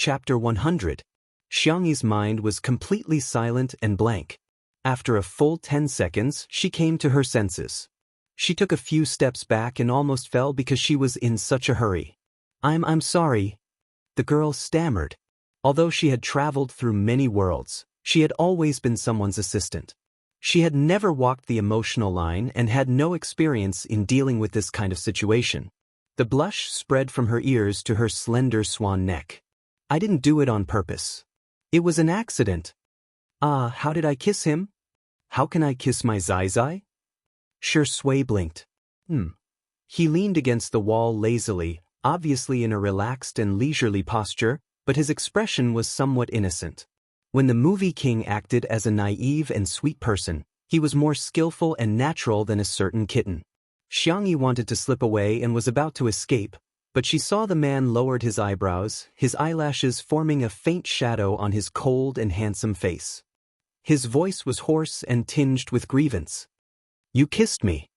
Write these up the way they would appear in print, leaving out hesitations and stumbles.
Chapter 100. Xianxi's mind was completely silent and blank. After a full 10 seconds, she came to her senses. She took a few steps back and almost fell because she was in such a hurry. I'm sorry," the girl stammered. Although she had traveled through many worlds, she had always been someone's assistant. She had never walked the emotional line and had no experience in dealing with this kind of situation. The blush spread from her ears to her slender swan neck. "I didn't do it on purpose. It was an accident." How did I kiss him? How can I kiss my Zai? Shui blinked. He leaned against the wall lazily, obviously in a relaxed and leisurely posture, but his expression was somewhat innocent. When the movie king acted as a naive and sweet person, he was more skillful and natural than a certain kitten. Xianxia wanted to slip away and was about to escape, but she saw the man lowered his eyebrows, his eyelashes forming a faint shadow on his cold and handsome face. His voice was hoarse and tinged with grievance. "You kissed me.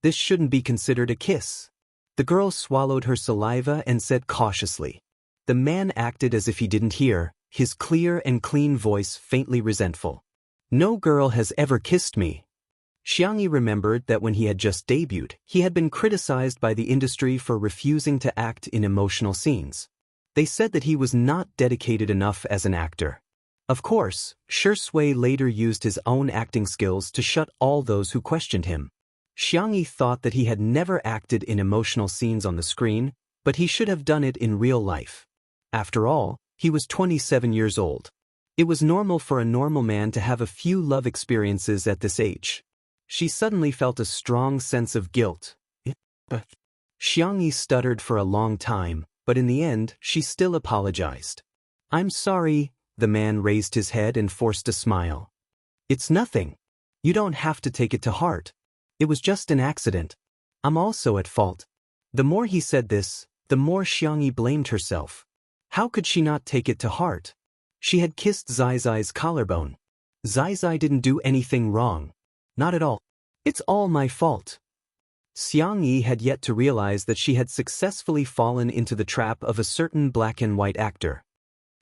This shouldn't be considered a kiss." The girl swallowed her saliva and said cautiously. The man acted as if he didn't hear, his clear and clean voice faintly resentful. "No girl has ever kissed me." Xianxia remembered that when he had just debuted, he had been criticized by the industry for refusing to act in emotional scenes. They said that he was not dedicated enough as an actor. Of course, Shui later used his own acting skills to shut all those who questioned him. Xianxia thought that he had never acted in emotional scenes on the screen, but he should have done it in real life. After all, he was 27 years old. It was normal for a normal man to have a few love experiences at this age. She suddenly felt a strong sense of guilt. Xianxia stuttered for a long time, but in the end, she still apologized. "I'm sorry," the man raised his head and forced a smile. "It's nothing. You don't have to take it to heart. It was just an accident. I'm also at fault." The more he said this, the more Xianxia blamed herself. How could she not take it to heart? She had kissed Zai's collarbone. Zai didn't do anything wrong. Not at all. "It's all my fault." Xianxia had yet to realize that she had successfully fallen into the trap of a certain black and white actor.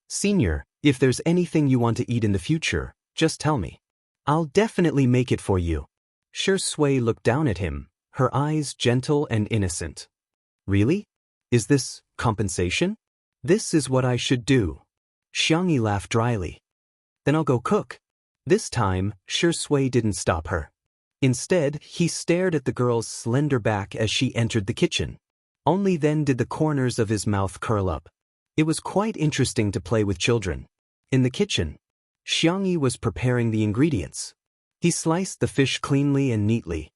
"Senior, if there's anything you want to eat in the future, just tell me. I'll definitely make it for you." Shui looked down at him, her eyes gentle and innocent. "Really? Is this compensation? This is what I should do." Xianxia laughed dryly. "Then I'll go cook." This time, Shui didn't stop her. Instead, he stared at the girl's slender back as she entered the kitchen. Only then did the corners of his mouth curl up. It was quite interesting to play with children. In the kitchen, Xianxia was preparing the ingredients. He sliced the fish cleanly and neatly.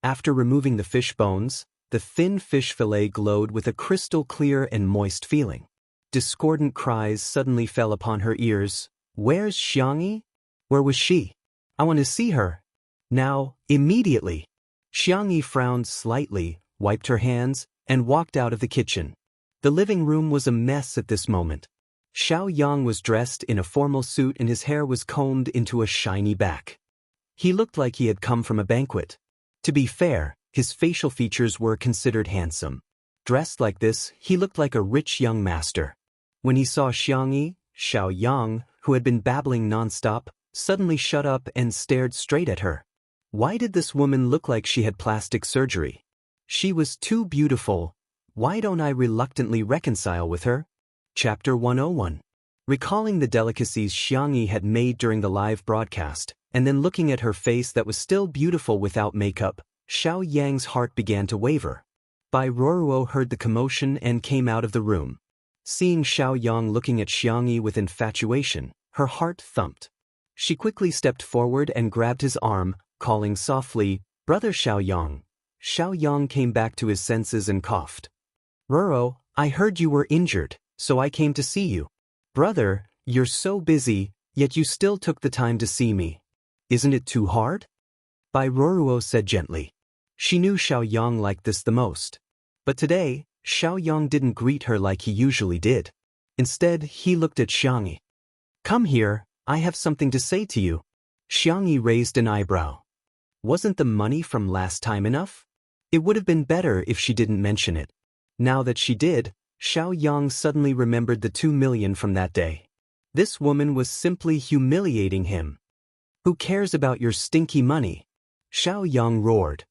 After removing the fish bones, the thin fish fillet glowed with a crystal clear and moist feeling. Discordant cries suddenly fell upon her ears. "Where's Xianxia? Where was she? I want to see her. Now, immediately." Xianxia frowned slightly, wiped her hands, and walked out of the kitchen. The living room was a mess at this moment. Xiaoyang was dressed in a formal suit and his hair was combed into a shiny back. He looked like he had come from a banquet. To be fair, his facial features were considered handsome. Dressed like this, he looked like a rich young master. When he saw Xianxia, Xiaoyang, who had been babbling nonstop, suddenly shut up and stared straight at her. Why did this woman look like she had plastic surgery? She was too beautiful. Why don't I reluctantly reconcile with her? Chapter 101. Recalling the delicacies Xianxia had made during the live broadcast, and then looking at her face that was still beautiful without makeup, Xiaoyang's heart began to waver. Bai Ruoruo heard the commotion and came out of the room. Seeing Xiaoyang looking at Xianxia with infatuation, her heart thumped. She quickly stepped forward and grabbed his arm, calling softly, "Brother Xiaoyang." Xiaoyang came back to his senses and coughed. "Ruoro, I heard you were injured, so I came to see you." "Brother, you're so busy, yet you still took the time to see me. Isn't it too hard?" Bai Ruoruo said gently. She knew Xiaoyang liked this the most. But today, Xiaoyang didn't greet her like he usually did. Instead, he looked at Xianxia. "Come here, I have something to say to you." Xianxia raised an eyebrow. Wasn't the money from last time enough? It would have been better if she didn't mention it. Now that she did, Xiaoyang suddenly remembered the 2 million from that day. This woman was simply humiliating him. Who cares about your stinky money? Xiaoyang roared.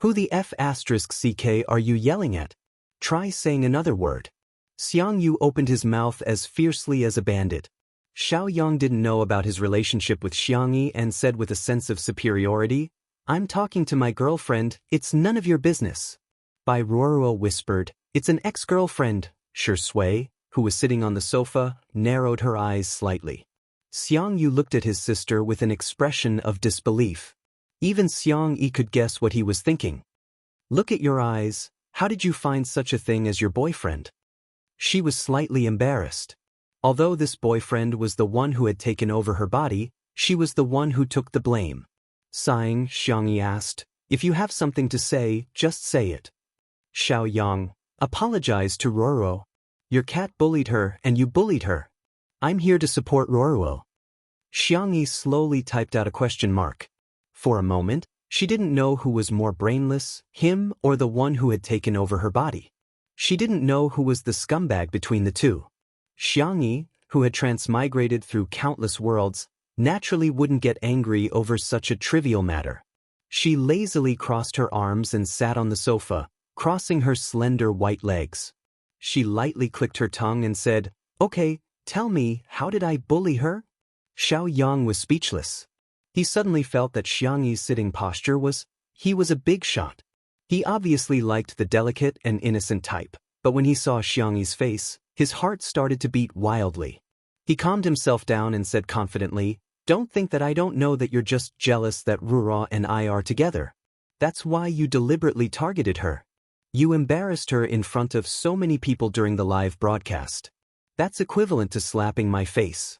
Who the F*ck are you yelling at? Try saying another word. Xiangyu opened his mouth as fiercely as a bandit. Xiaoyang didn't know about his relationship with Xiangyi and said with a sense of superiority, I'm talking to my girlfriend, it's none of your business. Bai Ruoruo whispered, it's an ex-girlfriend. Shi Sui, who was sitting on the sofa, narrowed her eyes slightly. Xiangyu looked at his sister with an expression of disbelief. Even Xiangyi could guess what he was thinking. Look at your eyes, how did you find such a thing as your boyfriend? She was slightly embarrassed. Although this boyfriend was the one who had taken over her body, she was the one who took the blame. Sighing, Xiangyi asked, if you have something to say, just say it. Xiaoyang, apologize to Ruoruo. Your cat bullied her and you bullied her. I'm here to support Ruoruo. Xiangyi slowly typed out a question mark. For a moment, she didn't know who was more brainless, him or the one who had taken over her body. She didn't know who was the scumbag between the two. Xiangyi, who had transmigrated through countless worlds, naturally wouldn't get angry over such a trivial matter. She lazily crossed her arms and sat on the sofa, crossing her slender white legs. She lightly clicked her tongue and said, okay, tell me, how did I bully her? Xiaoyang was speechless. He suddenly felt that Xiangyi's sitting posture he was a big shot. He obviously liked the delicate and innocent type, but when he saw Xiangyi's face, his heart started to beat wildly. He calmed himself down and said confidently, don't think that I don't know that you're just jealous that Ruoruo and I are together. That's why you deliberately targeted her. You embarrassed her in front of so many people during the live broadcast. That's equivalent to slapping my face.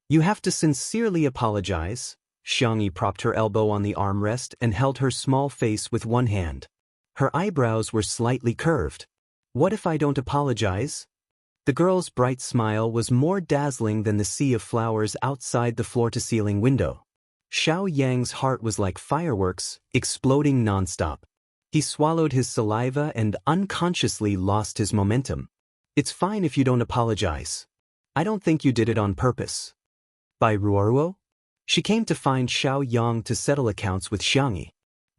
You have to sincerely apologize. Xiangyi propped her elbow on the armrest and held her small face with one hand. Her eyebrows were slightly curved. What if I don't apologize? The girl's bright smile was more dazzling than the sea of flowers outside the floor-to-ceiling window. Xiaoyang's heart was like fireworks, exploding nonstop. He swallowed his saliva and unconsciously lost his momentum. It's fine if you don't apologize. I don't think you did it on purpose. Bai Ruoruo? She came to find Xiaoyang to settle accounts with Xiangyi.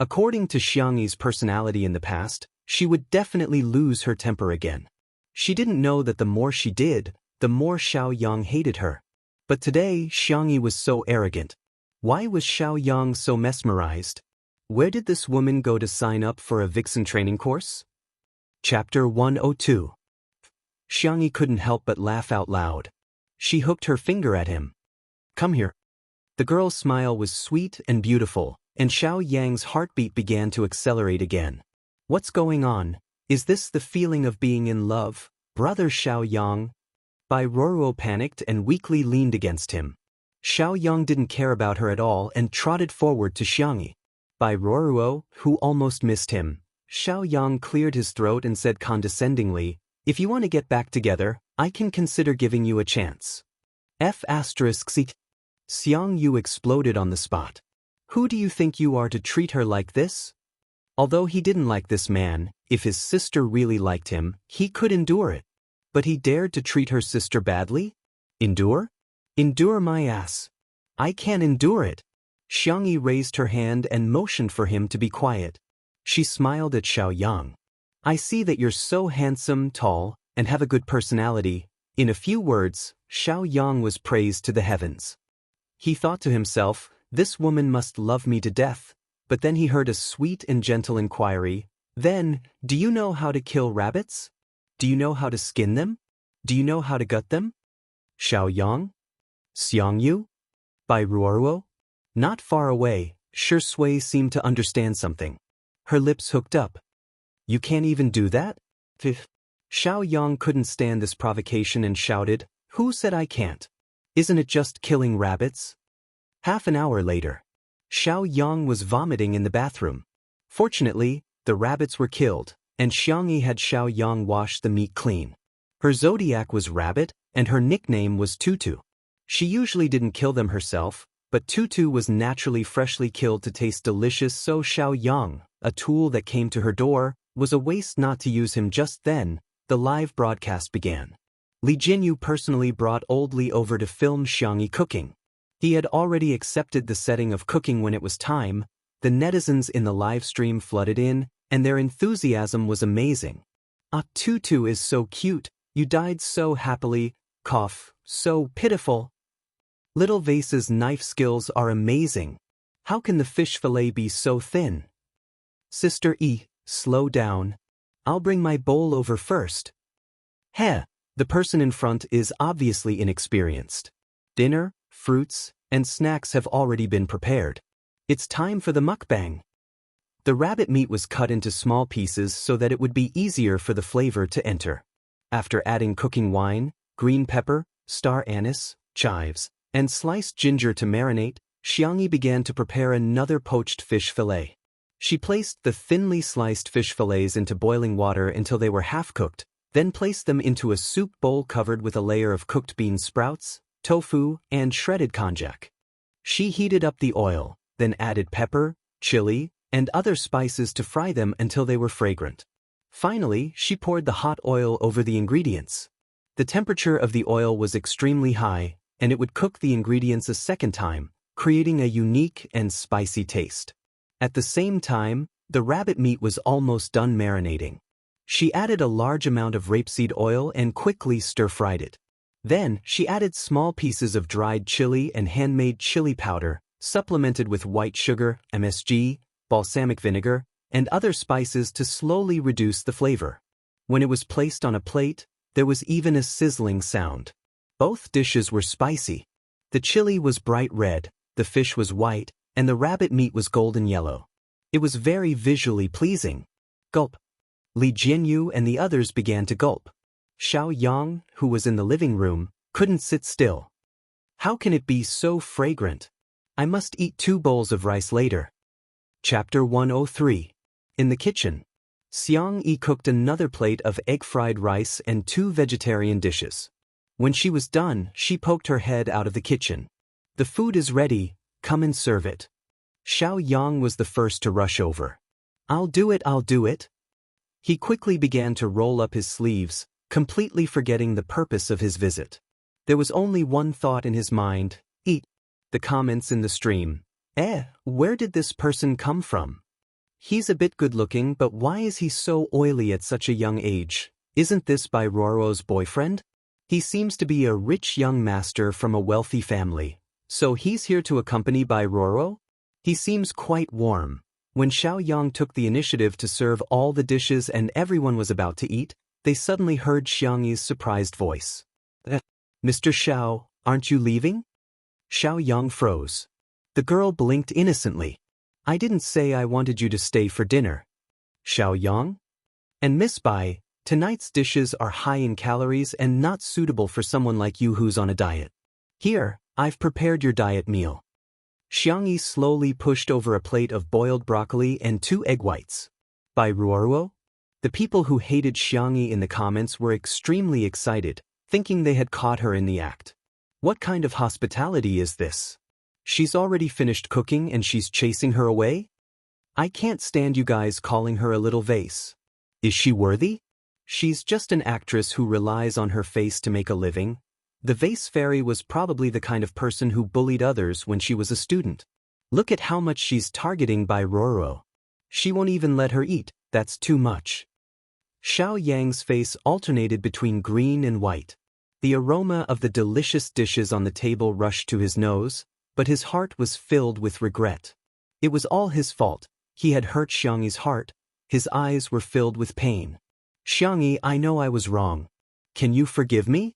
According to Xiangyi's personality in the past, she would definitely lose her temper again. She didn't know that the more she did, the more Xiaoyang hated her. But today, Xiangyi was so arrogant. Why was Xiaoyang so mesmerized? Where did this woman go to sign up for a vixen training course? Chapter 102. Xiangyi couldn't help but laugh out loud. She hooked her finger at him. Come here. The girl's smile was sweet and beautiful, and Xiaoyang's heartbeat began to accelerate again. What's going on? Is this the feeling of being in love, brother Xiaoyang? Bai Ruoruo panicked and weakly leaned against him. Xiaoyang didn't care about her at all and trotted forward to Xiangyi. Bai Ruoruo, who almost missed him, Xiaoyang cleared his throat and said condescendingly, if you want to get back together, I can consider giving you a chance. F***. Xiangyu exploded on the spot. Who do you think you are to treat her like this? Although he didn't like this man, if his sister really liked him, he could endure it. But he dared to treat her sister badly? Endure? Endure my ass. I can't endure it. Xiangyi raised her hand and motioned for him to be quiet. She smiled at Xiaoyang. I see that you're so handsome, tall, and have a good personality. In a few words, Xiaoyang was praised to the heavens. He thought to himself, this woman must love me to death, but then he heard a sweet and gentle inquiry. Then, do you know how to kill rabbits? Do you know how to skin them? Do you know how to gut them? Xiaoyang? Xiangyu? Bai Ruoruo? Not far away, Shi Sui seemed to understand something. Her lips hooked up. You can't even do that? Xiaoyang couldn't stand this provocation and shouted, who said I can't? Isn't it just killing rabbits? Half an hour later, Xiaoyang was vomiting in the bathroom. Fortunately, the rabbits were killed, and Xiangyi had Xiaoyang wash the meat clean. Her zodiac was rabbit, and her nickname was Tutu. She usually didn't kill them herself, but Tutu was naturally freshly killed to taste delicious, so Xiaoyang, a tool that came to her door, was a waste not to use him just then. the live broadcast began. Li Jinyu personally brought Old Li over to film Xianxia cooking. He had already accepted the setting of cooking when it was time. The netizens in the live stream flooded in, and their enthusiasm was amazing. "Ah, Tutu is so cute, you died so happily, cough, so pitiful. Little Vase's knife skills are amazing. How can the fish fillet be so thin? Sister E, slow down. I'll bring my bowl over first." Heh, the person in front is obviously inexperienced. Dinner, fruits, and snacks have already been prepared. It's time for the mukbang. The rabbit meat was cut into small pieces so that it would be easier for the flavor to enter. After adding cooking wine, green pepper, star anise, chives, and sliced ginger to marinate, Xianxia began to prepare another poached fish fillet. She placed the thinly sliced fish fillets into boiling water until they were half-cooked, then placed them into a soup bowl covered with a layer of cooked bean sprouts, tofu, and shredded konjac. She heated up the oil, then added pepper, chili, and other spices to fry them until they were fragrant. Finally, she poured the hot oil over the ingredients. The temperature of the oil was extremely high, and it would cook the ingredients a second time, creating a unique and spicy taste. At the same time, the rabbit meat was almost done marinating. She added a large amount of rapeseed oil and quickly stir-fried it. Then, she added small pieces of dried chili and handmade chili powder, supplemented with white sugar, MSG, balsamic vinegar, and other spices to slowly reduce the flavor. When it was placed on a plate, there was even a sizzling sound. Both dishes were spicy. The chili was bright red, the fish was white, and the rabbit meat was golden yellow. It was very visually pleasing. Gulp. Li Jinyu and the others began to gulp. Xiaoyang, who was in the living room, couldn't sit still. How can it be so fragrant? I must eat 2 bowls of rice later. Chapter 103. In the kitchen, Xianxia cooked another plate of egg-fried rice and 2 vegetarian dishes. When she was done, she poked her head out of the kitchen. "The food is ready, come and serve it." Xiaoyang was the first to rush over. I'll do it." He quickly began to roll up his sleeves, completely forgetting the purpose of his visit. There was only one thought in his mind: eat. The comments in the stream. Where did this person come from? He's a bit good-looking, but why is he so oily at such a young age? Isn't this by Roro's boyfriend? He seems to be a rich young master from a wealthy family. So he's here to accompany by Roro? He seems quite warm. When Xiaoyang took the initiative to serve all the dishes and everyone was about to eat, they suddenly heard Xianxi's surprised voice. "Mr. Xiao, aren't you leaving?" Xiaoyang froze. The girl blinked innocently. "I didn't say I wanted you to stay for dinner." "Xiaoyang? And Miss Bai, tonight's dishes are high in calories and not suitable for someone like you who's on a diet. Here, I've prepared your diet meal." Xianxia slowly pushed over a plate of boiled broccoli and 2 egg whites. By Ruoruo? The people who hated Xianxia in the comments were extremely excited, thinking they had caught her in the act. What kind of hospitality is this? She's already finished cooking and she's chasing her away? I can't stand you guys calling her a little vase. Is she worthy? She's just an actress who relies on her face to make a living. The vase fairy was probably the kind of person who bullied others when she was a student. Look at how much she's targeting by Roro. She won't even let her eat, that's too much. Xiaoyang's face alternated between green and white. The aroma of the delicious dishes on the table rushed to his nose, but his heart was filled with regret. It was all his fault. He had hurt Xianxi's heart. His eyes were filled with pain. "Xianxia, I know I was wrong. Can you forgive me?"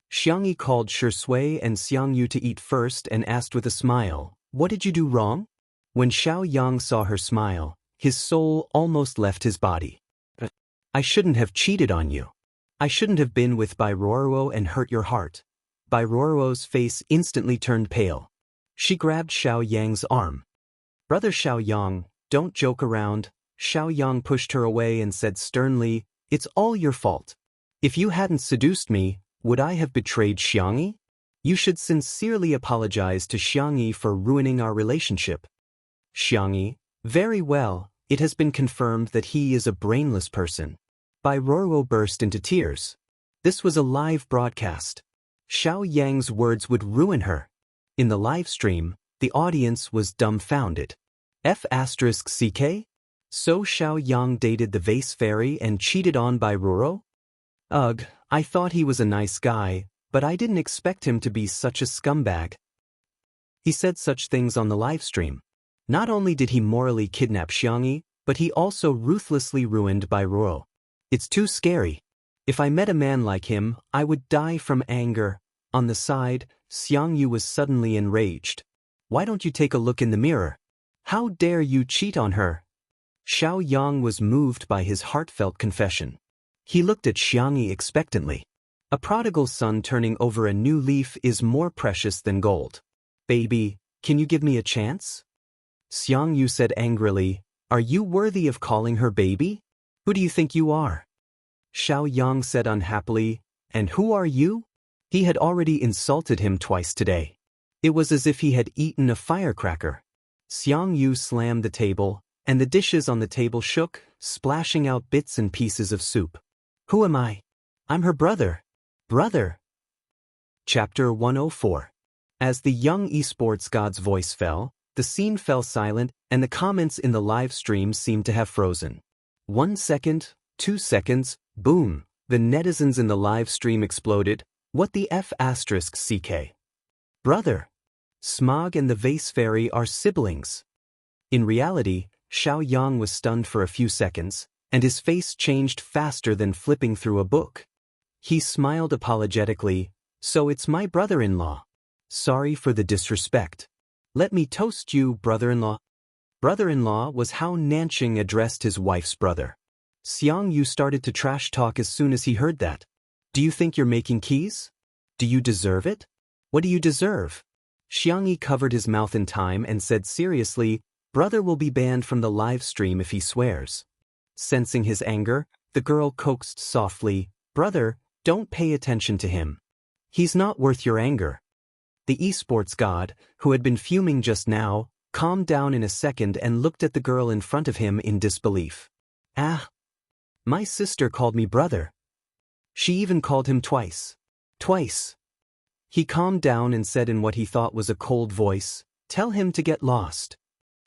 Xianxia called Shui and Xiangyu to eat first and asked with a smile, "What did you do wrong?" When Xiaoyang saw her smile, his soul almost left his body. "I shouldn't have cheated on you. I shouldn't have been with Bai Ruoruo and hurt your heart." Bai Ruoruo's face instantly turned pale. She grabbed Xiaoyang's arm. "Brother Xiaoyang, don't joke around." Xiaoyang pushed her away and said sternly, "It's all your fault. If you hadn't seduced me, would I have betrayed Xianxia? You should sincerely apologize to Xianxia for ruining our relationship." Xianxia, "Very well, it has been confirmed that he is a brainless person. Bai Ruo burst into tears. This was a live broadcast. Xiao Yang's words would ruin her. In the live stream, the audience was dumbfounded. F***ck? So Xiao Yang dated the vase fairy and cheated on Bai Ruo? Ugh, I thought he was a nice guy, but I didn't expect him to be such a scumbag. He said such things on the live stream. Not only did he morally kidnap Xianxia, but he also ruthlessly ruined Bai Ruo. It's too scary. If I met a man like him, I would die from anger. On the side, Xianxia was suddenly enraged. Why don't you take a look in the mirror? How dare you cheat on her? Xiao Yang was moved by his heartfelt confession. He looked at Xianxia expectantly. A prodigal son turning over a new leaf is more precious than gold. Baby, can you give me a chance? Xianxia said angrily, Are you worthy of calling her baby? Who do you think you are? Xiao Yang said unhappily, And who are you? He had already insulted him twice today. It was as if he had eaten a firecracker. Xianxia slammed the table, and the dishes on the table shook, splashing out bits and pieces of soup. Who am I? I'm her brother. Brother. Chapter 104. As the young esports god's voice fell, the scene fell silent and the comments in the live stream seemed to have frozen. 1 second, 2 seconds, boom, the netizens in the live stream exploded. What the F***ck? Brother. Smog and the vase fairy are siblings. In reality, Xiao Yang was stunned for a few seconds, and his face changed faster than flipping through a book. He smiled apologetically, So it's my brother-in-law. Sorry for the disrespect. Let me toast you, brother-in-law. Brother-in-law was how Nanqing addressed his wife's brother. Xianxia started to trash talk as soon as he heard that. Do you think you're making keys? Do you deserve it? What do you deserve? Xianxia covered his mouth in time and said seriously, Brother will be banned from the live stream if he swears. Sensing his anger, the girl coaxed softly, Brother, don't pay attention to him. He's not worth your anger. The esports god, who had been fuming just now, calmed down in a second and looked at the girl in front of him in disbelief. Ah! My sister called me brother. She even called him twice. Twice. He calmed down and said in what he thought was a cold voice, Tell him to get lost.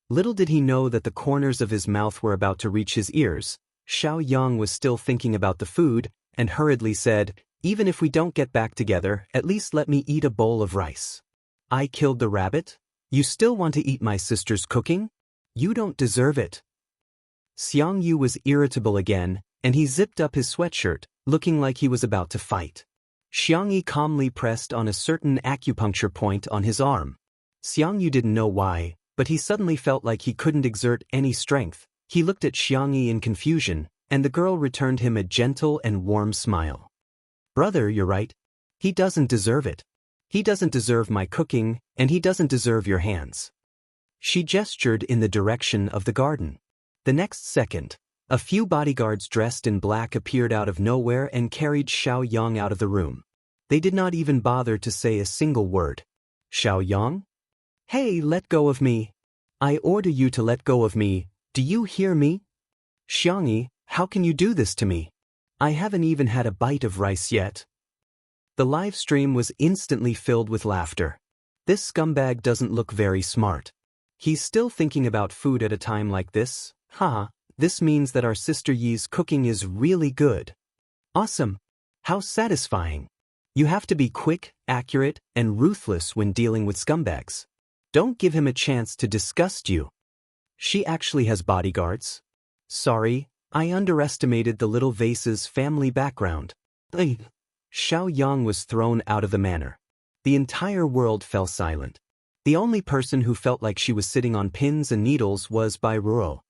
Little did he know that the corners of his mouth were about to reach his ears. Xiao Yang was still thinking about the food, and hurriedly said, Even if we don't get back together, at least let me eat a bowl of rice. I killed the rabbit? You still want to eat my sister's cooking? You don't deserve it. Xianxia was irritable again, and he zipped up his sweatshirt, looking like he was about to fight. Xianxia calmly pressed on a certain acupuncture point on his arm. Xianxia didn't know why, but he suddenly felt like he couldn't exert any strength. He looked at Xianxia in confusion, and the girl returned him a gentle and warm smile. Brother, you're right. He doesn't deserve it. He doesn't deserve my cooking, and he doesn't deserve your hands. She gestured in the direction of the garden. The next second, a few bodyguards dressed in black appeared out of nowhere and carried Xiao Yang out of the room. They did not even bother to say a single word. Xiao Yang? Hey, let go of me. I order you to let go of me. Do you hear me? Xianxia, how can you do this to me? I haven't even had a bite of rice yet. The live stream was instantly filled with laughter. This scumbag doesn't look very smart. He's still thinking about food at a time like this. Haha, this means that our sister Yi's cooking is really good. Awesome. How satisfying. You have to be quick, accurate, and ruthless when dealing with scumbags. Don't give him a chance to disgust you. She actually has bodyguards. Sorry, I underestimated the little vase's family background. Xiao Yang was thrown out of the manor. The entire world fell silent. The only person who felt like she was sitting on pins and needles was Bai Ruo.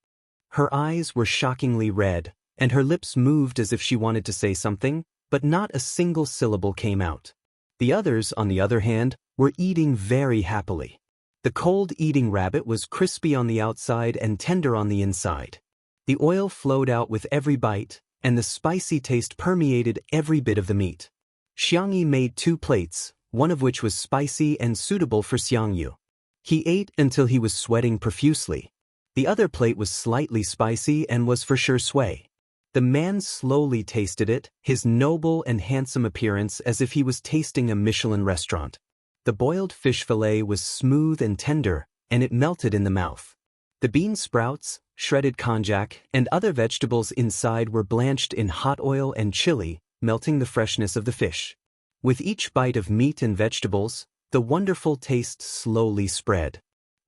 Her eyes were shockingly red, and her lips moved as if she wanted to say something, but not a single syllable came out. The others, on the other hand, were eating very happily. The cold eating rabbit was crispy on the outside and tender on the inside. The oil flowed out with every bite, and the spicy taste permeated every bit of the meat. Xianxia made 2 plates, one of which was spicy and suitable for Xianxia. He ate until he was sweating profusely. The other plate was slightly spicy and was for sure Sui. The man slowly tasted it, his noble and handsome appearance as if he was tasting a Michelin restaurant. The boiled fish fillet was smooth and tender, and it melted in the mouth. The bean sprouts, shredded konjac, and other vegetables inside were blanched in hot oil and chili, melting the freshness of the fish. With each bite of meat and vegetables, the wonderful taste slowly spread.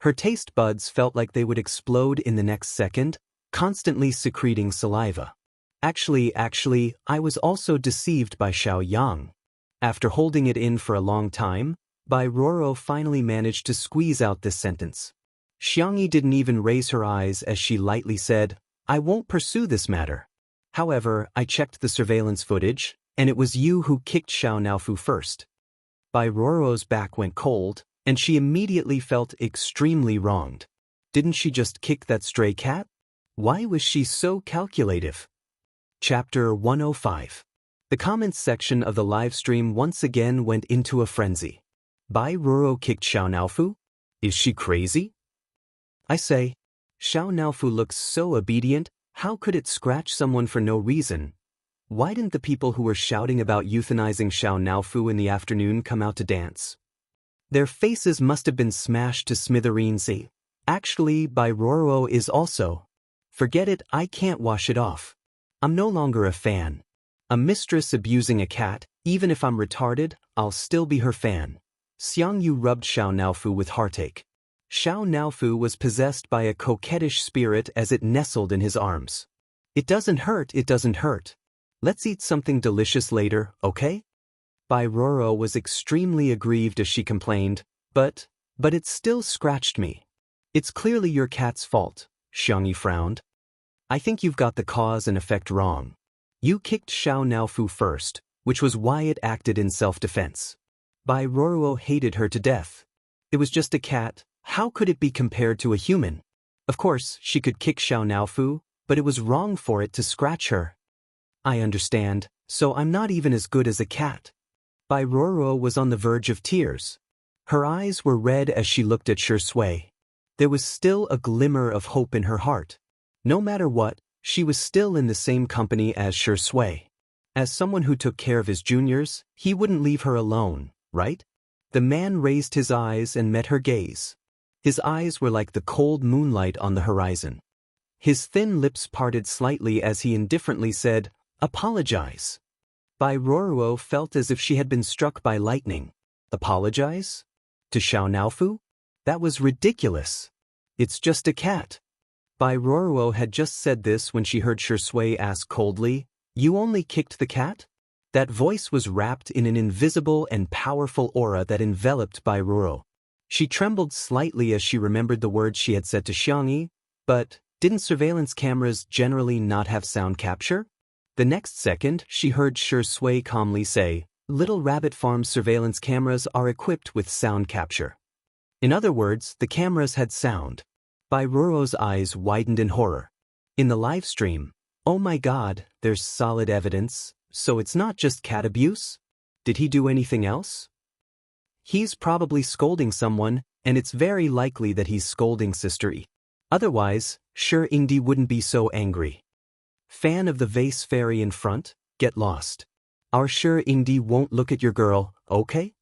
Her taste buds felt like they would explode in the next second, constantly secreting saliva. Actually, I was also deceived by Xiaoyang. After holding it in for a long time, Bai Roro finally managed to squeeze out this sentence. Xianxia didn't even raise her eyes as she lightly said, "I won't pursue this matter. However, I checked the surveillance footage, and it was you who kicked Xiao Naofu first." Bai Roro's back went cold, and she immediately felt extremely wronged. Didn't she just kick that stray cat? Why was she so calculative? Chapter 105. The comments section of the live stream once again went into a frenzy. Bai Roro kicked Xiao Naofu? Is she crazy? I say, Xiao Naofu looks so obedient, how could it scratch someone for no reason? Why didn't the people who were shouting about euthanizing Xiao Naofu in the afternoon come out to dance? Their faces must have been smashed to smithereens. Actually, Bai Roro is also. Forget it, I can't wash it off. I'm no longer a fan. A mistress abusing a cat, even if I'm retarded, I'll still be her fan. Xiangyu rubbed Xiao Naofu with heartache. Xiao Naofu was possessed by a coquettish spirit as it nestled in his arms. It doesn't hurt, it doesn't hurt. Let's eat something delicious later, okay? Bai Roro was extremely aggrieved as she complained, but it still scratched me. It's clearly your cat's fault, Xiangyu frowned. I think you've got the cause and effect wrong. You kicked Xiao Naofu first, which was why it acted in self-defense. Bai Roro hated her to death. It was just a cat, how could it be compared to a human? Of course, she could kick Xiao Naofu, but it was wrong for it to scratch her. I understand, so I'm not even as good as a cat. Bai Roro was on the verge of tears. Her eyes were red as she looked at Shui. There was still a glimmer of hope in her heart. No matter what, she was still in the same company as Shui. As someone who took care of his juniors, he wouldn't leave her alone, right? The man raised his eyes and met her gaze. His eyes were like the cold moonlight on the horizon. His thin lips parted slightly as he indifferently said, "Apologize." Bai Roro felt as if she had been struck by lightning. Apologize? To Xiao Naofu? That was ridiculous. It's just a cat. Bai Roro had just said this when she heard Shui ask coldly, "You only kicked the cat?" That voice was wrapped in an invisible and powerful aura that enveloped Bai Roro. She trembled slightly as she remembered the words she had said to Xiangxia, but didn't surveillance cameras generally not have sound capture? The next second, she heard Shui calmly say, "Little Rabbit Farm's surveillance cameras are equipped with sound capture." In other words, the cameras had sound. Bai Roro's eyes widened in horror. In the live stream, oh my god, there's solid evidence, so it's not just cat abuse? Did he do anything else? He's probably scolding someone, and it's very likely that he's scolding Sister E. Otherwise, sure Ingdi wouldn't be so angry. Fan of the vase fairy in front? Get lost. Our sure Ingdi won't look at your girl, okay?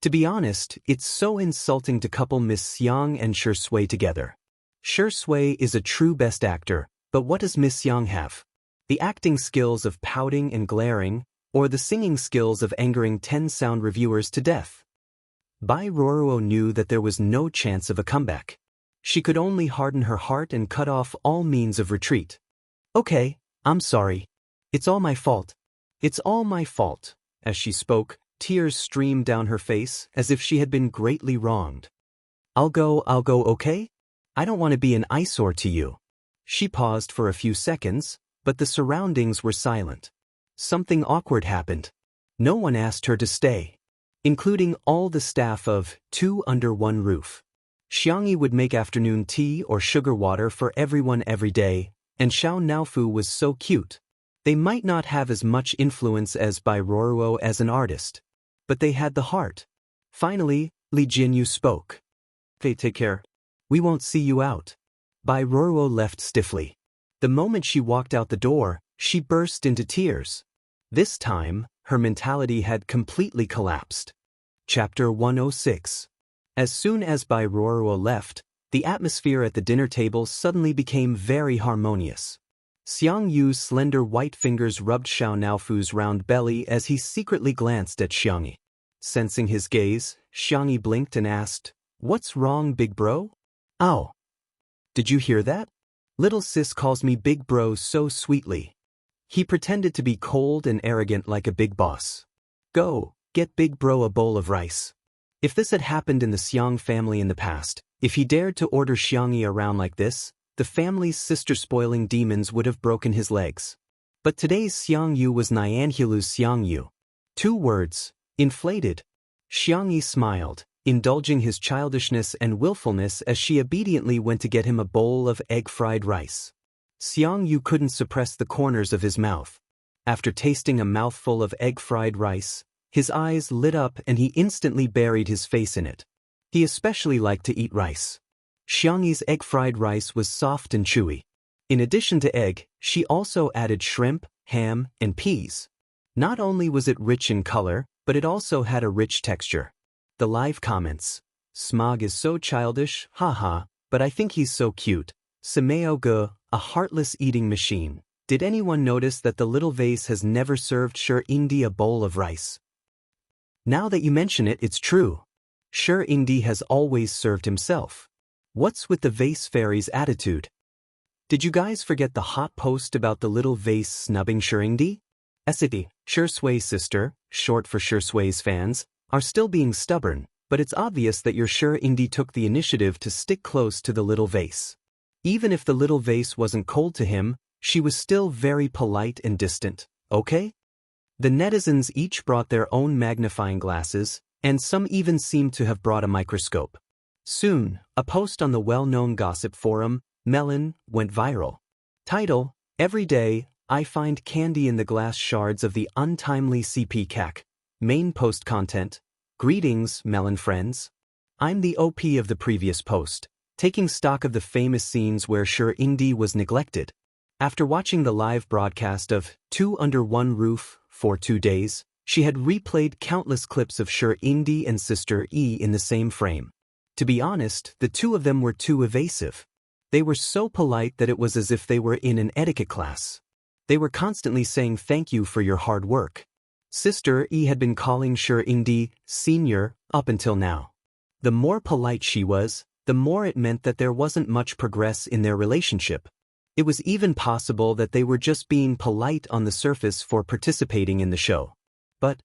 To be honest, it's so insulting to couple Miss Xiang and Shui together. Shui is a true best actor, but what does Miss Xiang have? The acting skills of pouting and glaring, or the singing skills of angering 10 sound reviewers to death? Bai Roro knew that there was no chance of a comeback. She could only harden her heart and cut off all means of retreat. Okay, I'm sorry. It's all my fault. It's all my fault. As she spoke, tears streamed down her face as if she had been greatly wronged. I'll go, okay? I don't want to be an eyesore to you. She paused for a few seconds, but the surroundings were silent. Something awkward happened. No one asked her to stay, including all the staff of Two Under One Roof. Xiangxia would make afternoon tea or sugar water for everyone every day, and Xiao Naofu was so cute. They might not have as much influence as Bai Roro as an artist, but they had the heart. Finally, Li Jinyu spoke. "Okay, take care. We won't see you out." Bai Roro left stiffly. The moment she walked out the door, she burst into tears. This time, her mentality had completely collapsed. Chapter 106. As soon as Bai Ruoruo left, the atmosphere at the dinner table suddenly became very harmonious. Xiang Yu's slender white fingers rubbed Xiao Naofu's round belly as he secretly glanced at Xiangyi. Sensing his gaze, Xiangyi blinked and asked, "What's wrong, big bro?" "Ow. Did you hear that? Little sis calls me big bro so sweetly." He pretended to be cold and arrogant like a big boss. "Go, get big bro a bowl of rice." If this had happened in the Xiang family in the past, if he dared to order Xiangyi around like this, the family's sister-spoiling demons would have broken his legs. But today's Xiang Yu was Nianhulu's Xiang Yu. 2 words, inflated. Xiangyi smiled, indulging his childishness and willfulness as she obediently went to get him a bowl of egg-fried rice. Xiang Yu couldn't suppress the corners of his mouth. After tasting a mouthful of egg-fried rice, his eyes lit up and he instantly buried his face in it. He especially liked to eat rice. Xiangyi's egg-fried rice was soft and chewy. In addition to egg, she also added shrimp, ham, and peas. Not only was it rich in color, but it also had a rich texture. The live comments. "Smog is so childish, haha, but I think he's so cute. Simeo Ge, a heartless eating machine. Did anyone notice that the little vase has never served Sher Indi a bowl of rice?" Now that you mention it, it's true. Sher Indi has always served himself. What's with the vase fairy's attitude? Did you guys forget the hot post about the little vase snubbing Sher Indi? Esiti, Sher Sui's sister, short for Sher Sui's fans, are still being stubborn, but it's obvious that your Sher Indi took the initiative to stick close to the little vase. Even if the little vase wasn't cold to him, she was still very polite and distant, okay? The netizens each brought their own magnifying glasses, and some even seemed to have brought a microscope. Soon, a post on the well-known gossip forum, Melon, went viral. Title: "Every day, I find candy in the glass shards of the untimely CP CAC." Main post content: "Greetings, Melon friends. I'm the OP of the previous post, taking stock of the famous scenes where Sher Indi was neglected. After watching the live broadcast of 2 Under One Roof for 2 days, she had replayed countless clips of Sher Indi and Sister E in the same frame. To be honest, the two of them were too evasive. They were so polite that it was as if they were in an etiquette class. They were constantly saying thank you for your hard work. Sister E had been calling Sher Indi senior up until now. The more polite she was, the more it meant that there wasn't much progress in their relationship. It was even possible that they were just being polite on the surface for participating in the show. But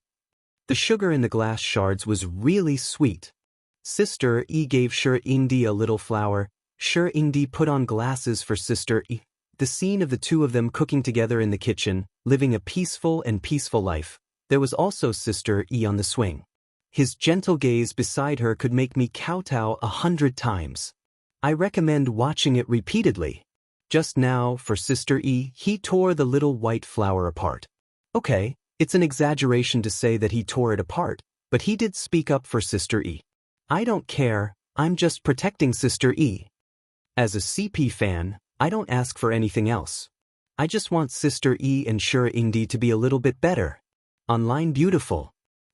the sugar in the glass shards was really sweet. Sister E gave Sher Indi a little flower. Sher Indi put on glasses for Sister E. The scene of the two of them cooking together in the kitchen, living a peaceful life. There was also Sister E on the swing. His gentle gaze beside her could make me kowtow 100 times. I recommend watching it repeatedly. Just now, for Sister E, he tore the little white flower apart. Okay, it's an exaggeration to say that he tore it apart, but he did speak up for Sister E. I don't care, I'm just protecting Sister E. As a CP fan, I don't ask for anything else. I just want Sister E and Sher Indi to be a little bit better. Online beautiful.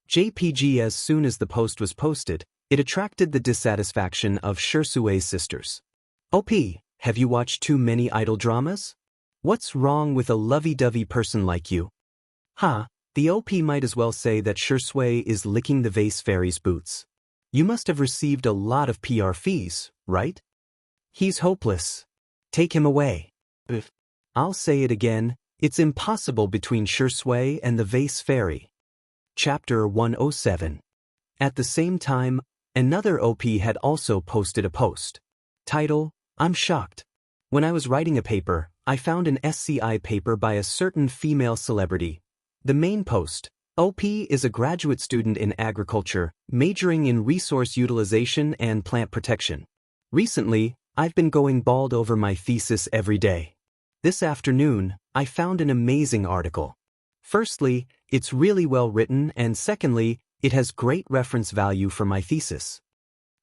JPG. As soon as the post was posted, it attracted the dissatisfaction of Sher Sui's sisters. OP, have you watched too many idol dramas? What's wrong with a lovey-dovey person like you? The OP might as well say that Sher Sui is licking the vase fairy's boots. You must have received a lot of PR fees, right? He's hopeless. Take him away. I'll say it again, it's impossible between Sher Sui and the vase fairy. Chapter 107. At the same time, another OP had also posted a post. Title: I'm shocked. When I was writing a paper, I found an SCI paper by a certain female celebrity. The main post: OP is a graduate student in agriculture, majoring in resource utilization and plant protection. Recently, I've been going bald over my thesis every day. This afternoon, I found an amazing article. Firstly, it's really well written, and secondly, it has great reference value for my thesis.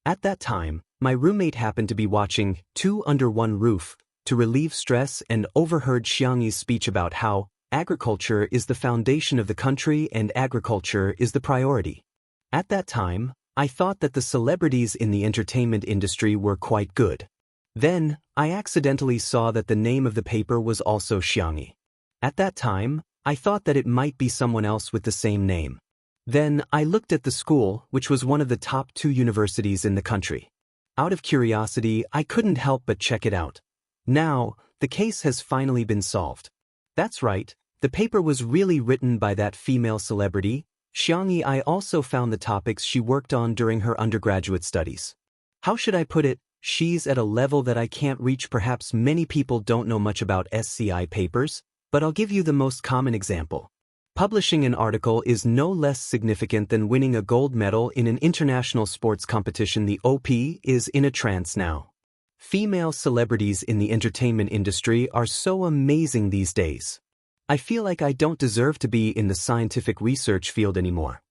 At that time, my roommate happened to be watching 2 Under One Roof to relieve stress and overheard Xianxi's speech about how agriculture is the foundation of the country and agriculture is the priority. At that time, I thought that the celebrities in the entertainment industry were quite good. Then, I accidentally saw that the name of the paper was also Xianxia. At that time, I thought that it might be someone else with the same name. Then, I looked at the school, which was one of the top 2 universities in the country. Out of curiosity, I couldn't help but check it out. Now, the case has finally been solved. That's right, the paper was really written by that female celebrity, Xianxia. I also found the topics she worked on during her undergraduate studies. How should I put it? She's at a level that I can't reach. Perhaps many people don't know much about SCI papers, but I'll give you the most common example. Publishing an article is no less significant than winning a gold medal in an international sports competition. The OP is in a trance now. Female celebrities in the entertainment industry are so amazing these days. I feel like I don't deserve to be in the scientific research field anymore.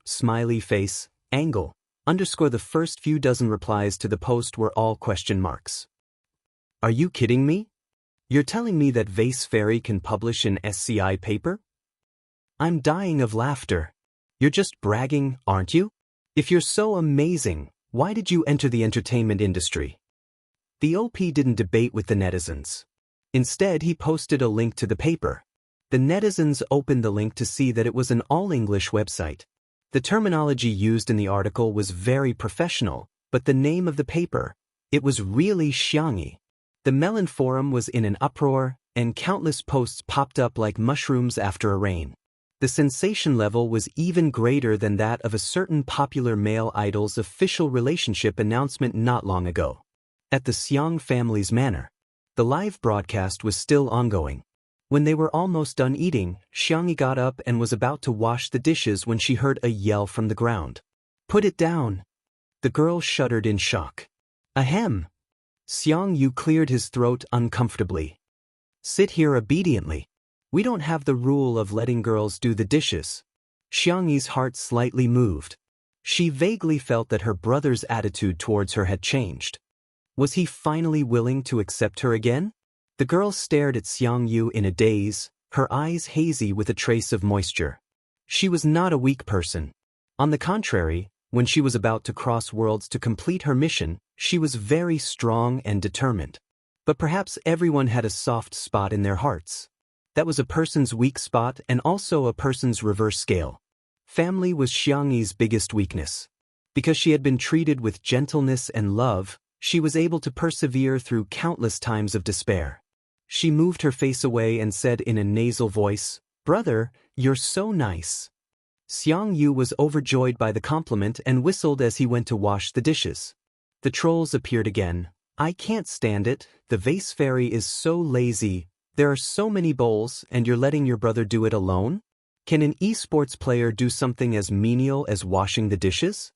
Smiley face, angle. The first few dozen replies to the post were all question marks. Are you kidding me? You're telling me that Vase Fairy can publish an SCI paper? I'm dying of laughter. You're just bragging, aren't you? If you're so amazing, why did you enter the entertainment industry? The OP didn't debate with the netizens. Instead, he posted a link to the paper. The netizens opened the link to see that it was an all-English website. The terminology used in the article was very professional, but the name of the paper, it was really Xianxia. The Melon forum was in an uproar, and countless posts popped up like mushrooms after a rain. The sensation level was even greater than that of a certain popular male idol's official relationship announcement not long ago. At the Xiang family's manor, the live broadcast was still ongoing. When they were almost done eating, Xianxia got up and was about to wash the dishes when she heard a yell from the ground. Put it down! The girl shuddered in shock. Ahem! Xianxia cleared his throat uncomfortably. Sit here obediently. We don't have the rule of letting girls do the dishes. Xiangxi's heart slightly moved. She vaguely felt that her brother's attitude towards her had changed. Was he finally willing to accept her again? The girl stared at Xianxia in a daze, her eyes hazy with a trace of moisture. She was not a weak person. On the contrary, when she was about to cross worlds to complete her mission, she was very strong and determined. But perhaps everyone had a soft spot in their hearts. That was a person's weak spot and also a person's reverse scale. Family was Xianxi's biggest weakness. Because she had been treated with gentleness and love, she was able to persevere through countless times of despair. She moved her face away and said in a nasal voice, "Brother, you're so nice." Xianxia was overjoyed by the compliment and whistled as he went to wash the dishes. The trolls appeared again. I can't stand it, the Vase Fairy is so lazy. There are so many bowls and you're letting your brother do it alone? Can an esports player do something as menial as washing the dishes?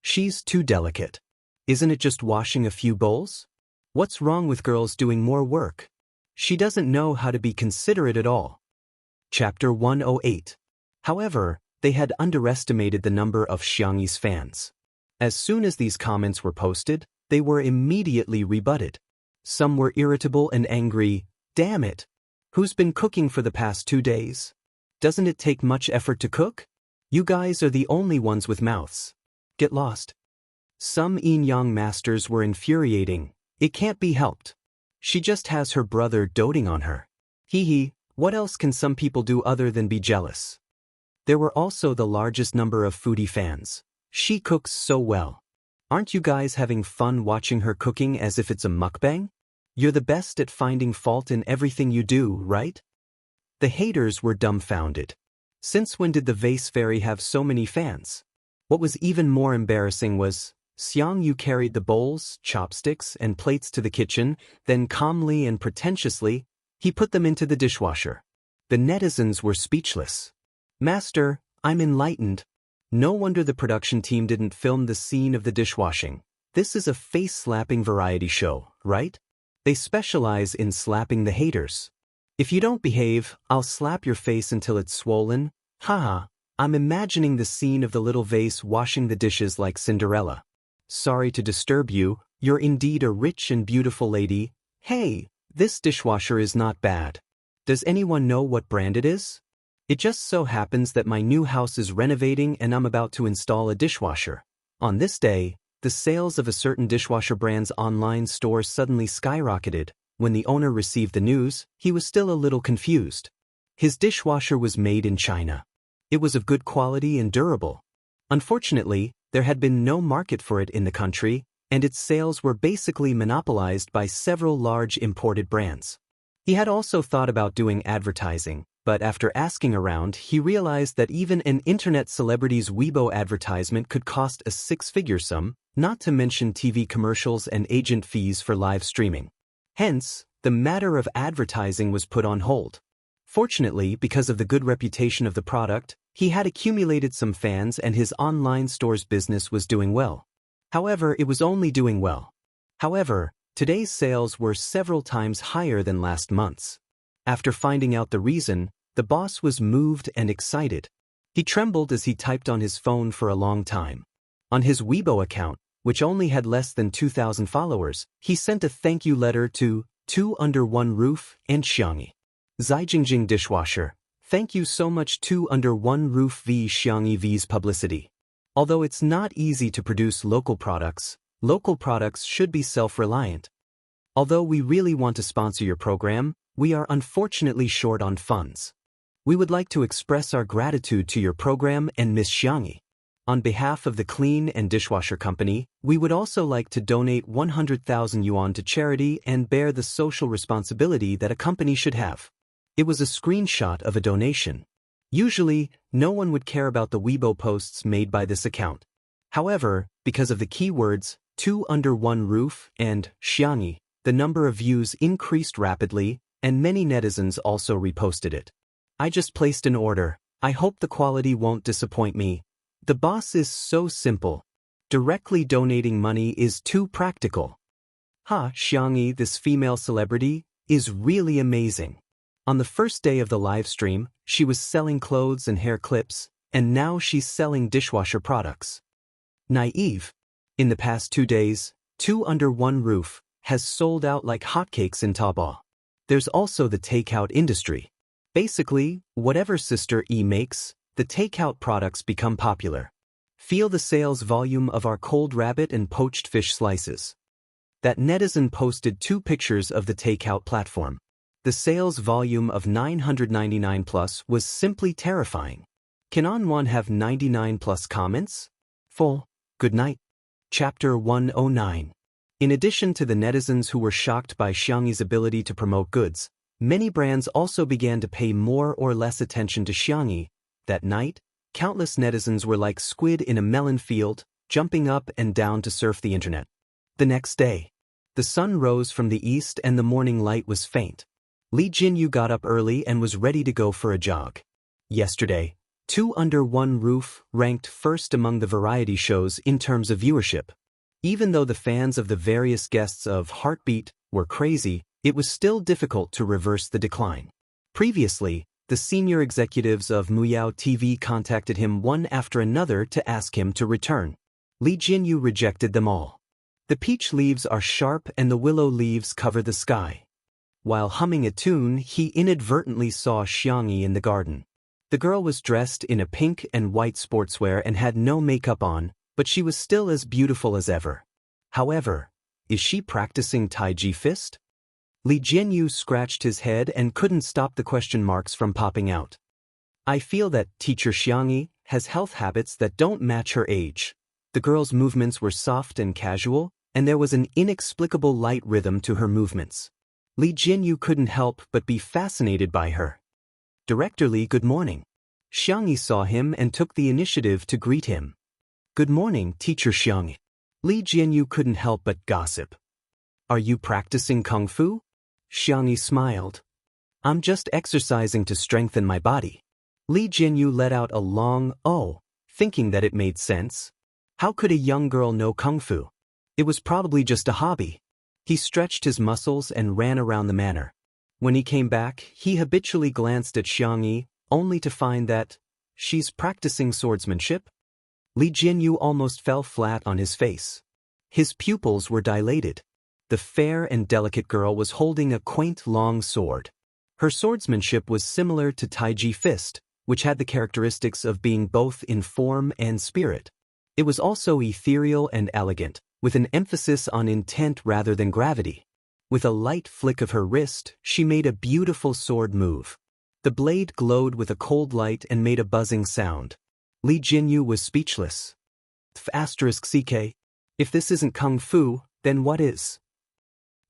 She's too delicate. Isn't it just washing a few bowls? What's wrong with girls doing more work? She doesn't know how to be considerate at all. Chapter 108. However, they had underestimated the number of Xianxi's fans. As soon as these comments were posted, they were immediately rebutted. Some were irritable and angry. Damn it! Who's been cooking for the past 2 days? Doesn't it take much effort to cook? You guys are the only ones with mouths. Get lost. Some yin-yang masters were infuriating. It can't be helped. She just has her brother doting on her. Hee hee, what else can some people do other than be jealous? There were also the largest number of foodie fans. She cooks so well. Aren't you guys having fun watching her cooking as if it's a mukbang? You're the best at finding fault in everything you do, right? The haters were dumbfounded. Since when did the Vase Fairy have so many fans? What was even more embarrassing was, Xianxia carried the bowls, chopsticks, and plates to the kitchen, then calmly and pretentiously, he put them into the dishwasher. The netizens were speechless. Master, I'm enlightened. No wonder the production team didn't film the scene of the dishwashing. This is a face-slapping variety show, right? They specialize in slapping the haters. If you don't behave, I'll slap your face until it's swollen. Haha, I'm imagining the scene of the little vase washing the dishes like Cinderella. Sorry to disturb you, you're indeed a rich and beautiful lady. Hey, this dishwasher is not bad. Does anyone know what brand it is? It just so happens that my new house is renovating and I'm about to install a dishwasher. On this day, the sales of a certain dishwasher brand's online store suddenly skyrocketed. When the owner received the news, he was still a little confused. His dishwasher was made in China. It was of good quality and durable. Unfortunately, there had been no market for it in the country, and its sales were basically monopolized by several large imported brands. He had also thought about doing advertising, but after asking around, he realized that even an internet celebrity's Weibo advertisement could cost a six-figure sum, not to mention TV commercials and agent fees for live streaming. Hence, the matter of advertising was put on hold. Fortunately, because of the good reputation of the product, he had accumulated some fans and his online store's business was doing well. However, it was only doing well. However, today's sales were several times higher than last month's. After finding out the reason, the boss was moved and excited. He trembled as he typed on his phone for a long time. On his Weibo account, which only had less than 2,000 followers, he sent a thank you letter to Two Under One Roof and Xianxia. Zijingjing Dishwasher, thank you so much Two Under One Roof v Xianxia V's publicity. Although it's not easy to produce local products should be self-reliant. Although we really want to sponsor your program, we are unfortunately short on funds. We would like to express our gratitude to your program and Miss Xianxia. On behalf of the Clean and Dishwasher Company, we would also like to donate 100,000 yuan to charity and bear the social responsibility that a company should have. It was a screenshot of a donation. Usually, no one would care about the Weibo posts made by this account. However, because of the keywords Two Under One Roof and Xianxia, the number of views increased rapidly, and many netizens also reposted it. I just placed an order. I hope the quality won't disappoint me. The boss is so simple. Directly donating money is too practical. Xianxia, this female celebrity, is really amazing. On the first day of the live stream, she was selling clothes and hair clips, and now she's selling dishwasher products. Naive. In the past 2 days, Two Under One Roof has sold out like hotcakes in Taobao. There's also the takeout industry. Basically, whatever Sister E makes, the takeout products become popular. Feel the sales volume of our cold rabbit and poached fish slices. That netizen posted 2 pictures of the takeout platform. The sales volume of 999 plus was simply terrifying. Can Onwan have 99 plus comments? Full. Good night. Chapter 109. In addition to the netizens who were shocked by Xianxia's ability to promote goods, many brands also began to pay more or less attention to Xianxia. That night, countless netizens were like squid in a melon field, jumping up and down to surf the internet. The next day, the sun rose from the east and the morning light was faint. Li Jinyu got up early and was ready to go for a jog. Yesterday, Two Under One Roof ranked first among the variety shows in terms of viewership. Even though the fans of the various guests of Heartbeat were crazy, it was still difficult to reverse the decline. Previously, the senior executives of Muyao TV contacted him one after another to ask him to return. Li Jinyu rejected them all. The peach leaves are sharp and the willow leaves cover the sky. While humming a tune, he inadvertently saw Xianxia in the garden. The girl was dressed in a pink and white sportswear and had no makeup on, but she was still as beautiful as ever. However, is she practicing Taiji fist? Li Jinyu scratched his head and couldn't stop the question marks from popping out. I feel that teacher Xianxia has health habits that don't match her age. The girl's movements were soft and casual, and there was an inexplicable light rhythm to her movements. Li Jinyu couldn't help but be fascinated by her. Director Li, good morning. Xianxia saw him and took the initiative to greet him. Good morning, teacher Xianxia. Li Jinyu couldn't help but gossip. Are you practicing kung fu? Xianxia smiled. I'm just exercising to strengthen my body. Li Jinyu let out a long "oh," thinking that it made sense. How could a young girl know kung fu? It was probably just a hobby. He stretched his muscles and ran around the manor. When he came back, he habitually glanced at Xianxia, only to find that she's practicing swordsmanship. Li Jinyu almost fell flat on his face. His pupils were dilated. The fair and delicate girl was holding a quaint long sword. Her swordsmanship was similar to Taiji fist, which had the characteristics of being both in form and spirit. It was also ethereal and elegant, with an emphasis on intent rather than gravity. With a light flick of her wrist, she made a beautiful sword move. The blade glowed with a cold light and made a buzzing sound. Li Jinyu was speechless. *CK. If this isn't kung fu, then what is?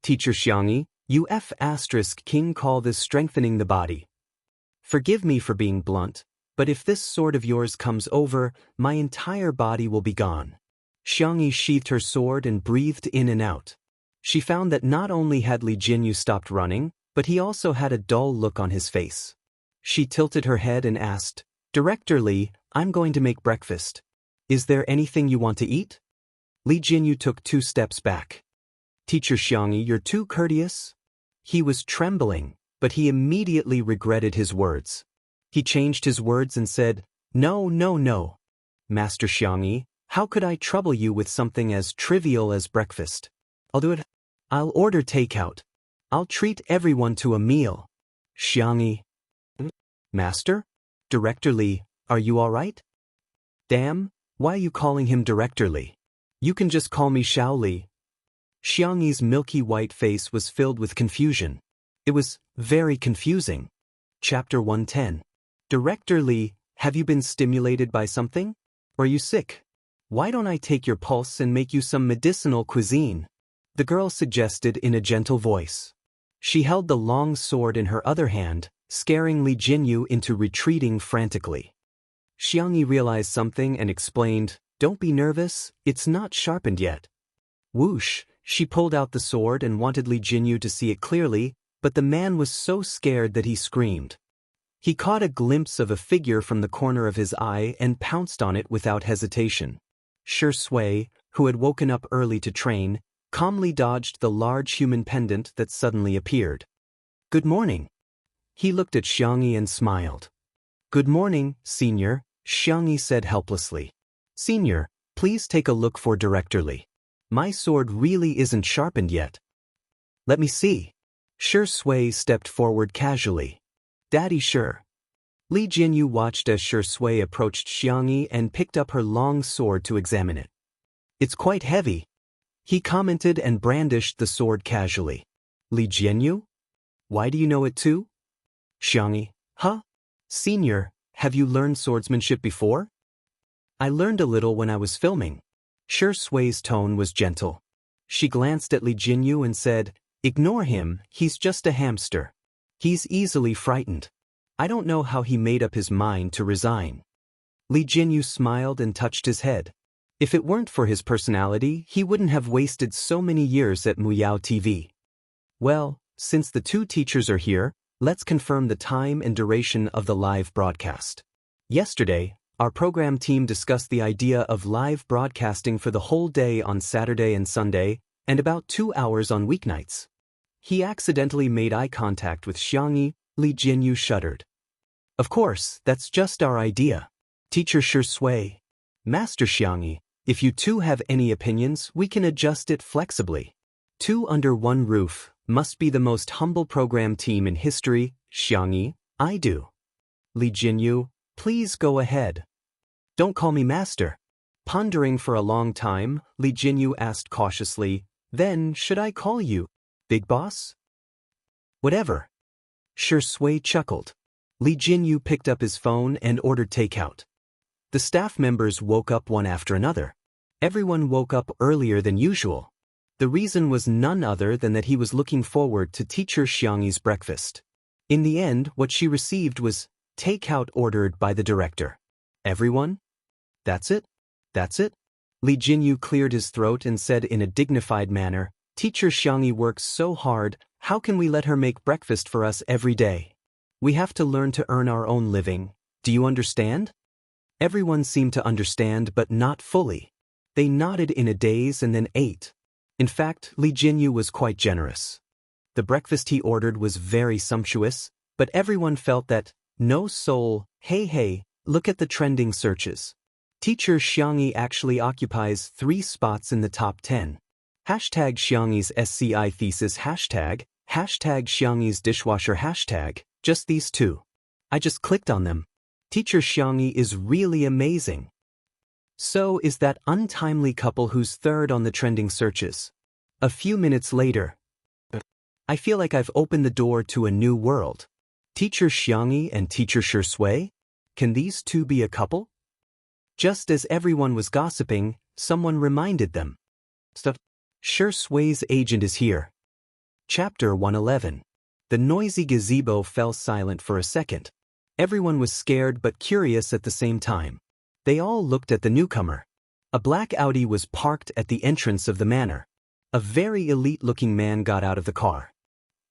Teacher Xianxia, you King call this strengthening the body. Forgive me for being blunt, but if this sword of yours comes over, my entire body will be gone. Xianxia sheathed her sword and breathed in and out. She found that not only had Li Jinyu stopped running, but he also had a dull look on his face. She tilted her head and asked, Director Li, I'm going to make breakfast. Is there anything you want to eat? Li Jinyu took 2 steps back. Teacher Xianxia, you're too courteous. He was trembling, but he immediately regretted his words. He changed his words and said, No. Master Xianxia, how could I trouble you with something as trivial as breakfast? I'll do it. I'll order takeout. I'll treat everyone to a meal. Xianxia. Master? Director Li, are you all right? Damn, why are you calling him Director Li? You can just call me Xiao Li. Xianxi's milky white face was filled with confusion. It was very confusing. Chapter 110. Director Li, have you been stimulated by something? Or are you sick? Why don't I take your pulse and make you some medicinal cuisine? The girl suggested in a gentle voice. She held the long sword in her other hand, scaring Li Jinyu into retreating frantically. Xianxia realized something and explained, Don't be nervous, it's not sharpened yet. Whoosh, she pulled out the sword and wanted Li Jinyu to see it clearly, but the man was so scared that he screamed. He caught a glimpse of a figure from the corner of his eye and pounced on it without hesitation. Shui, who had woken up early to train, calmly dodged the large human pendant that suddenly appeared. Good morning. He looked at Xianxia and smiled. Good morning, Senior, Xianxia said helplessly. Senior, please take a look for Director Li. My sword really isn't sharpened yet. Let me see. Shui stepped forward casually. Daddy sure. Li Jinyu watched as Shui approached Xianxia and picked up her long sword to examine it. It's quite heavy. He commented and brandished the sword casually. Li Jinyu? Why do you know it too? Xianxia, huh? Senior, have you learned swordsmanship before? I learned a little when I was filming. Shui's tone was gentle. She glanced at Li Jinyu and said, Ignore him, he's just a hamster. He's easily frightened. I don't know how he made up his mind to resign. Li Jinyu smiled and touched his head. If it weren't for his personality, he wouldn't have wasted so many years at Muyao TV. Well, since the 2 teachers are here, let's confirm the time and duration of the live broadcast. Yesterday, our program team discussed the idea of live broadcasting for the whole day on Saturday and Sunday, and about 2 hours on weeknights. He accidentally made eye contact with Xianxia. Li Jinyu shuddered. Of course, that's just our idea. Teacher Shui. Master Xianxia, if you 2 have any opinions, we can adjust it flexibly. 2 under one roof must be the most humble program team in history. Xianxia, I do. Li Jinyu, please go ahead. Don't call me master. Pondering for a long time, Li Jinyu asked cautiously, Then should I call you Big Boss? Whatever. Shui chuckled. Li Jinyu picked up his phone and ordered takeout. The staff members woke up one after another. Everyone woke up earlier than usual. The reason was none other than that he was looking forward to Teacher Xianxi's breakfast. In the end, what she received was takeout ordered by the director. Everyone? That's it? That's it? Li Jinyu cleared his throat and said in a dignified manner, Teacher Xianxia works so hard, how can we let her make breakfast for us every day? We have to learn to earn our own living. Do you understand? Everyone seemed to understand, but not fully. They nodded in a daze and then ate. In fact, Li Jinyu was quite generous. The breakfast he ordered was very sumptuous, but everyone felt that, no soul, hey, look at the trending searches. Teacher Xianxia actually occupies 3 spots in the top 10. Hashtag Xianxi's SCI thesis hashtag Xianxi's dishwasher hashtag, just these two. I just clicked on them. Teacher Xianxi is really amazing. So is that untimely couple who's third on the trending searches. A few minutes later. I feel like I've opened the door to a new world. Teacher Xianxi and Teacher Shui? Can these two be a couple? Just as everyone was gossiping, someone reminded them. Shui's agent is here. Chapter 111. The noisy gazebo fell silent for a second. Everyone was scared but curious at the same time. They all looked at the newcomer. A black Audi was parked at the entrance of the manor. A very elite-looking man got out of the car.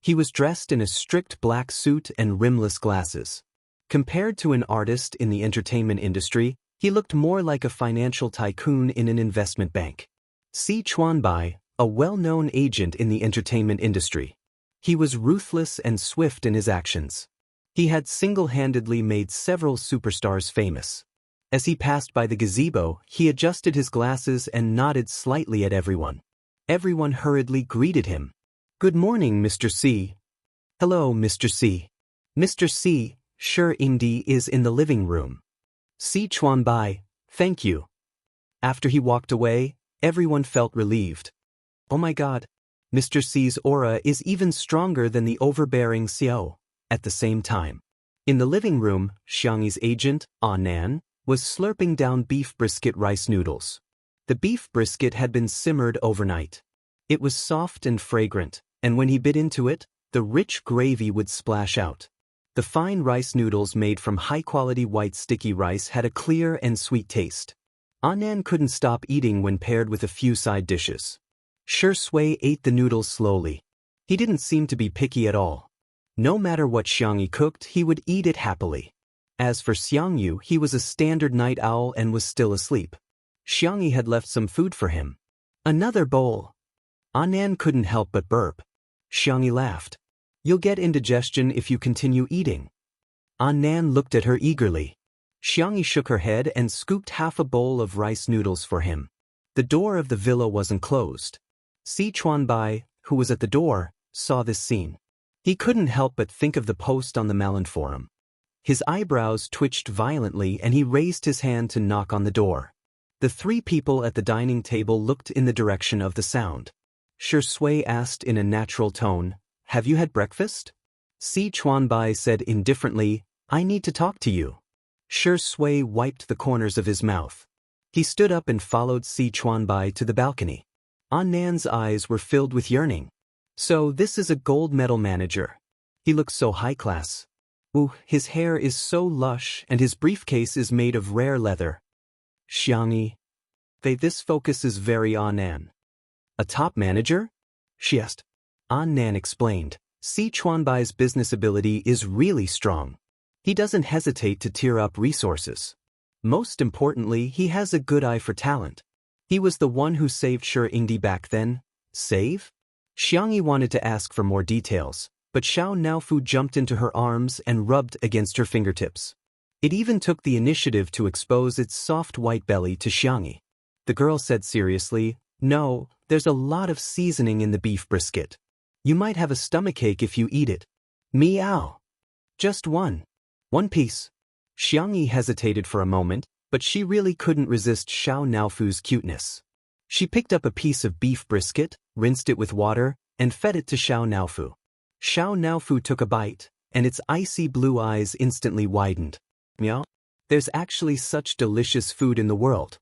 He was dressed in a strict black suit and rimless glasses. Compared to an artist in the entertainment industry, he looked more like a financial tycoon in an investment bank. Chuanbai, a well-known agent in the entertainment industry. He was ruthless and swift in his actions. He had single-handedly made several superstars famous. As he passed by the gazebo, he adjusted his glasses and nodded slightly at everyone. Everyone hurriedly greeted him. Good morning, Mr. C. Hello, Mr. C. Mr. C. Indi is in the living room. Chuanbai, thank you. After he walked away, everyone felt relieved. Oh my God. Mr. C's aura is even stronger than the overbearing Xiao. At the same time. In the living room, Xianxi's agent, Nan, was slurping down beef brisket rice noodles. The beef brisket had been simmered overnight. It was soft and fragrant, and when he bit into it, the rich gravy would splash out. The fine rice noodles made from high-quality white sticky rice had a clear and sweet taste. Nan couldn't stop eating when paired with a few side dishes. Shui ate the noodles slowly. He didn't seem to be picky at all. No matter what Xianxi cooked, he would eat it happily. As for Xiangyu, he was a standard night owl and was still asleep. Xianxi had left some food for him. Another bowl. Nan couldn't help but burp. Xianxi laughed. You'll get indigestion if you continue eating. Nan looked at her eagerly. Xianxi shook her head and scooped half a bowl of rice noodles for him. The door of the villa wasn't closed. Chuanbai, who was at the door, saw this scene. He couldn't help but think of the post on the Malin forum. His eyebrows twitched violently and he raised his hand to knock on the door. The three people at the dining table looked in the direction of the sound. Shui asked in a natural tone, Have you had breakfast? Chuanbai said indifferently, I need to talk to you. Shui wiped the corners of his mouth. He stood up and followed Chuanbai to the balcony. Nan's eyes were filled with yearning. So this is a gold medal manager. He looks so high class. Ooh, his hair is so lush and his briefcase is made of rare leather. Xianxi. This focus is very on Nan. A top manager? She asked. Nan explained. Chuanbai's business ability is really strong. He doesn't hesitate to tear up resources. Most importantly, he has a good eye for talent. He was the one who saved Indi back then. Save? Xianxi wanted to ask for more details, but Xiao Naofu jumped into her arms and rubbed against her fingertips. It even took the initiative to expose its soft white belly to Xianxi. The girl said seriously, No, there's a lot of seasoning in the beef brisket. You might have a stomachache if you eat it. Meow. Just one. One piece. Xianxi hesitated for a moment, but she really couldn't resist Xiao Naofu's cuteness. She picked up a piece of beef brisket, rinsed it with water, and fed it to Xiao Naofu. Xiao Naofu took a bite, and its icy blue eyes instantly widened. Meow. There's actually such delicious food in the world.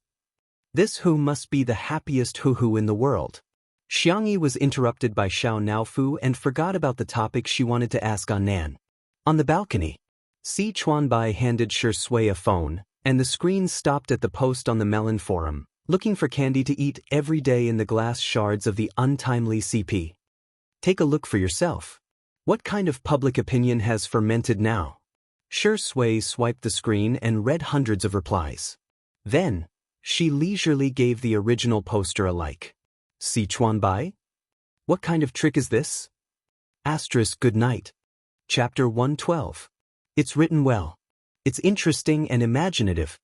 This Hu must be the happiest Hu in the world. Xianxi was interrupted by Xiao Naofu and forgot about the topic she wanted to ask on Nan. On the balcony, Chuanbai handed Shui a phone, and the screen stopped at the post on the Melon forum, looking for candy to eat every day in the glass shards of the untimely CP. Take a look for yourself. What kind of public opinion has fermented now? Shui swiped the screen and read hundreds of replies. Then, she leisurely gave the original poster a like. Chuanbai? What kind of trick is this? Good night. Chapter 112. It's written well. It's interesting and imaginative.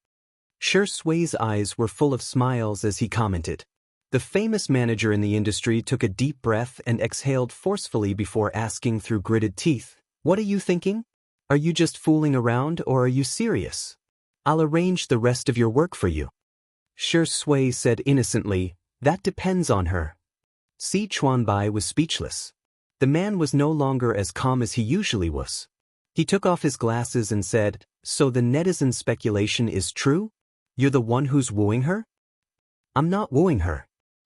Shui's eyes were full of smiles as he commented. The famous manager in the industry took a deep breath and exhaled forcefully before asking through gritted teeth, "What are you thinking? Are you just fooling around or are you serious? I'll arrange the rest of your work for you." Shui said innocently, "That depends on her." Si Chuanbai was speechless. The man was no longer as calm as he usually was. He took off his glasses and said, "So the netizen speculation is true? You're the one who's wooing her?" "I'm not wooing her."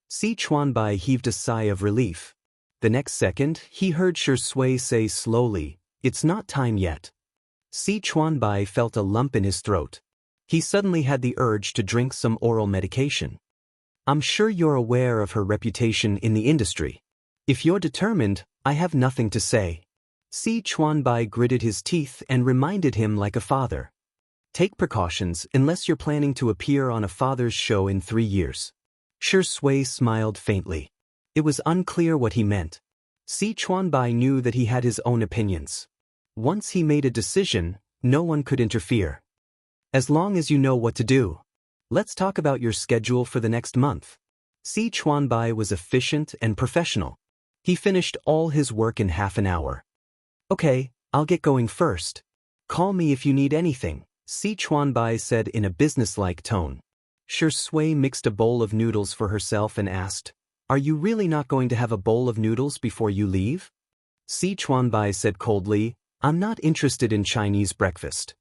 Si Chuanbai heaved a sigh of relief. The next second, he heard Shui say slowly, "It's not time yet." Si Chuanbai felt a lump in his throat. He suddenly had the urge to drink some oral medication. "I'm sure you're aware of her reputation in the industry. If you're determined, I have nothing to say." Si Chuanbai gritted his teeth and reminded him like a father. "Take precautions unless you're planning to appear on a father's show in 3 years." Shui smiled faintly. It was unclear what he meant. Si Chuanbai knew that he had his own opinions. Once he made a decision, no one could interfere. "As long as you know what to do. Let's talk about your schedule for the next month." Si Chuanbai was efficient and professional. He finished all his work in half an hour. "Okay, I'll get going first. Call me if you need anything," Si Chuanbai said in a businesslike tone. Shui mixed a bowl of noodles for herself and asked, "Are you really not going to have a bowl of noodles before you leave?" Si Chuanbai said coldly, "I'm not interested in Chinese breakfast."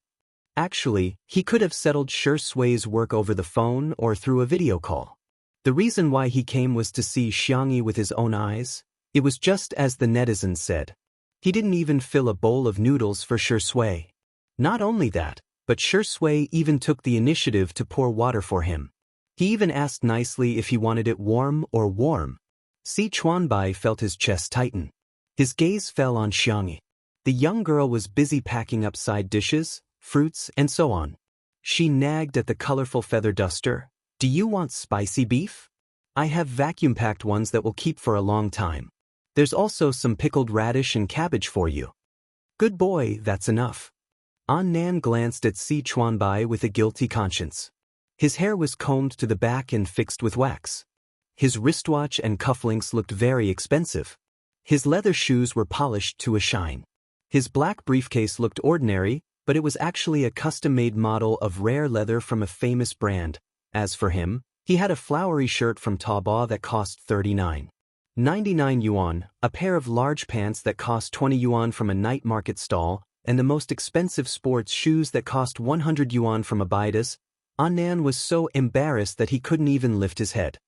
Actually, he could have settled Shui's work over the phone or through a video call. The reason why he came was to see Xianxia with his own eyes. It was just as the netizens said. He didn't even fill a bowl of noodles for Shui. Not only that, but Shui even took the initiative to pour water for him. He even asked nicely if he wanted it warm or warm. Si Chuanbai felt his chest tighten. His gaze fell on Xianxia. The young girl was busy packing up side dishes, fruits, and so on. She nagged at the colorful feather duster, "Do you want spicy beef? I have vacuum-packed ones that will keep for a long time. There's also some pickled radish and cabbage for you." "Good boy, that's enough." Nan glanced at Si Chuanbai with a guilty conscience. His hair was combed to the back and fixed with wax. His wristwatch and cufflinks looked very expensive. His leather shoes were polished to a shine. His black briefcase looked ordinary, but it was actually a custom-made model of rare leather from a famous brand. As for him, he had a flowery shirt from Taobao that cost 39.99 yuan, a pair of large pants that cost 20 yuan from a night market stall, and the most expensive sports shoes that cost 100 yuan from a Baidas. Nan was so embarrassed that he couldn't even lift his head.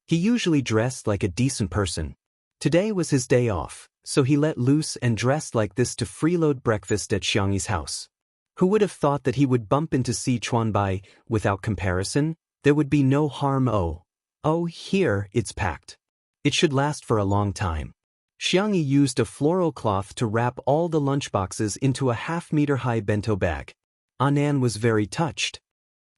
He usually dressed like a decent person. Today was his day off, so he let loose and dressed like this to freeload breakfast at Xianxi's house. Who would have thought that he would bump into Si Chuanbai? Without comparison, there would be no harm. Oh, here, it's packed. It should last for a long time. Xianxia used a floral cloth to wrap all the lunchboxes into a half-meter-high bento bag. Nan was very touched.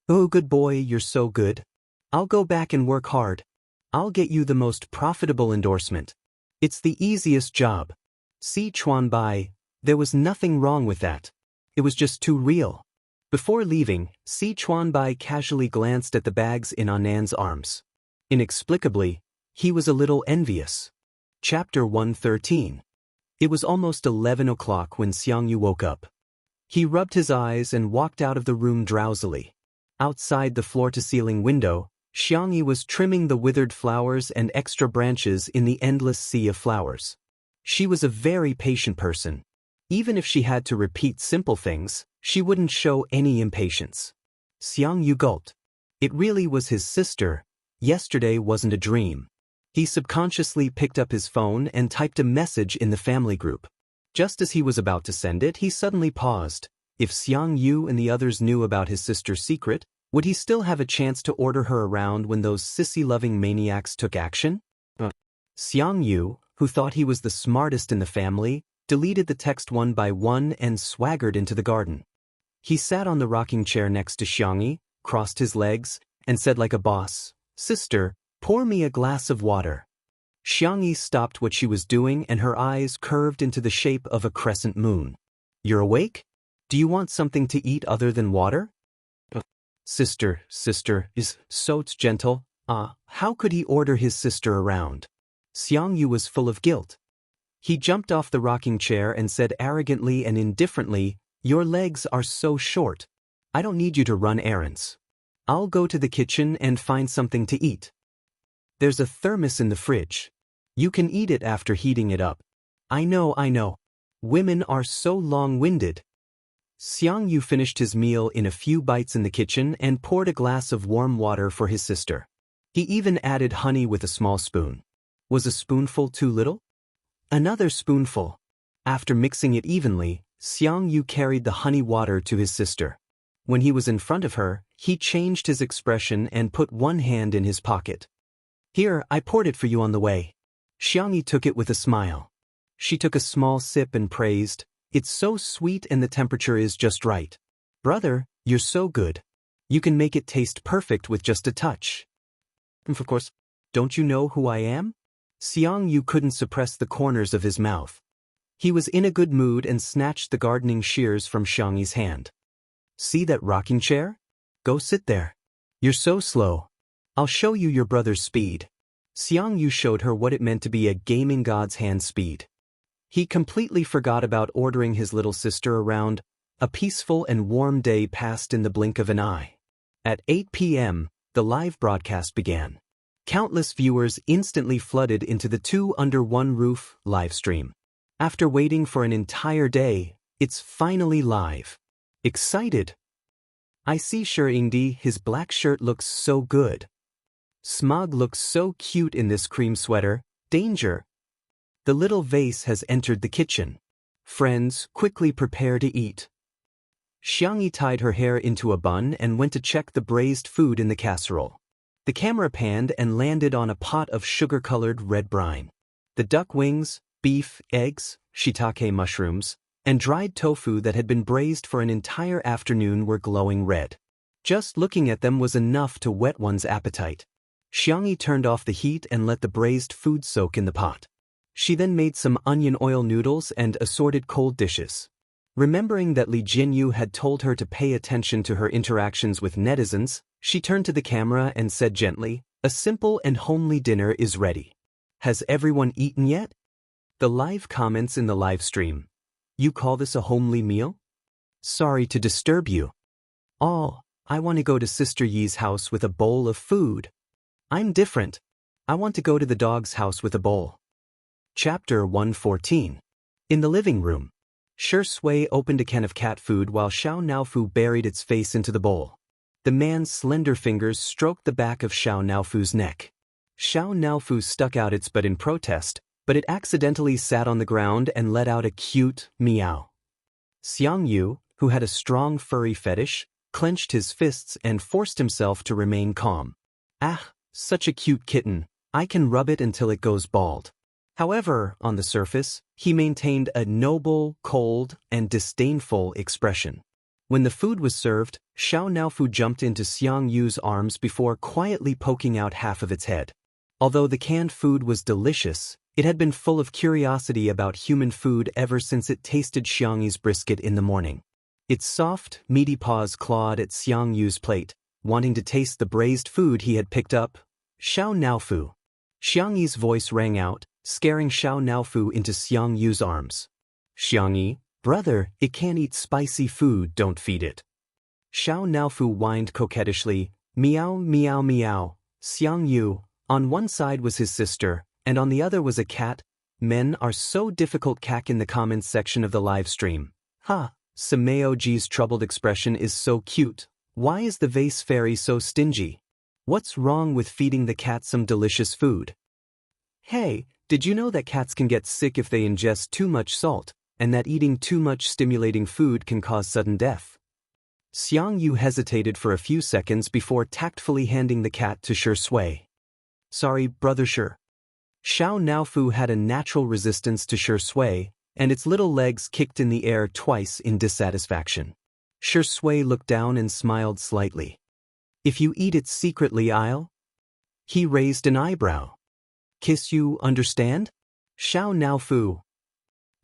"Oh, good boy, you're so good. I'll go back and work hard. I'll get you the most profitable endorsement. It's the easiest job." Si Chuanbai, there was nothing wrong with that. It was just too real. Before leaving, Si Chuanbai casually glanced at the bags in Nan's arms. Inexplicably, he was a little envious. Chapter 113. It was almost 11 o'clock when Xianxia woke up. He rubbed his eyes and walked out of the room drowsily. Outside the floor-to-ceiling window, Xianxia was trimming the withered flowers and extra branches in the endless sea of flowers. She was a very patient person. Even if she had to repeat simple things, she wouldn't show any impatience. Xianxia gulped. It really was his sister. Yesterday wasn't a dream. He subconsciously picked up his phone and typed a message in the family group. Just as he was about to send it, he suddenly paused. If Xianxia and the others knew about his sister's secret, would he still have a chance to order her around when those sissy-loving maniacs took action? Xianxia, who thought he was the smartest in the family, deleted the text one by one and swaggered into the garden. He sat on the rocking chair next to Xianxia, crossed his legs, and said like a boss, "Sister, pour me a glass of water." Xianxia stopped what she was doing and her eyes curved into the shape of a crescent moon. "You're awake? Do you want something to eat other than water?" Sister, is so gentle, How could he order his sister around? Xianxia was full of guilt. He jumped off the rocking chair and said arrogantly and indifferently, "Your legs are so short. I don't need you to run errands. I'll go to the kitchen and find something to eat. There's a thermos in the fridge. You can eat it after heating it up." I know. Women are so long-winded. Xianxia finished his meal in a few bites in the kitchen and poured a glass of warm water for his sister. He even added honey with a small spoon. Was a spoonful too little? Another spoonful. After mixing it evenly, Xianxia carried the honey water to his sister. When he was in front of her, he changed his expression and put one hand in his pocket. "Here, I poured it for you on the way." Xianxia took it with a smile. She took a small sip and praised, "It's so sweet and the temperature is just right. Brother, you're so good. You can make it taste perfect with just a touch." Of course, don't you know who I am? Xianxia couldn't suppress the corners of his mouth. He was in a good mood and snatched the gardening shears from Xiangyi's hand. "See that rocking chair? Go sit there. You're so slow. I'll show you your brother's speed." Xianxia showed her what it meant to be a gaming god's hand speed. He completely forgot about ordering his little sister around. A peaceful and warm day passed in the blink of an eye. At 8 p.m., the live broadcast began. Countless viewers instantly flooded into the Two Under One Roof live stream. After waiting for an entire day, it's finally live. Excited. "I see Xiangdi, his black shirt looks so good. Smog looks so cute in this cream sweater. Danger. The little vase has entered the kitchen. Friends, quickly prepare to eat." Xiangyi tied her hair into a bun and went to check the braised food in the casserole. The camera panned and landed on a pot of sugar-colored red brine. The duck wings, beef, eggs, shiitake mushrooms, and dried tofu that had been braised for an entire afternoon were glowing red. Just looking at them was enough to whet one's appetite. Xiangyi turned off the heat and let the braised food soak in the pot. She then made some onion oil noodles and assorted cold dishes. Remembering that Li Jinyu had told her to pay attention to her interactions with netizens, she turned to the camera and said gently, "A simple and homely dinner is ready. Has everyone eaten yet?" The live comments in the live stream. "You call this a homely meal? Sorry to disturb you. Oh, I want to go to Sister Yi's house with a bowl of food. I'm different. I want to go to the dog's house with a bowl." Chapter 114. In the living room, Shi Sui opened a can of cat food while Xiao Naofu buried its face into the bowl. The man's slender fingers stroked the back of Xiao Naofu's neck. Xiao Naofu stuck out its butt in protest, but it accidentally sat on the ground and let out a cute meow. Xiangyu, who had a strong furry fetish, clenched his fists and forced himself to remain calm. "Ah, such a cute kitten. I can rub it until it goes bald." However, on the surface, he maintained a noble, cold, and disdainful expression. When the food was served, Xiao Naofu jumped into Xiangyu's arms before quietly poking out half of its head. Although the canned food was delicious, it had been full of curiosity about human food ever since it tasted Xiangyi's brisket in the morning. Its soft, meaty paws clawed at Xiangyu's plate, wanting to taste the braised food he had picked up. "Xiao Naofu." Xiangyi's voice rang out, scaring Xiao Naofu into Xiangyu's arms. "Xiangyi, brother, it can't eat spicy food, don't feed it." Xiao Naofu whined coquettishly, "Meow, meow, meow." Xiangyu, on one side was his sister, and on the other was a cat. Men are so difficult. Cack in the comments section of the live stream. "Ha, Sameoji's troubled expression is so cute. Why is the vase fairy so stingy? What's wrong with feeding the cat some delicious food? Hey, did you know that cats can get sick if they ingest too much salt, and that eating too much stimulating food can cause sudden death?" Xiangyu hesitated for a few seconds before tactfully handing the cat to Shi Sui. "Sorry, brother Shi." Xiao Naofu had a natural resistance to Shi Sui, and its little legs kicked in the air twice in dissatisfaction. Shi Sui looked down and smiled slightly. "If you eat it secretly, I'll..." He raised an eyebrow. "Kiss you, understand?" Xiao Naofu.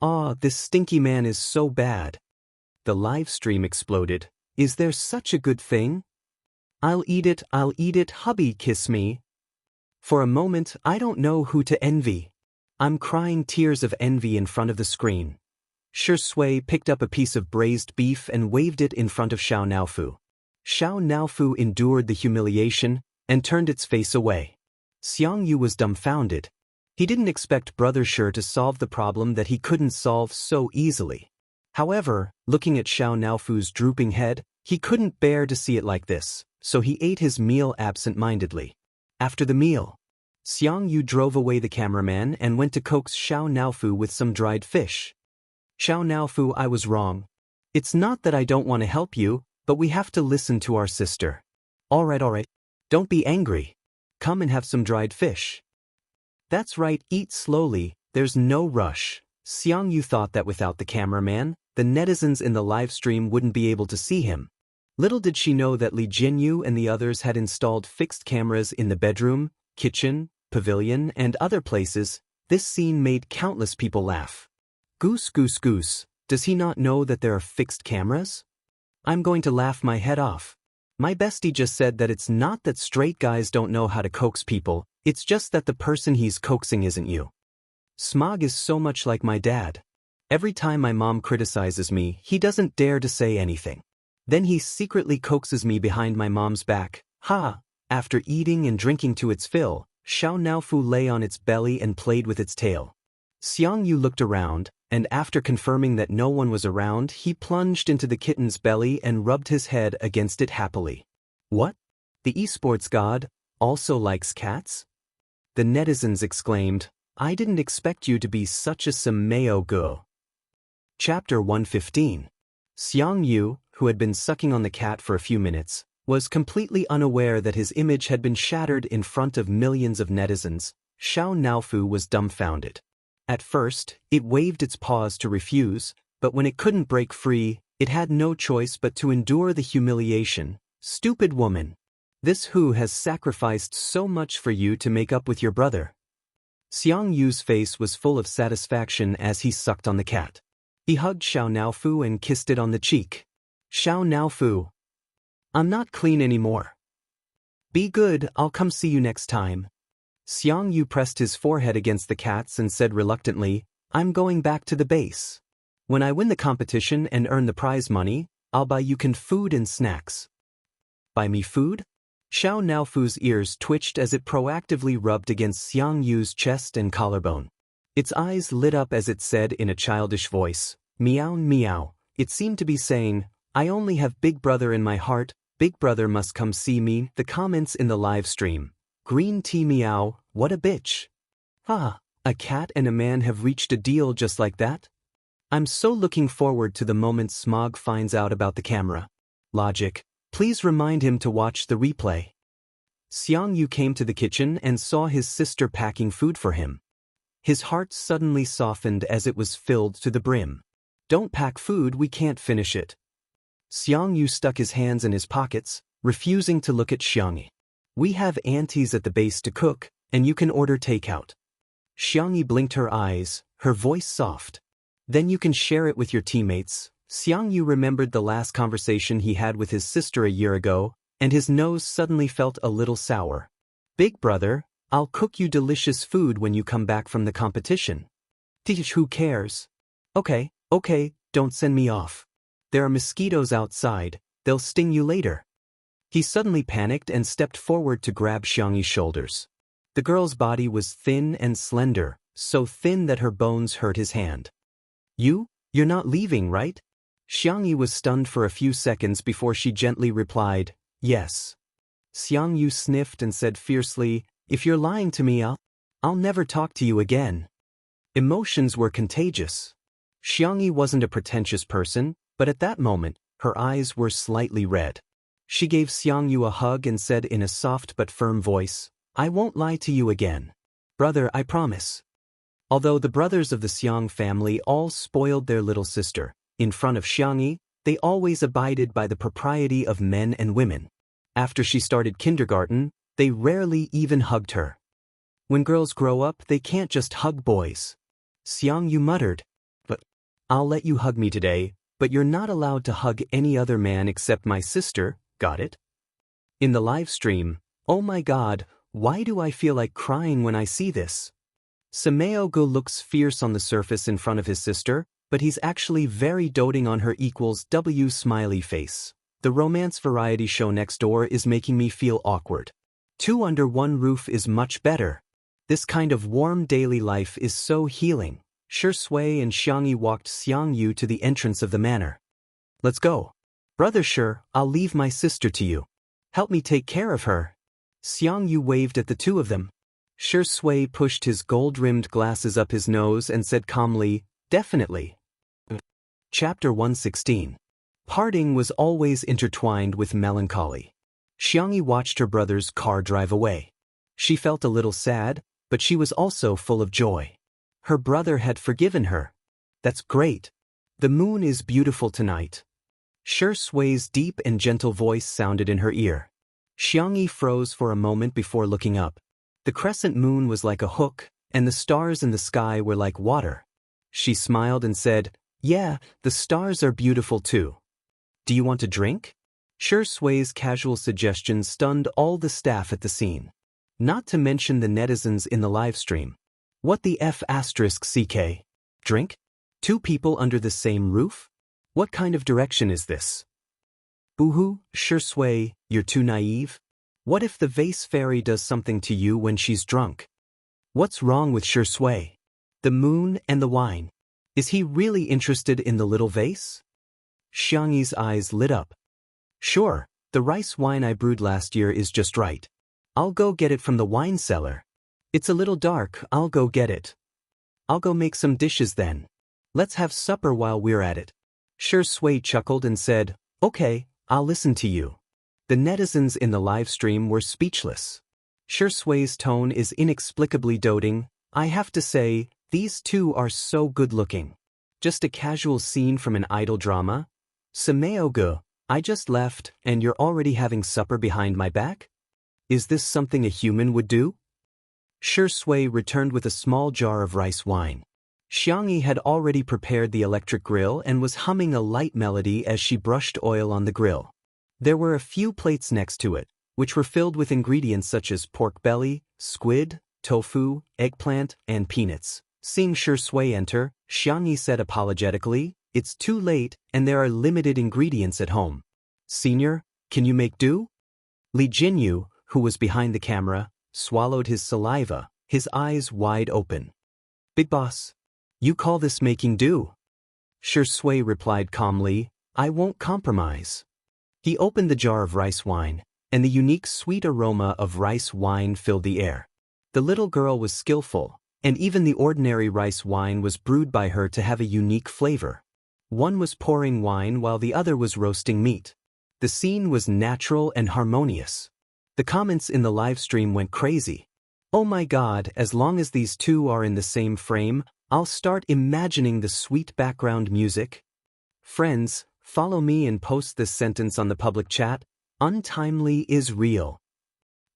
"Aw, this stinky man is so bad." The live stream exploded. "Is there such a good thing? I'll eat it, hubby, kiss me." For a moment, I don't know who to envy. I'm crying tears of envy in front of the screen. Shui picked up a piece of braised beef and waved it in front of Xiao Naofu. Xiao Naofu endured the humiliation and turned its face away. Xiangyu was dumbfounded. He didn't expect Brother Shi to solve the problem that he couldn't solve so easily. However, looking at Xiao Naofu's drooping head, he couldn't bear to see it like this, so he ate his meal absent-mindedly. After the meal, Xiangyu drove away the cameraman and went to coax Xiao Naofu with some dried fish. Xiao Naofu, I was wrong. It's not that I don't want to help you, but we have to listen to our sister. Alright. Don't be angry. Come and have some dried fish. That's right, eat slowly, there's no rush. Xiangyu thought that without the cameraman, the netizens in the live stream wouldn't be able to see him. Little did she know that Li Jinyu and the others had installed fixed cameras in the bedroom, kitchen, pavilion, and other places. This scene made countless people laugh. Goose. Does he not know that there are fixed cameras? I'm going to laugh my head off. My bestie just said that it's not that straight guys don't know how to coax people, it's just that the person he's coaxing isn't you. Smog is so much like my dad. Every time my mom criticizes me, he doesn't dare to say anything. Then he secretly coaxes me behind my mom's back. Ha! After eating and drinking to its fill, Xiao Naofu lay on its belly and played with its tail. Xiangyu looked around, and after confirming that no one was around, he plunged into the kitten's belly and rubbed his head against it happily. What? The esports god also likes cats? The netizens exclaimed, I didn't expect you to be such a Sameo girl. Chapter 115. Xiangyu, who had been sucking on the cat for a few minutes, was completely unaware that his image had been shattered in front of millions of netizens. Xiao Naofu was dumbfounded. At first, it waved its paws to refuse, but when it couldn't break free, it had no choice but to endure the humiliation. Stupid woman! This who has sacrificed so much for you to make up with your brother. Xiangyu's face was full of satisfaction as he sucked on the cat. He hugged Xiao Naofu and kissed it on the cheek. Xiao Naofu. I'm not clean anymore. Be good, I'll come see you next time. Xiangyu pressed his forehead against the cat's and said reluctantly, I'm going back to the base. When I win the competition and earn the prize money, I'll buy you food and snacks. Buy me food? Xiao Naofu's ears twitched as it proactively rubbed against Xiangyu's chest and collarbone. Its eyes lit up as it said in a childish voice, meow meow. It seemed to be saying, I only have Big Brother in my heart, Big Brother must come see me. The comments in the live stream. Green tea meow, what a bitch. Ah, a cat and a man have reached a deal just like that? I'm so looking forward to the moment Smog finds out about the camera. Logic, please remind him to watch the replay. Xiangyu came to the kitchen and saw his sister packing food for him. His heart suddenly softened as it was filled to the brim. Don't pack food, we can't finish it. Xiangyu stuck his hands in his pockets, refusing to look at Xiangyi. We have aunties at the base to cook, and you can order takeout. Xiangyi blinked her eyes, her voice soft. Then you can share it with your teammates. Xiangyu remembered the last conversation he had with his sister a year ago, and his nose suddenly felt a little sour. Big Brother, I'll cook you delicious food when you come back from the competition. Tish, who cares? Okay, don't send me off. There are mosquitoes outside, they'll sting you later. He suddenly panicked and stepped forward to grab Xiangyi's shoulders. The girl's body was thin and slender, so thin that her bones hurt his hand. You're not leaving, right? Xiangyi was stunned for a few seconds before she gently replied, yes. Xiangyu sniffed and said fiercely, if you're lying to me, I'll never talk to you again. Emotions were contagious. Xiangyi wasn't a pretentious person, but at that moment, her eyes were slightly red. She gave Xiangyu a hug and said in a soft but firm voice, I won't lie to you again. Brother, I promise. Although the brothers of the Xiang family all spoiled their little sister, in front of Xiangyi, they always abided by the propriety of men and women. After she started kindergarten, they rarely even hugged her. When girls grow up, they can't just hug boys. Xiangyu muttered, but I'll let you hug me today, but you're not allowed to hug any other man except my sister, got it? In the live stream, oh my god, Why do I feel like crying when I see this? Samayogo looks fierce on the surface in front of his sister, but he's actually very doting on her equals W smiley face. The romance variety show next door is making me feel awkward. Two under one roof is much better. This kind of warm daily life is so healing. Shui and Xiangyi walked Xiangyu to the entrance of the manor. Let's go. Brother Shi, I'll leave my sister to you. Help me take care of her. Xiangyu waved at the two of them. Shui pushed his gold-rimmed glasses up his nose and said calmly, definitely. Chapter 116. Parting was always intertwined with melancholy. Xiangyi watched her brother's car drive away. She felt a little sad, but she was also full of joy. Her brother had forgiven her. That's great. The moon is beautiful tonight. Shui's deep and gentle voice sounded in her ear. Xiangyi froze for a moment before looking up. The crescent moon was like a hook, and the stars in the sky were like water. She smiled and said, yeah, the stars are beautiful too. Do you want a drink? Shui's casual suggestion stunned all the staff at the scene. Not to mention the netizens in the livestream. What the F***CK? Drink? Two people under the same roof? What kind of direction is this? Boo-hoo, Shui, you're too naive. What if the vase fairy does something to you when she's drunk? What's wrong with Shui? The moon and the wine. Is he really interested in the little vase? Xiangyi's eyes lit up. Sure, the rice wine I brewed last year is just right. I'll go get it from the wine cellar. It's a little dark, I'll go get it. I'll go make some dishes then. Let's have supper while we're at it. Shui chuckled and said, okay, I'll listen to you. The netizens in the livestream were speechless. Shui's tone is inexplicably doting. I have to say, these two are so good-looking. Just a casual scene from an idol drama? Samayogo, I just left, and you're already having supper behind my back? Is this something a human would do? Shui returned with a small jar of rice wine. Xiangyi had already prepared the electric grill and was humming a light melody as she brushed oil on the grill. There were a few plates next to it, which were filled with ingredients such as pork belly, squid, tofu, eggplant, and peanuts. Seeing Shui enter, Xiangyi said apologetically, it's too late and there are limited ingredients at home. Senior, can you make do? Li Jinyu, who was behind the camera, swallowed his saliva, his eyes wide open. Big boss, you call this making do? Shui replied calmly, I won't compromise. He opened the jar of rice wine, and the unique sweet aroma of rice wine filled the air. The little girl was skillful, and even the ordinary rice wine was brewed by her to have a unique flavor. One was pouring wine while the other was roasting meat. The scene was natural and harmonious. The comments in the livestream went crazy. Oh my god, as long as these two are in the same frame, I'll start imagining the sweet background music. Friends, follow me and post this sentence on the public chat. Untimely is real.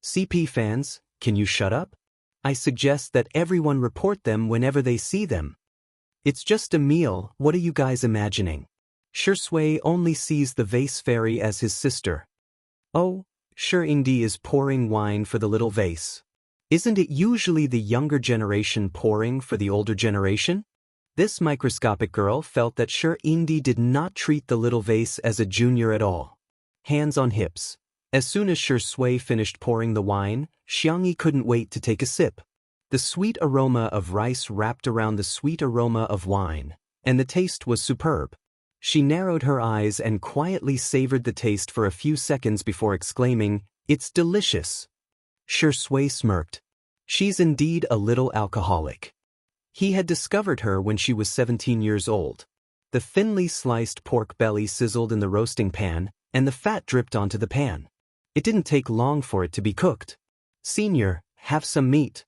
CP fans, can you shut up? I suggest that everyone report them whenever they see them. It's just a meal, what are you guys imagining? Shui only sees the vase fairy as his sister. Oh, Shi is pouring wine for the little vase. Isn't it usually the younger generation pouring for the older generation? This microscopic girl felt that Shi did not treat the little vase as a junior at all. Hands on hips. As soon as Shui finished pouring the wine, Xiangyi couldn't wait to take a sip. The sweet aroma of rice wrapped around the sweet aroma of wine, and the taste was superb. She narrowed her eyes and quietly savored the taste for a few seconds before exclaiming, it's delicious. Shui smirked. She's indeed a little alcoholic. He had discovered her when she was 17 years old. The thinly sliced pork belly sizzled in the roasting pan, and the fat dripped onto the pan. It didn't take long for it to be cooked. Senior, have some meat.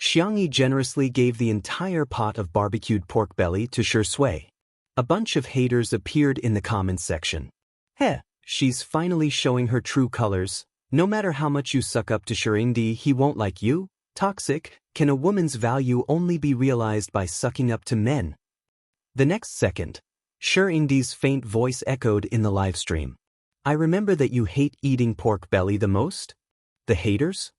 Xiangyi generously gave the entire pot of barbecued pork belly to Shui. A bunch of haters appeared in the comments section. Heh, she's finally showing her true colors. No matter how much you suck up to Shi, he won't like you. Toxic, can a woman's value only be realized by sucking up to men? The next second, Shi's faint voice echoed in the livestream. I remember that you hate eating pork belly the most? The haters?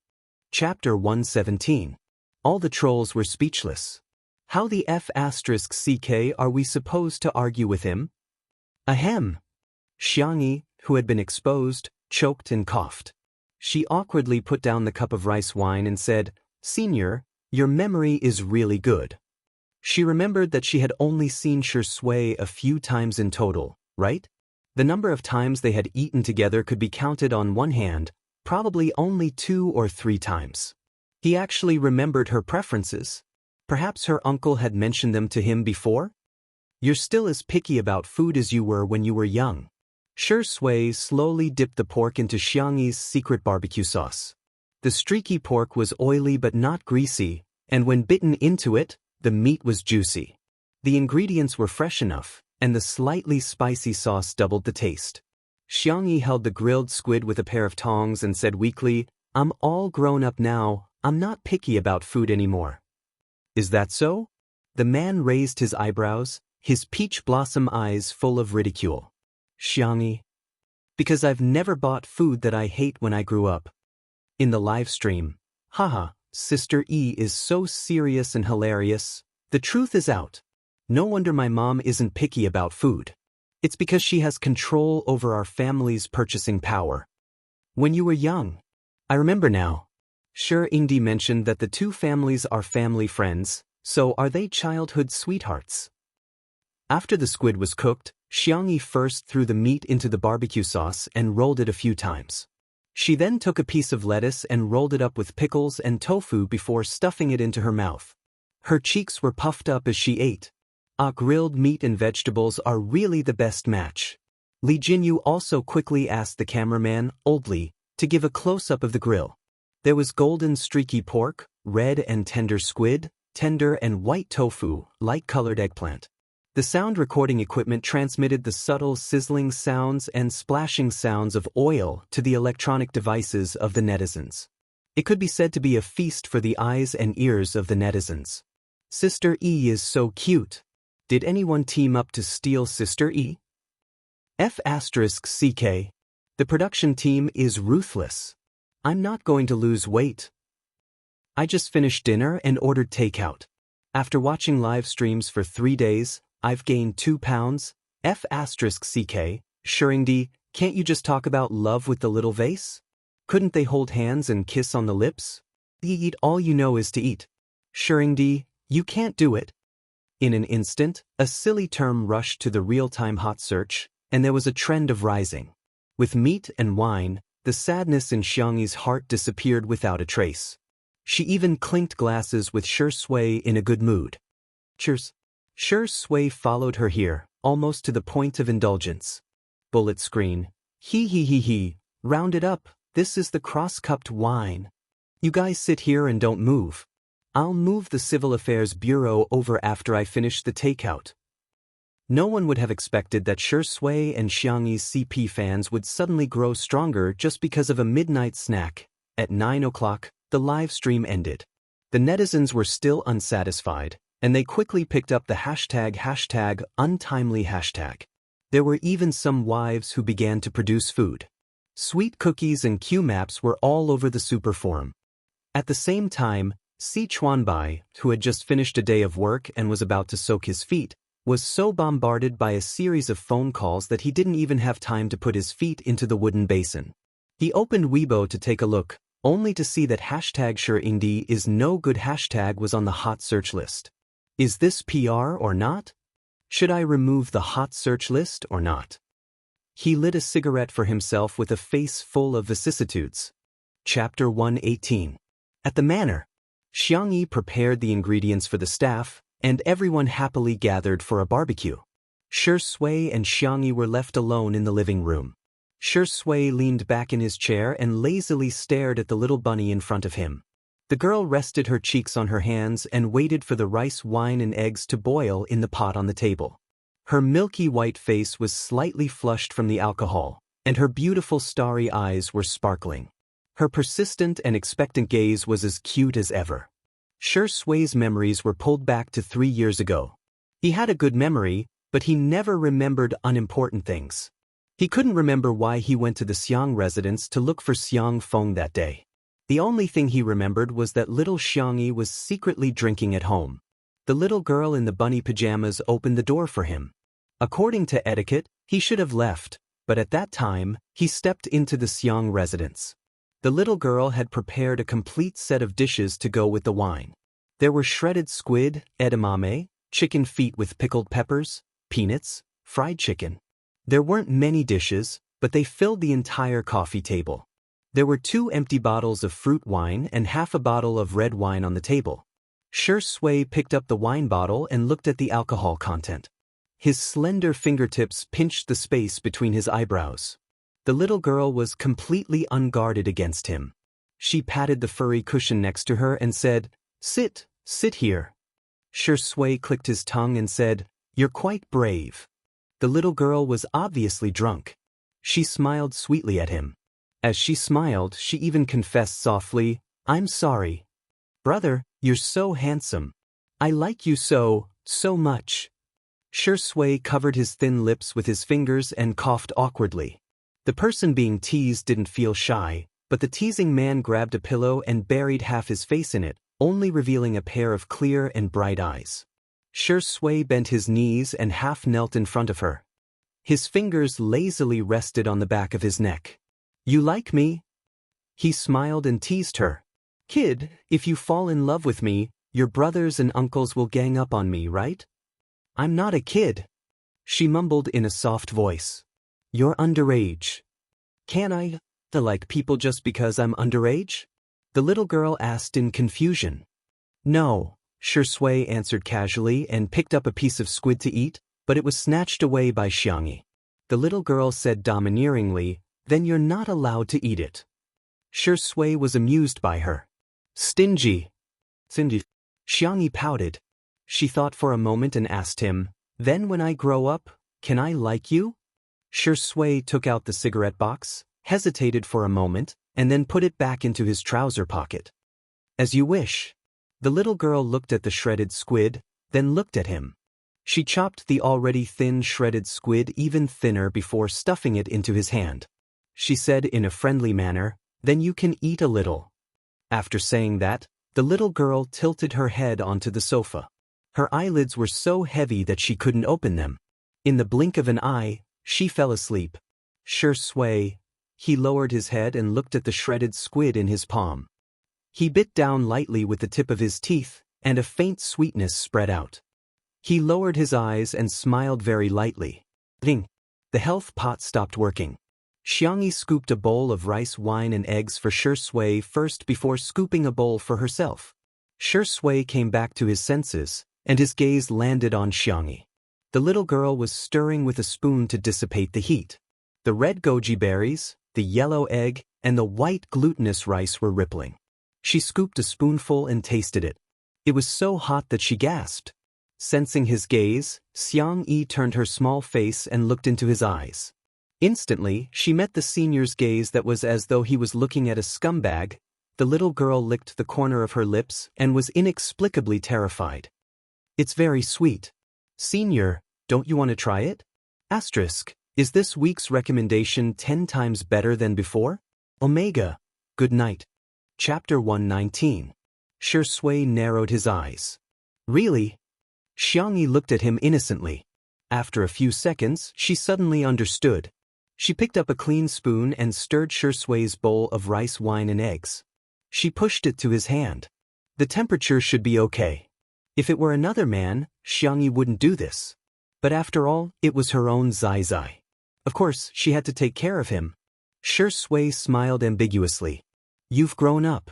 Chapter 117. All the trolls were speechless. How the F***ck are we supposed to argue with him? Ahem. Xianxia, who had been exposed, choked and coughed. She awkwardly put down the cup of rice wine and said, "Senior, your memory is really good." She remembered that she had only seen Swordplay a few times in total, right? The number of times they had eaten together could be counted on one hand, probably only 2 or 3 times. He actually remembered her preferences. Perhaps her uncle had mentioned them to him before? You're still as picky about food as you were when you were young. Swordplay slowly dipped the pork into Xianxia's secret barbecue sauce. The streaky pork was oily but not greasy, and when bitten into it, the meat was juicy. The ingredients were fresh enough, and the slightly spicy sauce doubled the taste. Xianxia held the grilled squid with a pair of tongs and said weakly, "I'm all grown up now, I'm not picky about food anymore." Is that so? The man raised his eyebrows, his peach blossom eyes full of ridicule. Xianxia. Because I've never bought food that I hate when I grew up. In the live stream, haha, Sister E is so serious and hilarious. The truth is out. No wonder my mom isn't picky about food. It's because she has control over our family's purchasing power. When you were young. I remember now. Xianxia mentioned that the two families are family friends, so are they childhood sweethearts? After the squid was cooked, Xianxia first threw the meat into the barbecue sauce and rolled it a few times. She then took a piece of lettuce and rolled it up with pickles and tofu before stuffing it into her mouth. Her cheeks were puffed up as she ate. Grilled meat and vegetables are really the best match. Li Jinyu also quickly asked the cameraman, Old Li, to give a close-up of the grill. There was golden streaky pork, red and tender squid, tender and white tofu, light-colored eggplant. The sound recording equipment transmitted the subtle sizzling sounds and splashing sounds of oil to the electronic devices of the netizens. It could be said to be a feast for the eyes and ears of the netizens. Sister E is so cute. Did anyone team up to steal Sister E? F***ck. The production team is ruthless. I'm not going to lose weight. I just finished dinner and ordered takeout. After watching live streams for 3 days, I've gained 2 pounds. F***ck. Xianxia, can't you just talk about love with the little vase? Couldn't they hold hands and kiss on the lips? You eat all you know is to eat. Xianxia, you can't do it. In an instant, a silly term rushed to the real-time hot search, and there was a trend of rising. With meat and wine, the sadness in Xianxia's heart disappeared without a trace. She even clinked glasses with Swordplay in a good mood. Cheers. Swordplay followed her here, almost to the point of indulgence. Bullet screen. He. Round it up, this is the cross-cupped wine. You guys sit here and don't move. I'll move the Civil Affairs Bureau over after I finish the takeout. No one would have expected that Swordplay and Xianxia's CP fans would suddenly grow stronger just because of a midnight snack. At 9 o'clock, the live stream ended. The netizens were still unsatisfied, and they quickly picked up the #untimely hashtag. There were even some wives who began to produce food. Sweet cookies and Q maps were all over the super forum. At the same time, Si Chuanbai, who had just finished a day of work and was about to soak his feet, was so bombarded by a series of phone calls that he didn't even have time to put his feet into the wooden basin. He opened Weibo to take a look, only to see that #Xianxia is no good hashtag was on the hot search list. Is this PR or not? Should I remove the hot search list or not? He lit a cigarette for himself with a face full of vicissitudes. Chapter 118. At the manor, Xianxia prepared the ingredients for the staff, and everyone happily gathered for a barbecue. Swordplay and Xianxia were left alone in the living room. Swordplay leaned back in his chair and lazily stared at the little bunny in front of him. The girl rested her cheeks on her hands and waited for the rice, wine, and eggs to boil in the pot on the table. Her milky white face was slightly flushed from the alcohol, and her beautiful starry eyes were sparkling. Her persistent and expectant gaze was as cute as ever. Swordplay's memories were pulled back to 3 years ago. He had a good memory, but he never remembered unimportant things. He couldn't remember why he went to the Xiang residence to look for Xiang Feng that day. The only thing he remembered was that little Xianxia was secretly drinking at home. The little girl in the bunny pajamas opened the door for him. According to etiquette, he should have left, but at that time, he stepped into the Xiang residence. The little girl had prepared a complete set of dishes to go with the wine. There were shredded squid, edamame, chicken feet with pickled peppers, peanuts, fried chicken. There weren't many dishes, but they filled the entire coffee table. There were 2 empty bottles of fruit wine and half a bottle of red wine on the table. Shui picked up the wine bottle and looked at the alcohol content. His slender fingertips pinched the space between his eyebrows. The little girl was completely unguarded against him. She patted the furry cushion next to her and said, "Sit here." Shui clicked his tongue and said, "You're quite brave." The little girl was obviously drunk. She smiled sweetly at him. As she smiled, she even confessed softly, "I'm sorry. Brother, you're so handsome. I like you so much." Shui covered his thin lips with his fingers and coughed awkwardly. The person being teased didn't feel shy, but the teasing man grabbed a pillow and buried half his face in it, only revealing a pair of clear and bright eyes. Shui bent his knees and half knelt in front of her. His fingers lazily rested on the back of his neck. "You like me?" He smiled and teased her. "Kid, if you fall in love with me, your brothers and uncles will gang up on me, right?" "I'm not a kid," she mumbled in a soft voice. "You're underage." "Can I like people just because I'm underage?" the little girl asked in confusion. "No," Shui answered casually and picked up a piece of squid to eat, but it was snatched away by Xianxia. The little girl said domineeringly, "Then you're not allowed to eat it." Shui was amused by her. Stingy. Xianxia pouted. She thought for a moment and asked him, "Then when I grow up, can I like you?" Shui took out the cigarette box, hesitated for a moment, and then put it back into his trouser pocket. "As you wish." The little girl looked at the shredded squid, then looked at him. She chopped the already thin shredded squid even thinner before stuffing it into his hand. She said in a friendly manner, "Then you can eat a little." After saying that, the little girl tilted her head onto the sofa. Her eyelids were so heavy that she couldn't open them. In the blink of an eye, she fell asleep. Shui. He lowered his head and looked at the shredded squid in his palm. He bit down lightly with the tip of his teeth, and a faint sweetness spread out. He lowered his eyes and smiled very lightly. Ding! The health pot stopped working. Xianxia scooped a bowl of rice wine and eggs for Shui first before scooping a bowl for herself. Shui came back to his senses, and his gaze landed on Xianxia. The little girl was stirring with a spoon to dissipate the heat. The red goji berries, the yellow egg, and the white glutinous rice were rippling. She scooped a spoonful and tasted it. It was so hot that she gasped. Sensing his gaze, Xianxia turned her small face and looked into his eyes. Instantly, she met the senior's gaze that was as though he was looking at a scumbag. The little girl licked the corner of her lips and was inexplicably terrified. "It's very sweet. Senior, don't you want to try it? Is this week's recommendation 10 times better than before? Omega. Good night." Chapter 119. Shui narrowed his eyes. "Really?" Xianxia looked at him innocently. After a few seconds, she suddenly understood. She picked up a clean spoon and stirred Shui's bowl of rice wine and eggs. She pushed it to his hand. The temperature should be okay. If it were another man, Xianxia wouldn't do this. But after all, it was her own Zai. Of course, she had to take care of him. Shui smiled ambiguously. "You've grown up."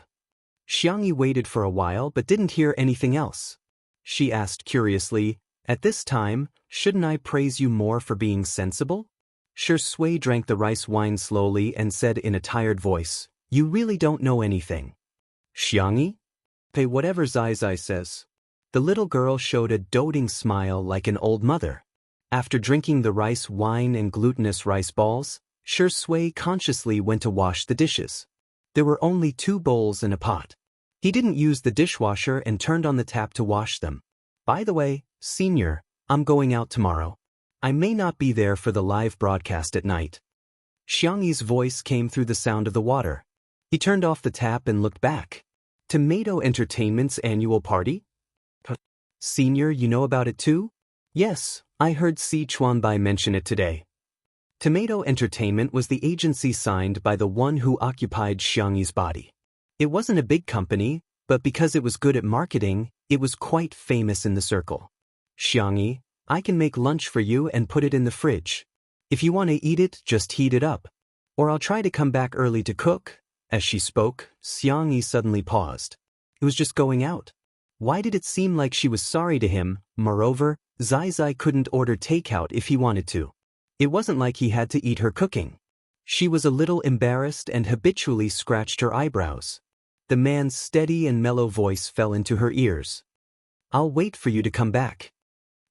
Xianxia waited for a while but didn't hear anything else. She asked curiously, "At this time, shouldn't I praise you more for being sensible?" Shui drank the rice wine slowly and said in a tired voice, "You really don't know anything." "Xianxia? Pay whatever Zai says." The little girl showed a doting smile like an old mother. After drinking the rice wine and glutinous rice balls, Shui consciously went to wash the dishes. There were only 2 bowls and a pot. He didn't use the dishwasher and turned on the tap to wash them. "By the way, Senior, I'm going out tomorrow. I may not be there for the live broadcast at night." Xianxi's voice came through the sound of the water. He turned off the tap and looked back. Tomato Entertainment's annual party? Senior, you know about it too? Yes, I heard Si Chuanbai mention it today. Tomato Entertainment was the agency signed by the one who occupied Xianxi's body. It wasn't a big company, but because it was good at marketing, it was quite famous in the circle. Xianxi, I can make lunch for you and put it in the fridge. If you want to eat it, just heat it up. Or I'll try to come back early to cook. As she spoke, Xianxi suddenly paused. It was just going out. Why did it seem like she was sorry to him? Moreover, Zai couldn't order takeout if he wanted to. It wasn't like he had to eat her cooking. She was a little embarrassed and habitually scratched her eyebrows. The man's steady and mellow voice fell into her ears. I'll wait for you to come back.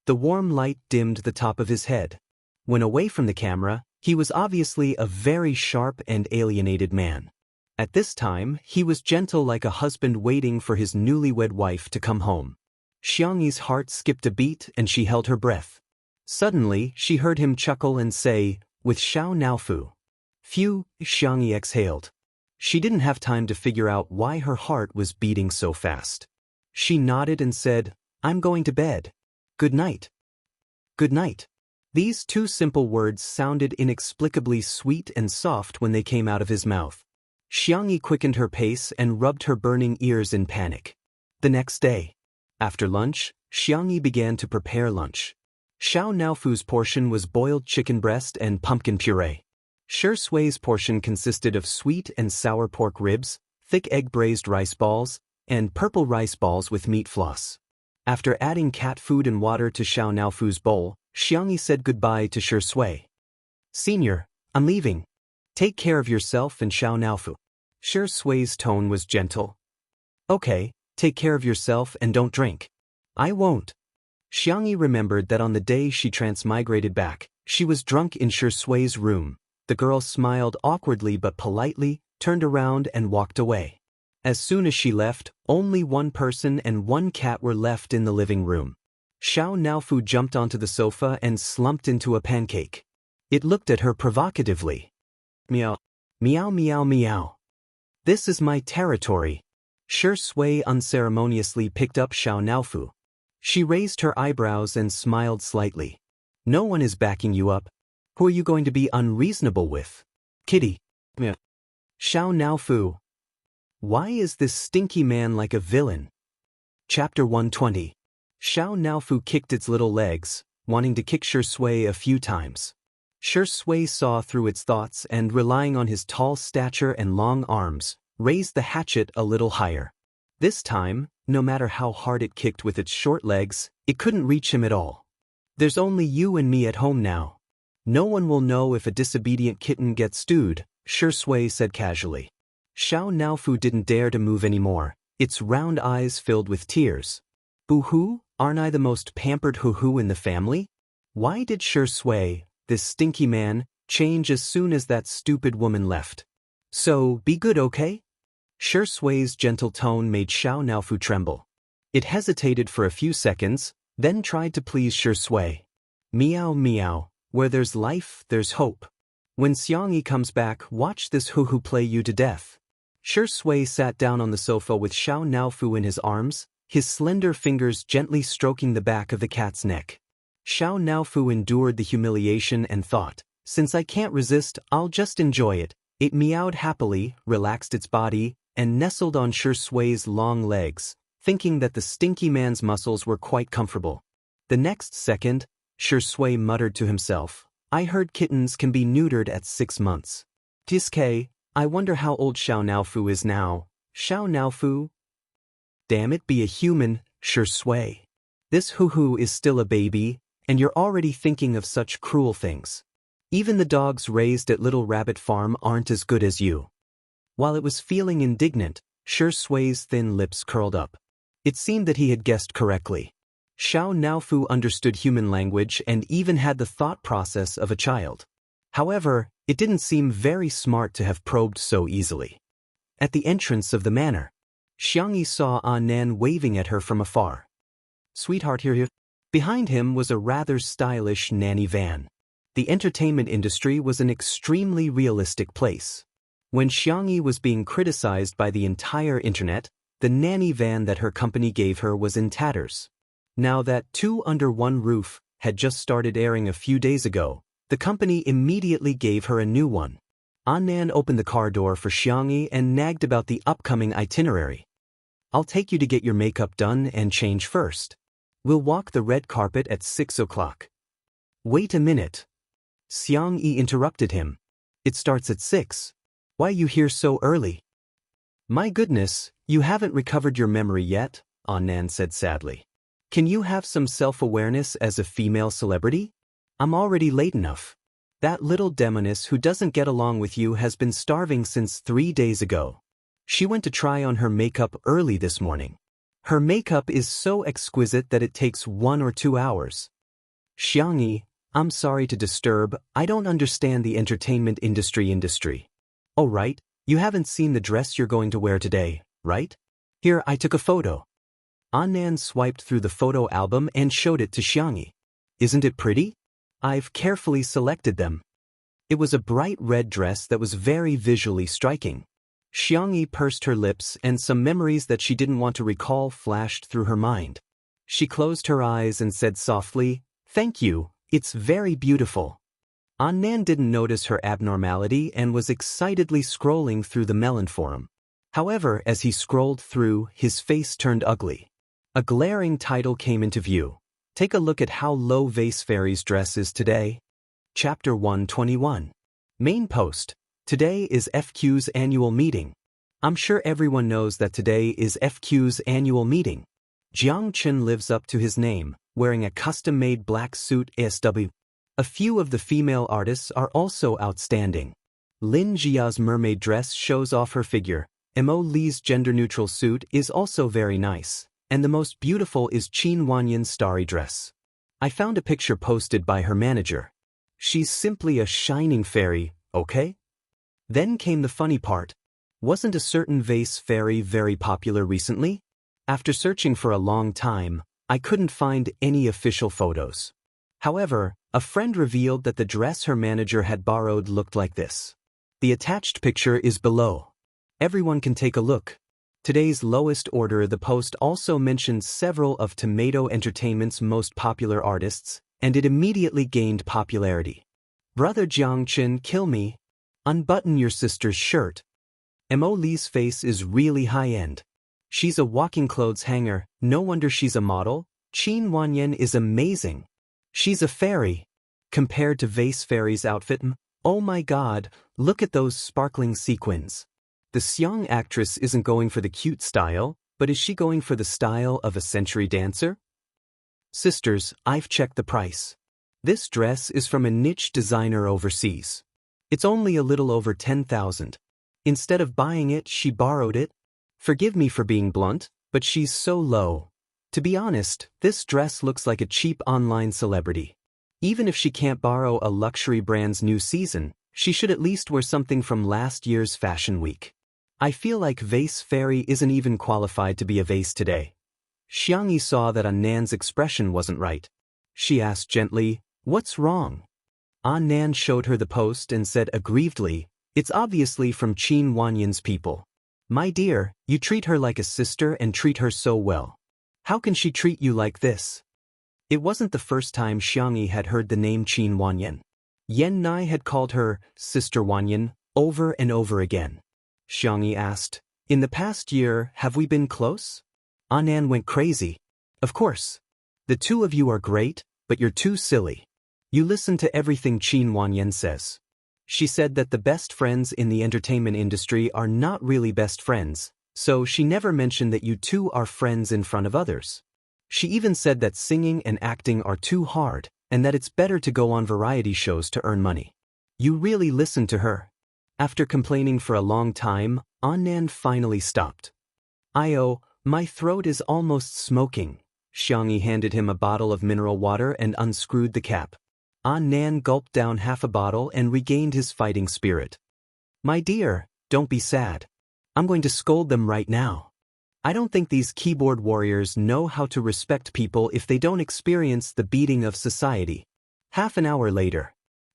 The warm light dimmed the top of his head. When away from the camera, he was obviously a very sharp and alienated man. At this time, he was gentle like a husband waiting for his newlywed wife to come home. Xianxi's heart skipped a beat and she held her breath. Suddenly, she heard him chuckle and say, with Xiao Naofu. Phew, Xianxi exhaled. She didn't have time to figure out why her heart was beating so fast. She nodded and said, I'm going to bed. Good night. Good night. These two simple words sounded inexplicably sweet and soft when they came out of his mouth. Xianxi quickened her pace and rubbed her burning ears in panic. The next day, after lunch, Xianxi began to prepare lunch. Xiao Naofu's portion was boiled chicken breast and pumpkin puree. Shi Sui's portion consisted of sweet and sour pork ribs, thick egg-braised rice balls, and purple rice balls with meat floss. After adding cat food and water to Xiao Naofu's bowl, Xianxi said goodbye to Shi Sui. Senior, I'm leaving. Take care of yourself and Xiao Naofu. Shi Sui's tone was gentle. Okay, take care of yourself and don't drink. I won't. Xianxi remembered that on the day she transmigrated back, she was drunk in Shi Sui's room. The girl smiled awkwardly but politely, turned around and walked away. As soon as she left, only one person and one cat were left in the living room. Xiao Naofu jumped onto the sofa and slumped into a pancake. It looked at her provocatively. Meow. Meow meow meow. This is my territory. Shi Sui unceremoniously picked up Xiao Naofu. She raised her eyebrows and smiled slightly. No one is backing you up. Who are you going to be unreasonable with? Kitty. Meow. Xiao Naofu. Why is this stinky man like a villain? Chapter 120. Xiao Naofu kicked its little legs, wanting to kick Shi Sui a few times. Shi Sui saw through its thoughts and, relying on his tall stature and long arms, raised the hatchet a little higher. This time, no matter how hard it kicked with its short legs, it couldn't reach him at all. There's only you and me at home now. No one will know if a disobedient kitten gets stewed, Shi Sui said casually. Xiao Naofu didn't dare to move anymore, its round eyes filled with tears. Boo-hoo, aren't I the most pampered hoo-hoo in the family? Why did Shi Sui, this stinky man, change as soon as that stupid woman left? So, be good, okay? Shi Sui's gentle tone made Xiao Naofu tremble. It hesitated for a few seconds, then tried to please Shi Sui. Meow meow, where there's life, there's hope. When Xianxi comes back, watch this hoo-hoo play you to death. Shi Sui sat down on the sofa with Xiao Naofu in his arms, his slender fingers gently stroking the back of the cat's neck. Xiao Naofu endured the humiliation and thought, since I can't resist, I'll just enjoy it. It meowed happily, relaxed its body, and nestled on Shi Sui's long legs, thinking that the stinky man's muscles were quite comfortable. The next second, Shi Sui muttered to himself, I heard kittens can be neutered at 6 months. Tiske, I wonder how old Xiao Naofu is now. Xiao Naofu? Damn it, be a human, Shi Sui. This hoo-hoo is still a baby, and you're already thinking of such cruel things. Even the dogs raised at Little Rabbit Farm aren't as good as you. While it was feeling indignant, Shi Sui's thin lips curled up. It seemed that he had guessed correctly. Xiao Naofu understood human language and even had the thought process of a child. However, it didn't seem very smart to have probed so easily. At the entrance of the manor, Xianxi saw Nan waving at her from afar. Sweetheart, here. Behind him was a rather stylish nanny van. The entertainment industry was an extremely realistic place. When Xianxia was being criticized by the entire internet, the nanny van that her company gave her was in tatters. Now that Two Under One Roof had just started airing a few days ago, the company immediately gave her a new one. Annan opened the car door for Xianxia and nagged about the upcoming itinerary. "I'll take you to get your makeup done and change first. We'll walk the red carpet at 6 o'clock. "Wait a minute." Xianxia interrupted him. "It starts at 6. Why are you here so early?" "My goodness, you haven't recovered your memory yet," Annan said sadly. "Can you have some self-awareness as a female celebrity? I'm already late enough. That little demoness who doesn't get along with you has been starving since 3 days ago. She went to try on her makeup early this morning. Her makeup is so exquisite that it takes 1 or 2 hours. "Xianxia, I'm sorry to disturb, I don't understand the entertainment industry. Oh right, you haven't seen the dress you're going to wear today, right? Here, I took a photo." Annan swiped through the photo album and showed it to Xianxia. "Isn't it pretty? I've carefully selected them." It was a bright red dress that was very visually striking. Xianxia pursed her lips and some memories that she didn't want to recall flashed through her mind. She closed her eyes and said softly, "Thank you, it's very beautiful." Annan didn't notice her abnormality and was excitedly scrolling through the Melon forum. However, as he scrolled through, his face turned ugly. A glaring title came into view. Take a look at how low Vase Fairy's dress is today. Chapter 121. Main post. Today is FQ's annual meeting. I'm sure everyone knows that today is FQ's annual meeting. Jiang Chen lives up to his name, wearing a custom-made black suit SW. A few of the female artists are also outstanding. Lin Jia's mermaid dress shows off her figure. Mo Li's gender-neutral suit is also very nice, and the most beautiful is Qin Wanyan's starry dress. I found a picture posted by her manager. She's simply a shining fairy, okay? Then came the funny part. Wasn't a certain vase fairy very popular recently? After searching for a long time, I couldn't find any official photos. However, a friend revealed that the dress her manager had borrowed looked like this. The attached picture is below. Everyone can take a look. Today's lowest order. The post also mentioned several of Tomato Entertainment's most popular artists, and it immediately gained popularity. Brother Jiang Chen, kill me. Unbutton your sister's shirt. Mo Li's face is really high-end. She's a walking clothes hanger, no wonder she's a model. Qin Wanyan is amazing. She's a fairy. Compared to Vase Fairy's outfit, oh my god, look at those sparkling sequins. The Xiang actress isn't going for the cute style, but is she going for the style of a century dancer? Sisters, I've checked the price. This dress is from a niche designer overseas. It's only a little over 10,000. Instead of buying it, she borrowed it. Forgive me for being blunt, but she's so low. To be honest, this dress looks like a cheap online celebrity. Even if she can't borrow a luxury brand's new season, she should at least wear something from last year's fashion week. I feel like Vase Fairy isn't even qualified to be a vase today. Xianxia saw that Annan's expression wasn't right. She asked gently, "What's wrong?" Annan showed her the post and said aggrievedly, "It's obviously from Qin Wanyan's people. My dear, you treat her like a sister and treat her so well. How can she treat you like this?" It wasn't the first time Xianxia had heard the name Qin Wanyan. Yan Nai had called her Sister Wanyan over and over again. Xianxia asked, "In the past year, have we been close?" Annan went crazy. "Of course. The two of you are great, but you're too silly. You listen to everything Qin Wanyan says. She said that the best friends in the entertainment industry are not really best friends, so she never mentioned that you two are friends in front of others. She even said that singing and acting are too hard, and that it's better to go on variety shows to earn money. You really listened to her." After complaining for a long time, Annan finally stopped. My throat is almost smoking." Xianxia handed him a bottle of mineral water and unscrewed the cap. Annan gulped down half a bottle and regained his fighting spirit. "My dear, don't be sad. I'm going to scold them right now. I don't think these keyboard warriors know how to respect people if they don't experience the beating of society." Half an hour later,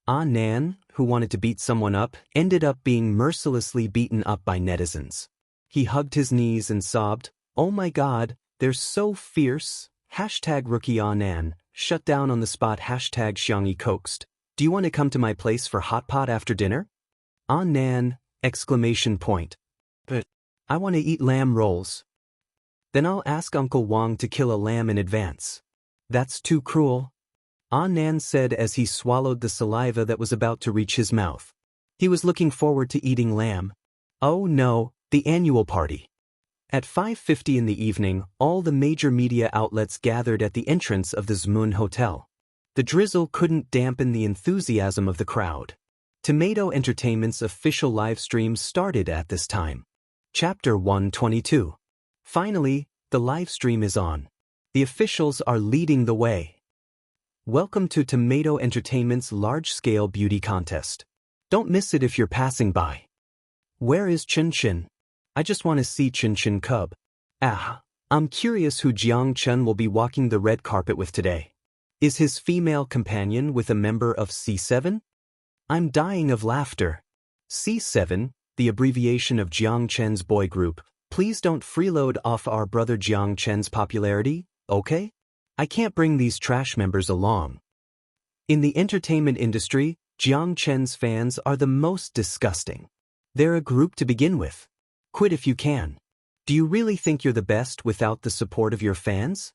Nan, who wanted to beat someone up, ended up being mercilessly beaten up by netizens. He hugged his knees and sobbed, "Oh my god, they're so fierce." #rookie Nan, shut down on the spot. #Xianxia coaxed. "Do you want to come to my place for hot pot after dinner?" Nan, exclamation point. "But I want to eat lamb rolls." "Then I'll ask Uncle Wang to kill a lamb in advance." "That's too cruel," Nan said as he swallowed the saliva that was about to reach his mouth. He was looking forward to eating lamb. Oh no, the annual party. At 5:50 in the evening, all the major media outlets gathered at the entrance of the Zmun Hotel. The drizzle couldn't dampen the enthusiasm of the crowd. Tomato Entertainment's official live stream started at this time. Chapter 122. Finally, the live stream is on. The officials are leading the way. Welcome to Tomato Entertainment's large-scale beauty contest. Don't miss it if you're passing by. Where is Chen? I just want to see Chen Cub. I'm curious who Jiang Chen will be walking the red carpet with today. Is his female companion with a member of C7? I'm dying of laughter. C7, the abbreviation of Jiang Chen's boy group. Please don't freeload off our brother Jiang Chen's popularity, okay? I can't bring these trash members along. In the entertainment industry, Jiang Chen's fans are the most disgusting. They're a group to begin with. Quit if you can. Do you really think you're the best without the support of your fans?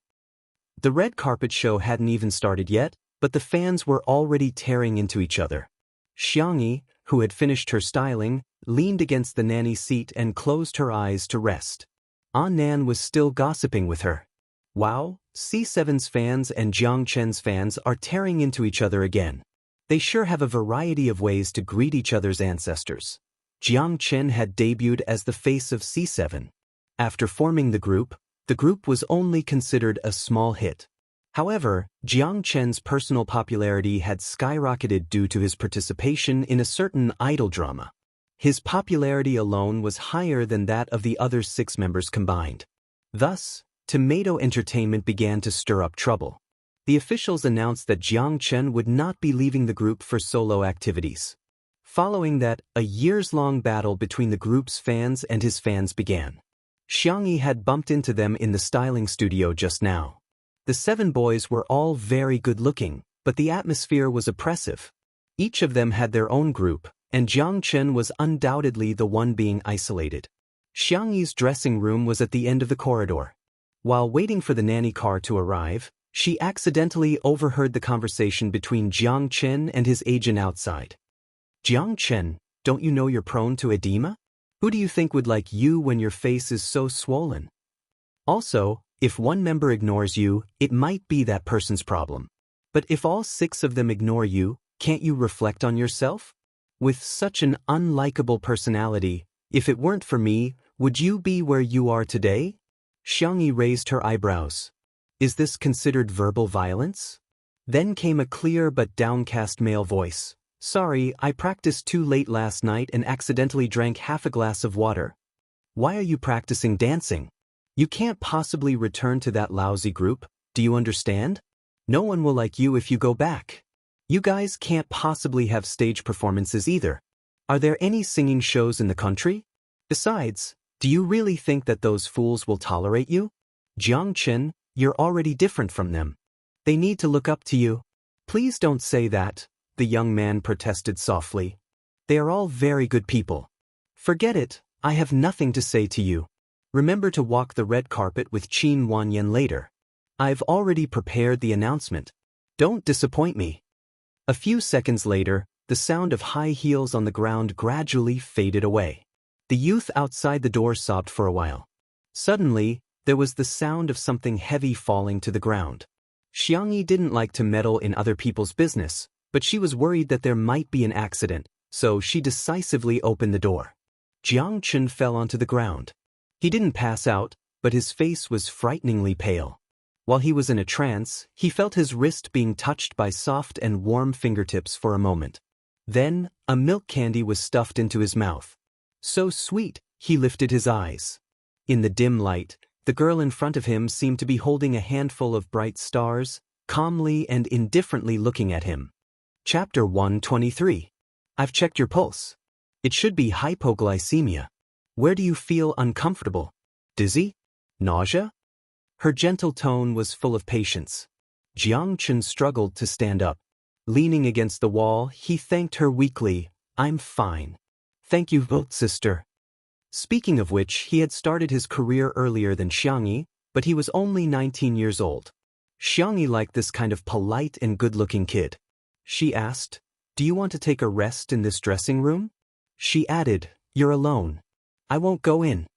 The red carpet show hadn't even started yet, but the fans were already tearing into each other. Xianxia, who had finished her styling, leaned against the nanny seat and closed her eyes to rest. Nan was still gossiping with her. Wow, C7's fans and Jiang Chen's fans are tearing into each other again. They sure have a variety of ways to greet each other's ancestors. Jiang Chen had debuted as the face of C7. After forming the group was only considered a small hit. However, Jiang Chen's personal popularity had skyrocketed due to his participation in a certain idol drama. His popularity alone was higher than that of the other 6 members combined. Thus, Tomato Entertainment began to stir up trouble. The officials announced that Jiang Chen would not be leaving the group for solo activities. Following that, a years-long battle between the group's fans and his fans began. Xianxia had bumped into them in the styling studio just now. The 7 boys were all very good-looking, but the atmosphere was oppressive. Each of them had their own group, and Jiang Chen was undoubtedly the one being isolated. Xianxia's dressing room was at the end of the corridor. While waiting for the nanny car to arrive, she accidentally overheard the conversation between Jiang Chen and his agent outside. Jiang Chen, don't you know you're prone to edema? Who do you think would like you when your face is so swollen? Also, if one member ignores you, it might be that person's problem. But if all 6 of them ignore you, can't you reflect on yourself? With such an unlikable personality, if it weren't for me, would you be where you are today? Xianxia raised her eyebrows. Is this considered verbal violence? Then came a clear but downcast male voice. Sorry, I practiced too late last night and accidentally drank half a glass of water. Why are you practicing dancing? You can't possibly return to that lousy group, do you understand? No one will like you if you go back. You guys can't possibly have stage performances either. Are there any singing shows in the country? Besides, do you really think that those fools will tolerate you? Jiang Chen, you're already different from them. They need to look up to you. Please don't say that, the young man protested softly. They are all very good people. Forget it, I have nothing to say to you. Remember to walk the red carpet with Qin Wanyan later. I've already prepared the announcement. Don't disappoint me. A few seconds later, the sound of high heels on the ground gradually faded away. The youth outside the door sobbed for a while. Suddenly, there was the sound of something heavy falling to the ground. Xianxia didn't like to meddle in other people's business, but she was worried that there might be an accident, so she decisively opened the door. Jiang Chen fell onto the ground. He didn't pass out, but his face was frighteningly pale. While he was in a trance, he felt his wrist being touched by soft and warm fingertips for a moment. Then, a milk candy was stuffed into his mouth. So sweet, he lifted his eyes. In the dim light, the girl in front of him seemed to be holding a handful of bright stars, calmly and indifferently looking at him. Chapter 123. I've checked your pulse. It should be hypoglycemia. Where do you feel uncomfortable? Dizzy? Nausea? Her gentle tone was full of patience. Xianxia struggled to stand up. Leaning against the wall, he thanked her weakly. I'm fine. Thank you, sister. Speaking of which, he had started his career earlier than Xianxia, but he was only 19 years old. Xianxia liked this kind of polite and good-looking kid. She asked, do you want to take a rest in this dressing room? She added, you're alone. I won't go in.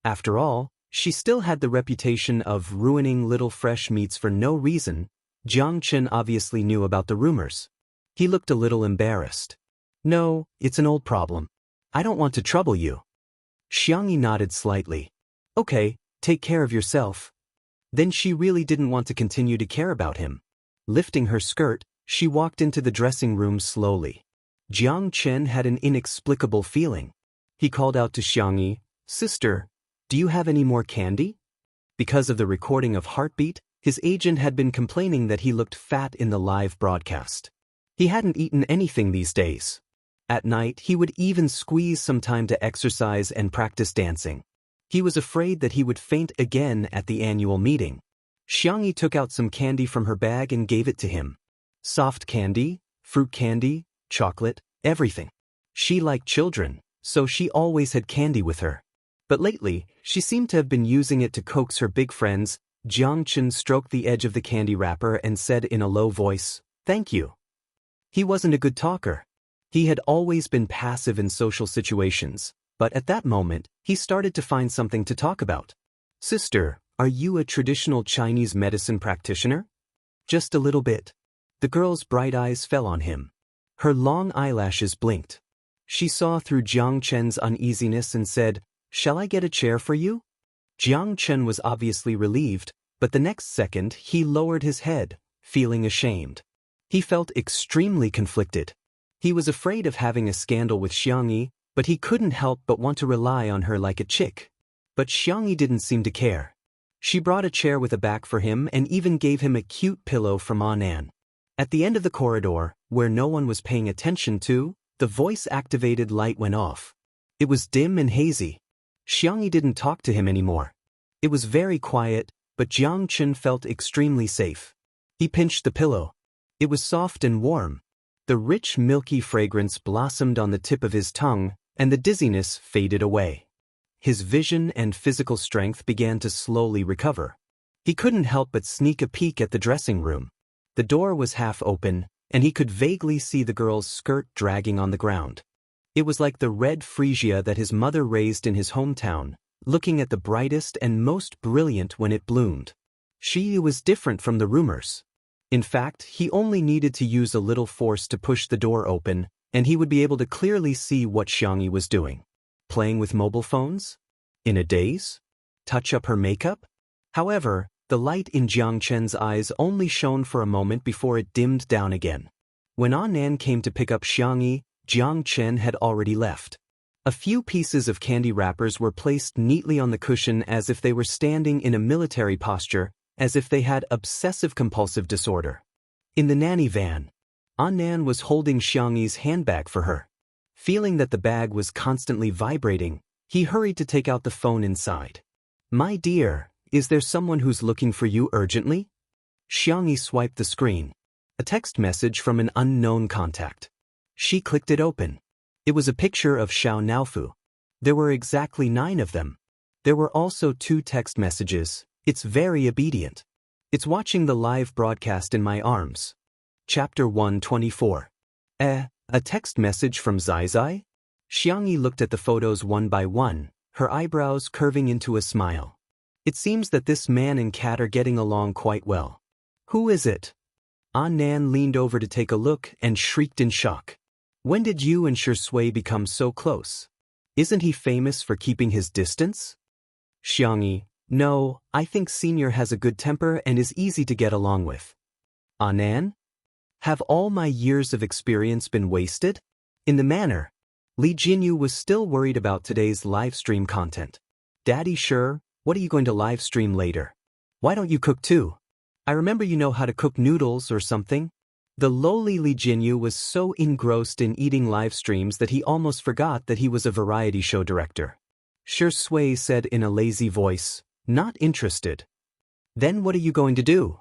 After all, she still had the reputation of ruining little fresh meats for no reason. Xianxia obviously knew about the rumors. He looked a little embarrassed. No, it's an old problem. I don't want to trouble you. Xianxia nodded slightly. Okay, take care of yourself. Then she really didn't want to continue to care about him. Lifting her skirt, she walked into the dressing room slowly. Xianxia had an inexplicable feeling. He called out to Xianxia, Sister, do you have any more candy? Because of the recording of Heartbeat, his agent had been complaining that he looked fat in the live broadcast. He hadn't eaten anything these days. At night, he would even squeeze some time to exercise and practice dancing. He was afraid that he would faint again at the annual meeting. Xianxia took out some candy from her bag and gave it to him. Soft candy, fruit candy, chocolate, everything. She liked children, so she always had candy with her. But lately, she seemed to have been using it to coax her big friends. Xianxia stroked the edge of the candy wrapper and said in a low voice, Thank you. He wasn't a good talker. He had always been passive in social situations, but at that moment, he started to find something to talk about. Sister, are you a traditional Chinese medicine practitioner? Just a little bit. The girl's bright eyes fell on him. Her long eyelashes blinked. She saw through Xianxia's uneasiness and said, Shall I get a chair for you? Xianxia was obviously relieved, but the next second he lowered his head, feeling ashamed. He felt extremely conflicted. He was afraid of having a scandal with Xianxia, but he couldn't help but want to rely on her like a chick. But Xianxia didn't seem to care. She brought a chair with a back for him and even gave him a cute pillow from Anan. At the end of the corridor, where no one was paying attention to, the voice-activated light went off. It was dim and hazy. Xianxia didn't talk to him anymore. It was very quiet, but Xianxia felt extremely safe. He pinched the pillow. It was soft and warm. The rich milky fragrance blossomed on the tip of his tongue, and the dizziness faded away. His vision and physical strength began to slowly recover. He couldn't help but sneak a peek at the dressing room. The door was half open, and he could vaguely see the girl's skirt dragging on the ground. It was like the red freesia that his mother raised in his hometown, looking at the brightest and most brilliant when it bloomed. She was different from the rumors. In fact, he only needed to use a little force to push the door open, and he would be able to clearly see what Xianxia was doing. Playing with mobile phones? In a daze? Touch up her makeup? However, the light in Xianxia's eyes only shone for a moment before it dimmed down again. When Anan came to pick up Xianxia, Xianxia had already left. A few pieces of candy wrappers were placed neatly on the cushion as if they were standing in a military posture, as if they had obsessive-compulsive disorder. In the nanny van, Anan was holding Xianxia's handbag for her. Feeling that the bag was constantly vibrating, he hurried to take out the phone inside. My dear, is there someone who's looking for you urgently? Xianxia swiped the screen. A text message from an unknown contact. She clicked it open. It was a picture of Xiao Naofu. There were exactly 9 of them. There were also 2 text messages. It's very obedient. It's watching the live broadcast in my arms. Chapter 124. A text message from Zai? Xianxia looked at the photos one by one, her eyebrows curving into a smile. It seems that this man and cat are getting along quite well. Who is it? Anan leaned over to take a look and shrieked in shock. When did you and Shui become so close? Isn't he famous for keeping his distance? Xianxia, no, I think Senior has a good temper and is easy to get along with. Anan? Have all my years of experience been wasted? In the manner, Li Jinyu was still worried about today's live stream content. Daddy, sure, what are you going to live stream later? Why don't you cook too? I remember you know how to cook noodles or something. The lowly Li Jinyu was so engrossed in eating live streams that he almost forgot that he was a variety show director. Shi Sui said in a lazy voice, "Not interested." "Then what are you going to do?"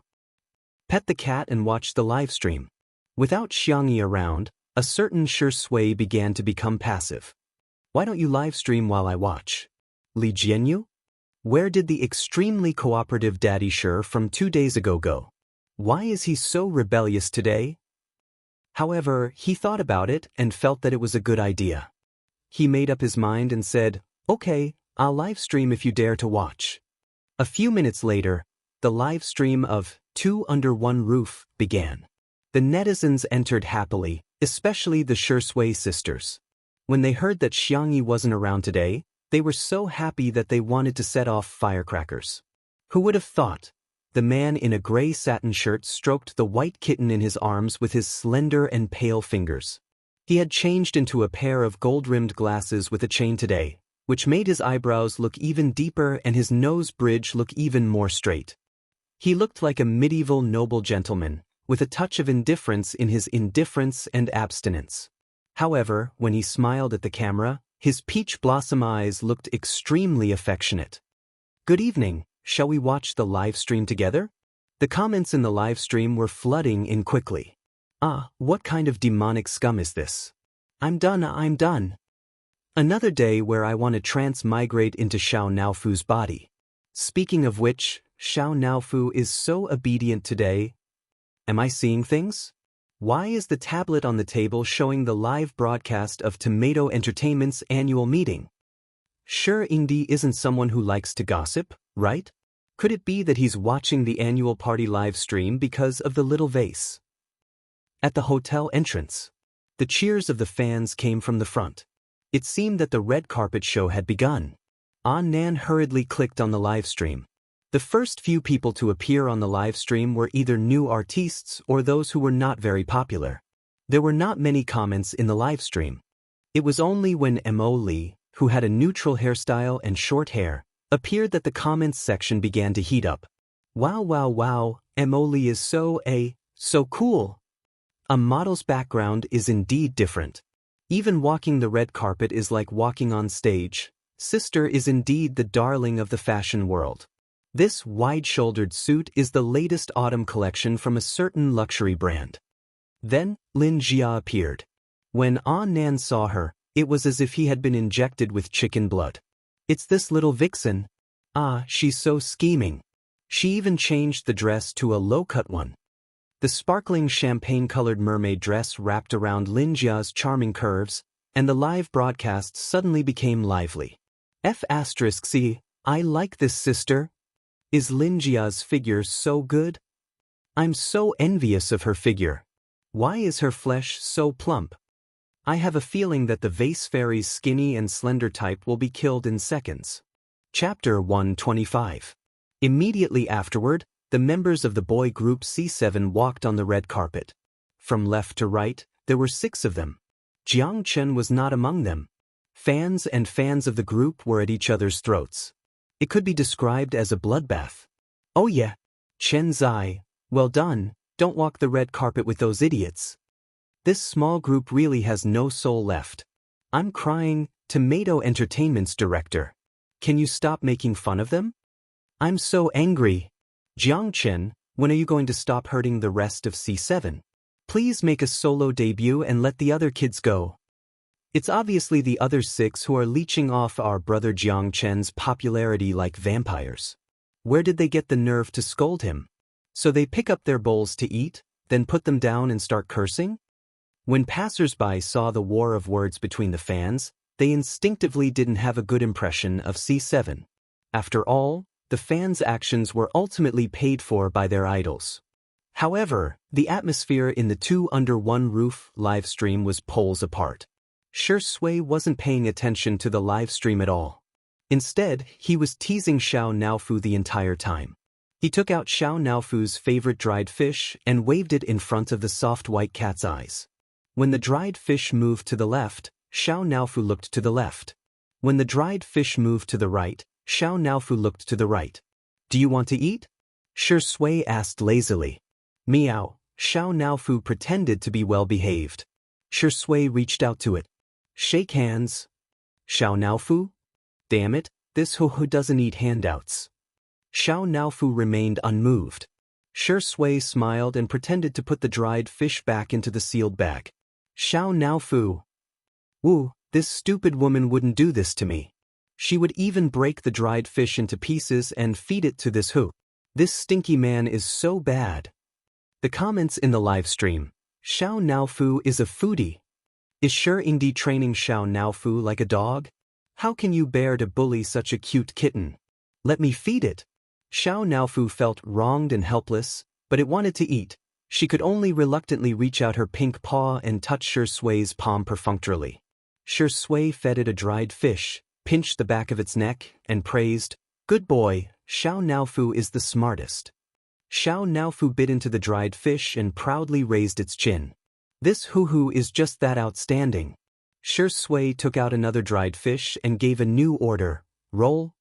"Pet the cat and watch the live stream." Without Xianxia around, a certain Shi Sui began to become passive. "Why don't you live stream while I watch?" "Li Jinyu? Where did the extremely cooperative Daddy Shi from 2 days ago go? Why is he so rebellious today?" However, he thought about it and felt that it was a good idea. He made up his mind and said, "Okay, I'll live stream if you dare to watch." A few minutes later, the live stream of Two Under One Roof began. The netizens entered happily, especially the Shi Sui sisters. When they heard that Xianxia wasn't around today, they were so happy that they wanted to set off firecrackers. Who would have thought? The man in a gray satin shirt stroked the white kitten in his arms with his slender and pale fingers. He had changed into a pair of gold-rimmed glasses with a chain today, which made his eyebrows look even deeper and his nose bridge look even more straight. He looked like a medieval noble gentleman, with a touch of indifference in his indifference and abstinence. However, when he smiled at the camera, his peach blossom eyes looked extremely affectionate. "Good evening. Shall we watch the live stream together?" The comments in the live stream were flooding in quickly. "Ah, what kind of demonic scum is this? I'm done. Another day where I want to transmigrate into Xiao Naofu's body. Speaking of which, Xiao Naofu is so obedient today. Am I seeing things? Why is the tablet on the table showing the live broadcast of Tomato Entertainment's annual meeting? Sure, Ingdi isn't someone who likes to gossip, right? Could it be that he's watching the annual party live stream because of the little vase?" At the hotel entrance, the cheers of the fans came from the front. It seemed that the red carpet show had begun. Nan hurriedly clicked on the live stream. The first few people to appear on the live stream were either new artists or those who were not very popular. There were not many comments in the live stream. It was only when Mo Li, who had a neutral hairstyle and short hair, appeared that the comments section began to heat up. "Wow, Mo Li is so cool. A model's background is indeed different. Even walking the red carpet is like walking on stage. Sister is indeed the darling of the fashion world. This wide-shouldered suit is the latest autumn collection from a certain luxury brand." Then, Lin Jia appeared. When Nan saw her, it was as if he had been injected with chicken blood. "It's this little vixen. She's so scheming. She even changed the dress to a low-cut one." The sparkling champagne-colored mermaid dress wrapped around Lin Jia's charming curves, and the live broadcast suddenly became lively. "C, I like this sister. Is Lin Jia's figure so good? I'm so envious of her figure. Why is her flesh so plump? I have a feeling that the vase fairy's skinny and slender type will be killed in seconds." Chapter 125. Immediately afterward, the members of the boy group C7 walked on the red carpet. From left to right, there were 6 of them. Jiang Chen was not among them. Fans and fans of the group were at each other's throats. It could be described as a bloodbath. "Oh yeah, Chen Zai, well done, don't walk the red carpet with those idiots. This small group really has no soul left. I'm crying, Tomato Entertainment's director. Can you stop making fun of them? I'm so angry. Jiang Chen, when are you going to stop hurting the rest of C7? Please make a solo debut and let the other kids go. It's obviously the other 6 who are leeching off our brother Jiang Chen's popularity like vampires. Where did they get the nerve to scold him? So they pick up their bowls to eat, then put them down and start cursing?" When passers-by saw the war of words between the fans, they instinctively didn't have a good impression of C7. After all, the fans' actions were ultimately paid for by their idols. However, the atmosphere in the Two Under One Roof live stream was poles apart. Shi Sui wasn't paying attention to the live stream at all. Instead, he was teasing Xiao Naofu the entire time. He took out Xiao Naofu's favorite dried fish and waved it in front of the soft white cat's eyes. When the dried fish moved to the left, Xiao Naofu looked to the left. When the dried fish moved to the right, Xiao Naofu looked to the right. "Do you want to eat?" Shi Sui asked lazily. "Meow," Xiao Naofu pretended to be well-behaved. Shui reached out to it. Shake hands. Xiao Naofu? Damn it, this who doesn't eat handouts. Xiao Naofu remained unmoved. Shui smiled and pretended to put the dried fish back into the sealed bag. Xiao Naofu. Wu, this stupid woman wouldn't do this to me. She would even break the dried fish into pieces and feed it to this who. This stinky man is so bad. The comments in the live stream. Xiao Naofu is a foodie. Is Xiangdi training Xiao Naofu like a dog? How can you bear to bully such a cute kitten? Let me feed it. Xiao Naofu felt wronged and helpless, but it wanted to eat. She could only reluctantly reach out her pink paw and touch Shui's palm perfunctorily. Shui fed it a dried fish, pinched the back of its neck, and praised, "Good boy, Xiao Naofu is the smartest." Xiao Naofu bit into the dried fish and proudly raised its chin. This hoo-hoo is just that outstanding. Shui took out another dried fish and gave a new order, roll.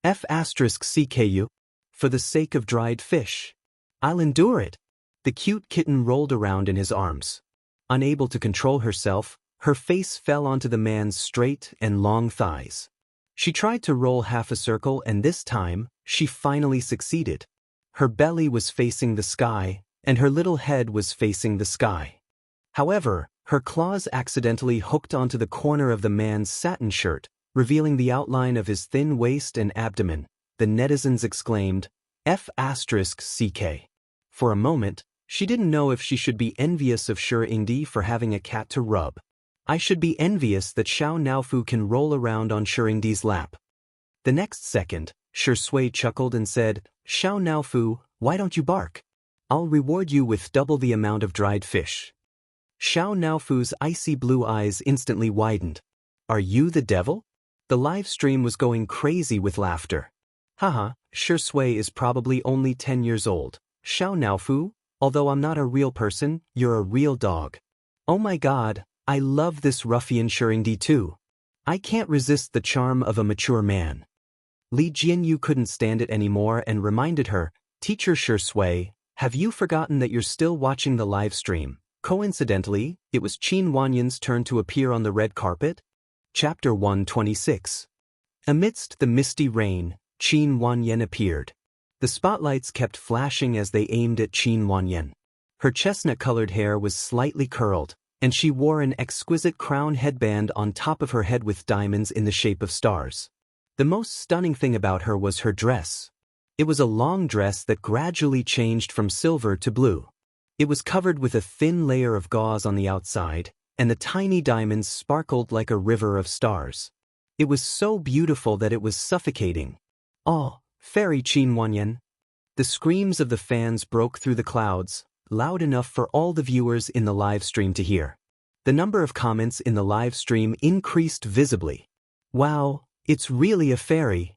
F*CKU. For the sake of dried fish. I'll endure it. The cute kitten rolled around in his arms. Unable to control herself, her face fell onto the man's straight and long thighs. She tried to roll half a circle and this time, she finally succeeded. Her belly was facing the sky, and her little head was facing the sky. However, her claws accidentally hooked onto the corner of the man's satin shirt, revealing the outline of his thin waist and abdomen. The netizens exclaimed, F*CK. For a moment, she didn't know if she should be envious of Xiangdi for having a cat to rub. I should be envious that Xiao Naofu can roll around on Xiangdi's lap. The next second, Shui chuckled and said, Xiao Naofu, why don't you bark? I'll reward you with double the amount of dried fish. Xiao Naofu's icy blue eyes instantly widened. Are you the devil? The live stream was going crazy with laughter. Haha, Shui is probably only 10 years old. Xiao Naofu, although I'm not a real person, you're a real dog. Oh my god, I love this ruffian Xiangdi too. I can't resist the charm of a mature man. Li Jianyu couldn't stand it anymore and reminded her, Teacher Shui, have you forgotten that you're still watching the live stream? Coincidentally, it was Qin Wanyan's turn to appear on the red carpet. Chapter 126. Amidst the misty rain, Qin Wanyan appeared. The spotlights kept flashing as they aimed at Qin Wanyan. Her chestnut-colored hair was slightly curled, and she wore an exquisite crown headband on top of her head with diamonds in the shape of stars. The most stunning thing about her was her dress. It was a long dress that gradually changed from silver to blue. It was covered with a thin layer of gauze on the outside, and the tiny diamonds sparkled like a river of stars. It was so beautiful that it was suffocating. Oh, fairy Qin Wanyan! The screams of the fans broke through the clouds, loud enough for all the viewers in the live stream to hear. The number of comments in the live stream increased visibly. Wow, it's really a fairy.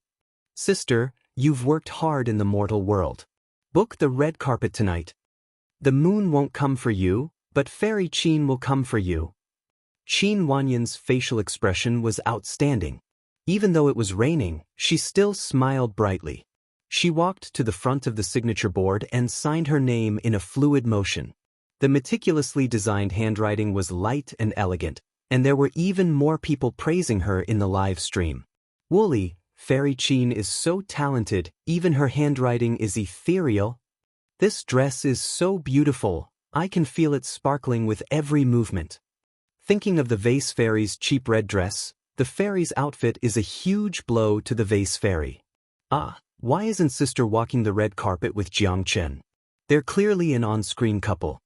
Sister, you've worked hard in the mortal world. Book the red carpet tonight. The moon won't come for you, but Fairy Qin will come for you. Qin Wanyan's facial expression was outstanding. Even though it was raining, she still smiled brightly. She walked to the front of the signature board and signed her name in a fluid motion. The meticulously designed handwriting was light and elegant, and there were even more people praising her in the live stream. Woolly, Fairy Qin is so talented, even her handwriting is ethereal. This dress is so beautiful, I can feel it sparkling with every movement. Thinking of the vase fairy's cheap red dress, the fairy's outfit is a huge blow to the vase fairy. Ah, why isn't sister walking the red carpet with Xianxia? They're clearly an on-screen couple.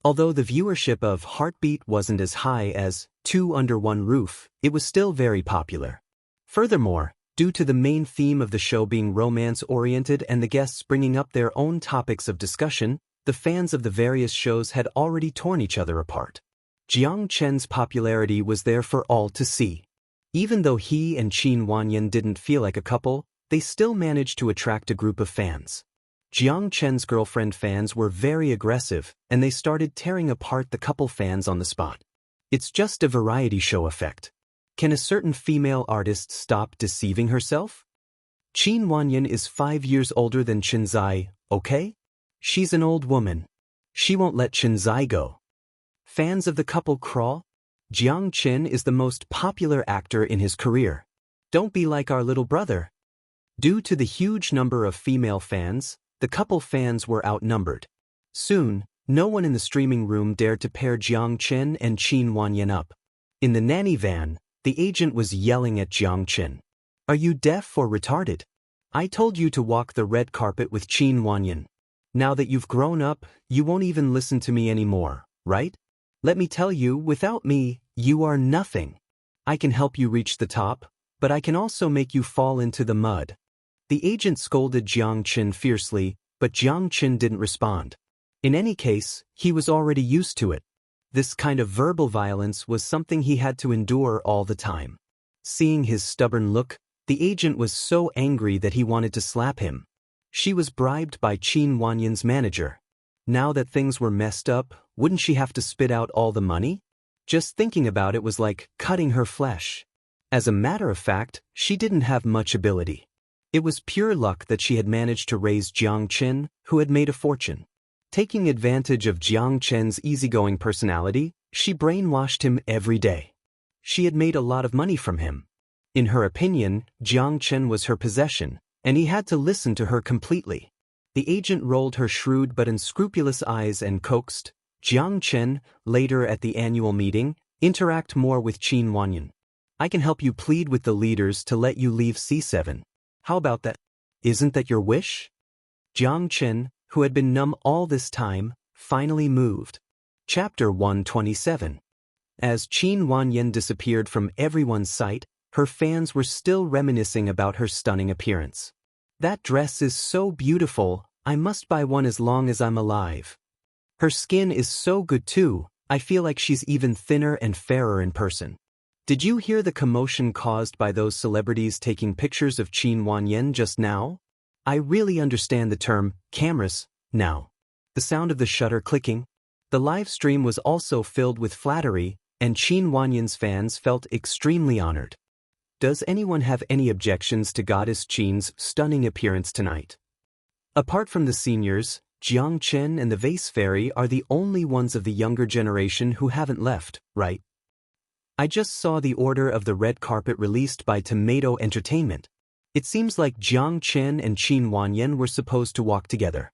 Although the viewership of Heartbeat wasn't as high as Two Under One Roof, it was still very popular. Furthermore, due to the main theme of the show being romance-oriented and the guests bringing up their own topics of discussion, the fans of the various shows had already torn each other apart. Xianxia's popularity was there for all to see. Even though he and Qin Wanyan didn't feel like a couple, they still managed to attract a group of fans. Xianxia's girlfriend fans were very aggressive, and they started tearing apart the couple fans on the spot. It's just a variety show effect. Can a certain female artist stop deceiving herself? Qin Wanyan is 5 years older than Qinzai, okay? She's an old woman. She won't let Chenzai go. Fans of the couple crawl? Jiang Qin is the most popular actor in his career. Don't be like our little brother. Due to the huge number of female fans, the couple fans were outnumbered. Soon, no one in the streaming room dared to pair Jiang Qin and Qin Wanyan up. In the nanny van, the agent was yelling at Jiang Qin. Are you deaf or retarded? I told you to walk the red carpet with Qin Wanyan. Now that you've grown up, you won't even listen to me anymore, right? Let me tell you, without me, you are nothing. I can help you reach the top, but I can also make you fall into the mud. The agent scolded Jiang Qin fiercely, but Jiang Qin didn't respond. In any case, he was already used to it. This kind of verbal violence was something he had to endure all the time. Seeing his stubborn look, the agent was so angry that he wanted to slap him. She was bribed by Qin Wanyan's manager. Now that things were messed up, wouldn't she have to spit out all the money? Just thinking about it was like cutting her flesh. As a matter of fact, she didn't have much ability. It was pure luck that she had managed to raise Jiang Qin, who had made a fortune. Taking advantage of Jiang Qin's easygoing personality, she brainwashed him every day. She had made a lot of money from him. In her opinion, Jiang Qin was her possession, and he had to listen to her completely. The agent rolled her shrewd but unscrupulous eyes and coaxed, Jiang Qin, later at the annual meeting, interact more with Qin Wanyan. I can help you plead with the leaders to let you leave C7. How about that? Isn't that your wish? Jiang Qin, who had been numb all this time, finally moved. Chapter 127. As Qin Wanyan disappeared from everyone's sight, her fans were still reminiscing about her stunning appearance. That dress is so beautiful, I must buy one as long as I'm alive. Her skin is so good too, I feel like she's even thinner and fairer in person. Did you hear the commotion caused by those celebrities taking pictures of Qin Wanyan just now? I really understand the term, cameras, now. The sound of the shutter clicking. The live stream was also filled with flattery, and Qin Wanyan's fans felt extremely honored. Does anyone have any objections to Goddess Qin's stunning appearance tonight? Apart from the seniors, Jiang Qin and the Vase Fairy are the only ones of the younger generation who haven't left, right? I just saw the order of the red carpet released by Tomato Entertainment. It seems like Jiang Qin and Qin Wanyan were supposed to walk together.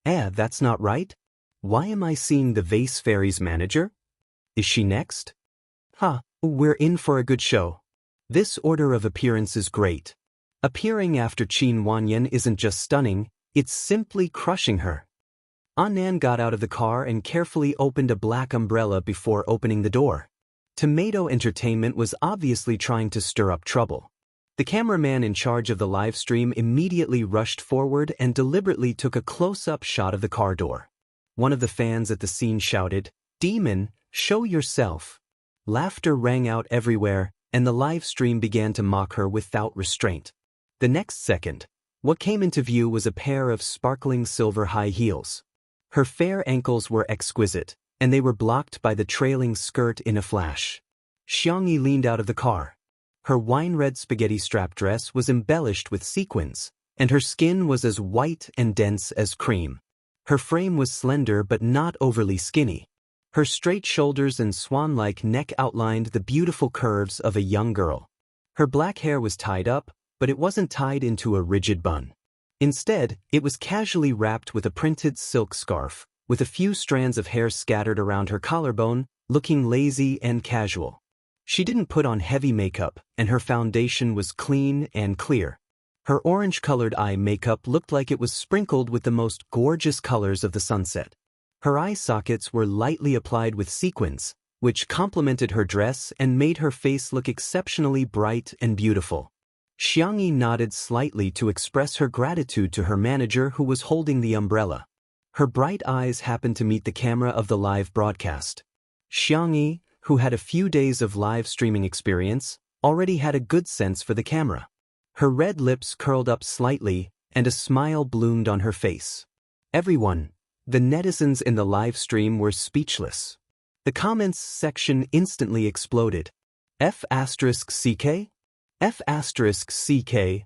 That's not right. Why am I seeing the Vase Fairy's manager? Is she next? We're in for a good show. This order of appearance is great. Appearing after Qin Wanyan isn't just stunning, it's simply crushing her. Annan got out of the car and carefully opened a black umbrella before opening the door. Tomato Entertainment was obviously trying to stir up trouble. The cameraman in charge of the live stream immediately rushed forward and deliberately took a close-up shot of the car door. One of the fans at the scene shouted, "Demon, show yourself." Laughter rang out everywhere, and the live stream began to mock her without restraint. The next second, what came into view was a pair of sparkling silver high heels. Her fair ankles were exquisite, and they were blocked by the trailing skirt in a flash. Xianxia leaned out of the car. Her wine-red spaghetti strap dress was embellished with sequins, and her skin was as white and dense as cream. Her frame was slender but not overly skinny. Her straight shoulders and swan-like neck outlined the beautiful curves of a young girl. Her black hair was tied up, but it wasn't tied into a rigid bun. Instead, it was casually wrapped with a printed silk scarf, with a few strands of hair scattered around her collarbone, looking lazy and casual. She didn't put on heavy makeup, and her foundation was clean and clear. Her orange-colored eye makeup looked like it was sprinkled with the most gorgeous colors of the sunset. Her eye sockets were lightly applied with sequins, which complemented her dress and made her face look exceptionally bright and beautiful. Xianxia nodded slightly to express her gratitude to her manager who was holding the umbrella. Her bright eyes happened to meet the camera of the live broadcast. Xianxia, who had a few days of live streaming experience, already had a good sense for the camera. Her red lips curled up slightly, and a smile bloomed on her face. Everyone, the netizens in the live stream, were speechless. The comments section instantly exploded. F***CK? F***CK?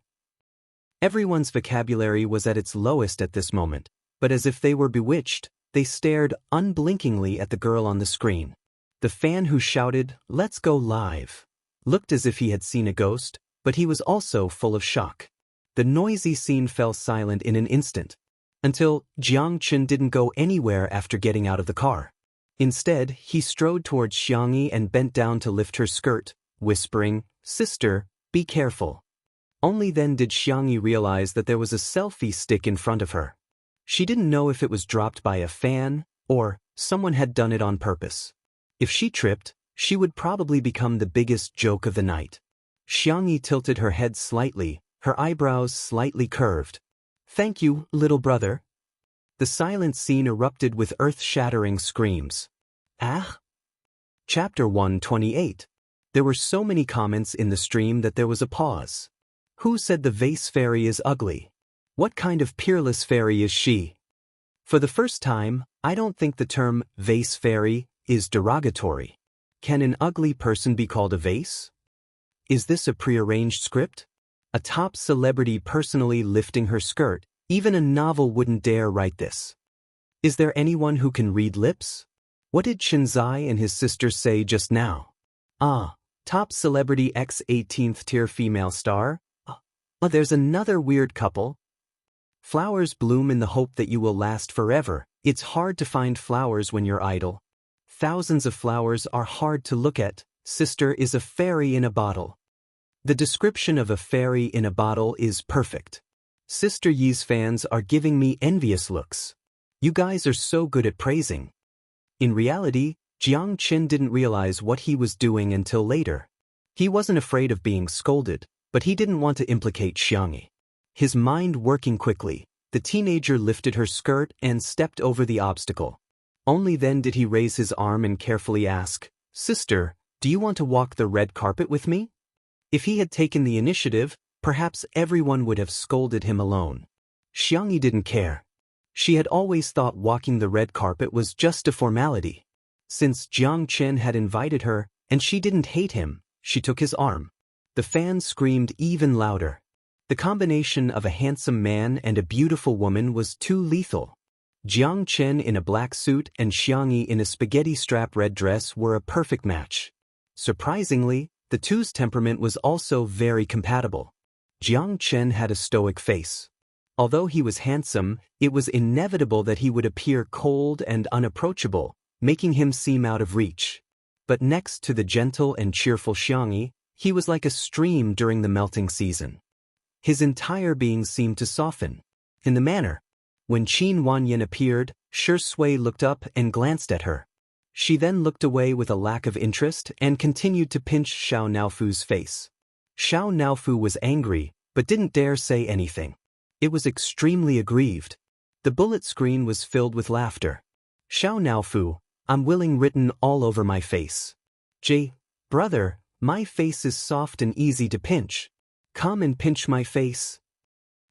Everyone's vocabulary was at its lowest at this moment, but as if they were bewitched, They stared unblinkingly at the girl on the screen. The fan who shouted, "Let's go live," looked as if he had seen a ghost, but he was also full of shock. The noisy scene fell silent in an instant, until Jiang Chen didn't go anywhere after getting out of the car. Instead, he strode towards Xianxia and bent down to lift her skirt, whispering, "Sister, be careful." Only then did Xianxia realize that there was a selfie stick in front of her. She didn't know if it was dropped by a fan, or someone had done it on purpose. If she tripped, she would probably become the biggest joke of the night. Xianxia tilted her head slightly, her eyebrows slightly curved. "Thank you, little brother." The silent scene erupted with earth-shattering screams. Ah? Chapter 128. There were so many comments in the stream that there was a pause. Who said the vase fairy is ugly? What kind of peerless fairy is she? For the first time, I don't think the term vase fairy is derogatory. Can an ugly person be called a vase? Is this a prearranged script? A top celebrity personally lifting her skirt? Even a novel wouldn't dare write this. Is there anyone who can read lips? What did Xianxia and his sister say just now? Ah, top celebrity X 18th tier female star? There's another weird couple. Flowers bloom in the hope that you will last forever. It's hard to find flowers when you're idle. Thousands of flowers are hard to look at. Sister is a fairy in a bottle. The description of a fairy in a bottle is perfect. Sister Yi's fans are giving me envious looks. You guys are so good at praising. In reality, Jiang Chen didn't realize what he was doing until later. He wasn't afraid of being scolded, but he didn't want to implicate Xianxia. His mind working quickly, the teenager lifted her skirt and stepped over the obstacle. Only then did he raise his arm and carefully ask, "Sister, do you want to walk the red carpet with me?" If he had taken the initiative, perhaps everyone would have scolded him alone. Xianxia didn't care. She had always thought walking the red carpet was just a formality. Since Jiang Chen had invited her, and she didn't hate him, she took his arm. The fans screamed even louder. The combination of a handsome man and a beautiful woman was too lethal. Jiang Chen in a black suit and Xianxia in a spaghetti-strap red dress were a perfect match. Surprisingly, the two's temperament was also very compatible. Jiang Chen had a stoic face. Although he was handsome, it was inevitable that he would appear cold and unapproachable, making him seem out of reach. But next to the gentle and cheerful Xianxia, he was like a stream during the melting season. His entire being seemed to soften. In the manner. When Qin Wanyan appeared, Shi Sui looked up and glanced at her. She then looked away with a lack of interest and continued to pinch Xiao Naofu's face. Xiao Naofu was angry, but didn't dare say anything. It was extremely aggrieved. The bullet screen was filled with laughter. "Xiao Naofu, I'm willing written all over my face." Brother, my face is soft and easy to pinch. Come and pinch my face."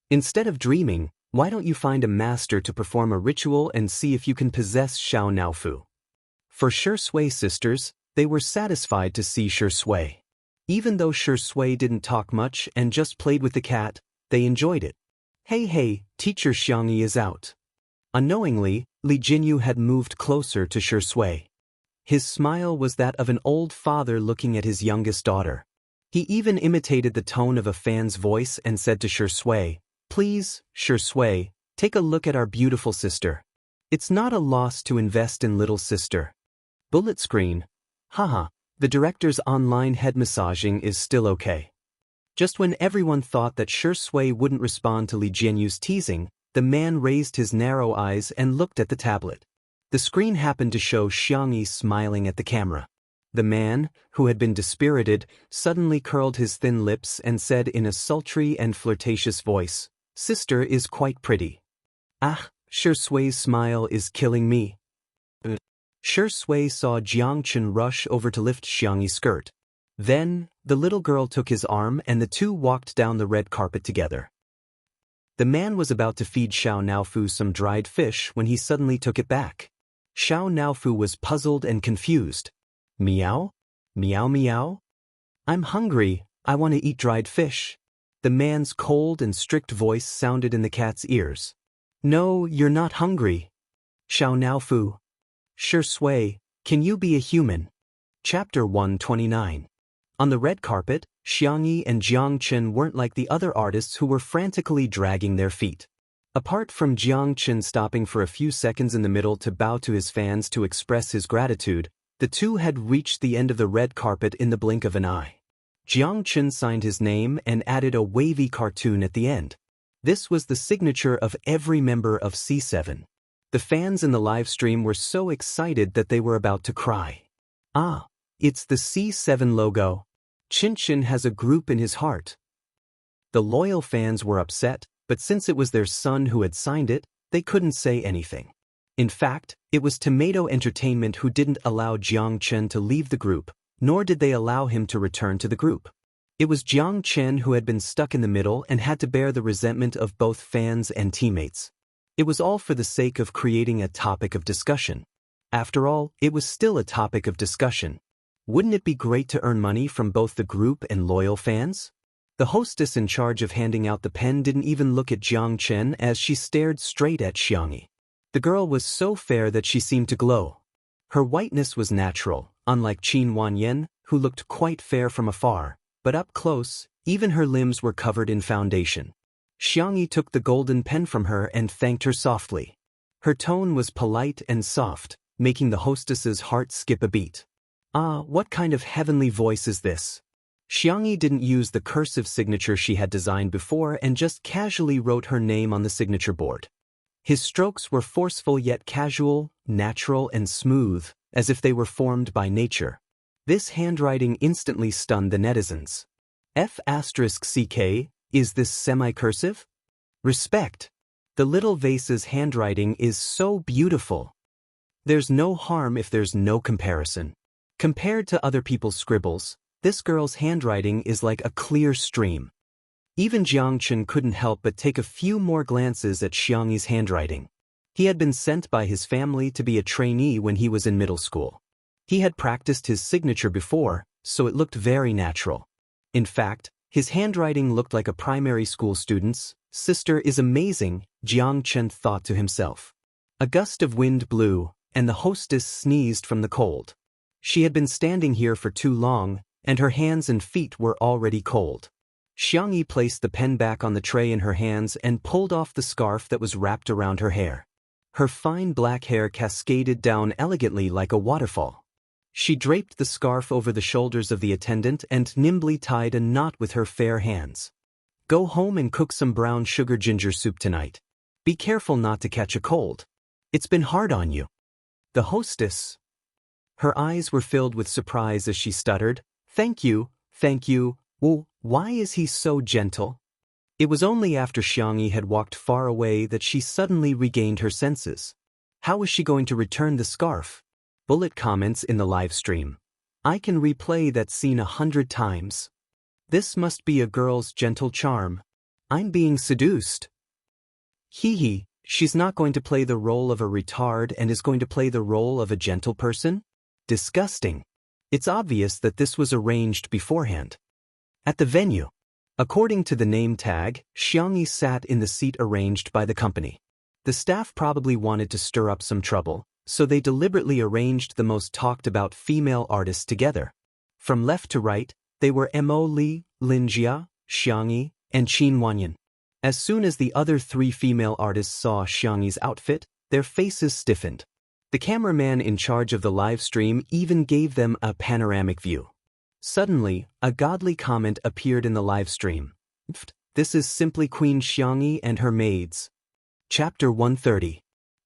Instead of dreaming, why don't you find a master to perform a ritual and see if you can possess Xiao Naofu? For Shi Sui sisters, they were satisfied to see Shi Sui. Even though Shi Sui didn't talk much and just played with the cat, they enjoyed it. Hey, teacher Xianxia is out." Unknowingly, Li Jinyu had moved closer to Shi Sui. His smile was that of an old father looking at his youngest daughter. He even imitated the tone of a fan's voice and said to Shi Sui, "Please, Shi Sui, take a look at our beautiful sister. It's not a loss to invest in little sister." Bullet screen. Haha, the director's online head massaging is still okay. Just when everyone thought that Shi Sui wouldn't respond to Li Jianyu's teasing, the man raised his narrow eyes and looked at the tablet. The screen happened to show Xianxia smiling at the camera. The man, who had been dispirited, suddenly curled his thin lips and said in a sultry and flirtatious voice, "Sister is quite pretty." Ah, Shi Sui's smile is killing me. Shi Sui saw Jiang Chen rush over to lift Xianxi's skirt. Then, the little girl took his arm and the two walked down the red carpet together. The man was about to feed Xiao Naofu some dried fish when he suddenly took it back. Xiao Naofu was puzzled and confused. "Meow? Meow meow? I'm hungry, I want to eat dried fish." The man's cold and strict voice sounded in the cat's ears. "No, you're not hungry." Xiao Nao Fu. Sure Sui, can you be a human? Chapter 129. On the red carpet, Xiangyi and Jiang Chen weren't like the other artists who were frantically dragging their feet. Apart from Jiang Chen stopping for a few seconds in the middle to bow to his fans to express his gratitude, the two had reached the end of the red carpet in the blink of an eye. Jiang Chen signed his name and added a wavy cartoon at the end. This was the signature of every member of C7. The fans in the live stream were so excited that they were about to cry. Ah, it's the C7 logo. Chin has a group in his heart. The loyal fans were upset, but since it was their son who had signed it, they couldn't say anything. In fact, it was Tomato Entertainment who didn't allow Jiang Chen to leave the group, nor did they allow him to return to the group. It was Jiang Chen who had been stuck in the middle and had to bear the resentment of both fans and teammates. It was all for the sake of creating a topic of discussion. After all, it was still a topic of discussion. Wouldn't it be great to earn money from both the group and loyal fans? The hostess in charge of handing out the pen didn't even look at Jiang Chen as she stared straight at Xiangyi. The girl was so fair that she seemed to glow. Her whiteness was natural, unlike Qin Wanyan, who looked quite fair from afar, but up close, even her limbs were covered in foundation. Xiangyi took the golden pen from her and thanked her softly. Her tone was polite and soft, making the hostess's heart skip a beat. Ah, what kind of heavenly voice is this? Xiangyi didn't use the cursive signature she had designed before and just casually wrote her name on the signature board. His strokes were forceful yet casual, natural and smooth, as if they were formed by nature. This handwriting instantly stunned the netizens. F***CK, is this semi-cursive? Respect. The little vase's handwriting is so beautiful. There's no harm if there's no comparison. Compared to other people's scribbles, this girl's handwriting is like a clear stream. Even Jiang Chen couldn't help but take a few more glances at Xiangyi's handwriting. He had been sent by his family to be a trainee when he was in middle school. He had practiced his signature before, so it looked very natural. In fact, his handwriting looked like a primary school student's. Sister is amazing, Jiang Chen thought to himself. A gust of wind blew, and the hostess sneezed from the cold. She had been standing here for too long, and her hands and feet were already cold. Xiangyi placed the pen back on the tray in her hands and pulled off the scarf that was wrapped around her hair. Her fine black hair cascaded down elegantly like a waterfall. She draped the scarf over the shoulders of the attendant and nimbly tied a knot with her fair hands. Go home and cook some brown sugar ginger soup tonight. Be careful not to catch a cold. It's been hard on you. The hostess. Her eyes were filled with surprise as she stuttered, thank you, well, why is he so gentle? It was only after Xiangyi had walked far away that she suddenly regained her senses. How was she going to return the scarf? Bullet comments in the live stream. I can replay that scene 100 times. This must be a girl's gentle charm. I'm being seduced. Hee, she's not going to play the role of a retard and is going to play the role of a gentle person? Disgusting. It's obvious that this was arranged beforehand. At the venue. According to the name tag, Xiangyi sat in the seat arranged by the company. The staff probably wanted to stir up some trouble, so they deliberately arranged the most talked-about female artists together. From left to right, they were Mo Li, Lin Jia, Xiangyi, and Qin Wanyan. As soon as the other three female artists saw Xiangyi's outfit, their faces stiffened. The cameraman in charge of the live stream even gave them a panoramic view. Suddenly, a godly comment appeared in the live stream. This is simply Queen Xiangyi and her maids. Chapter 130.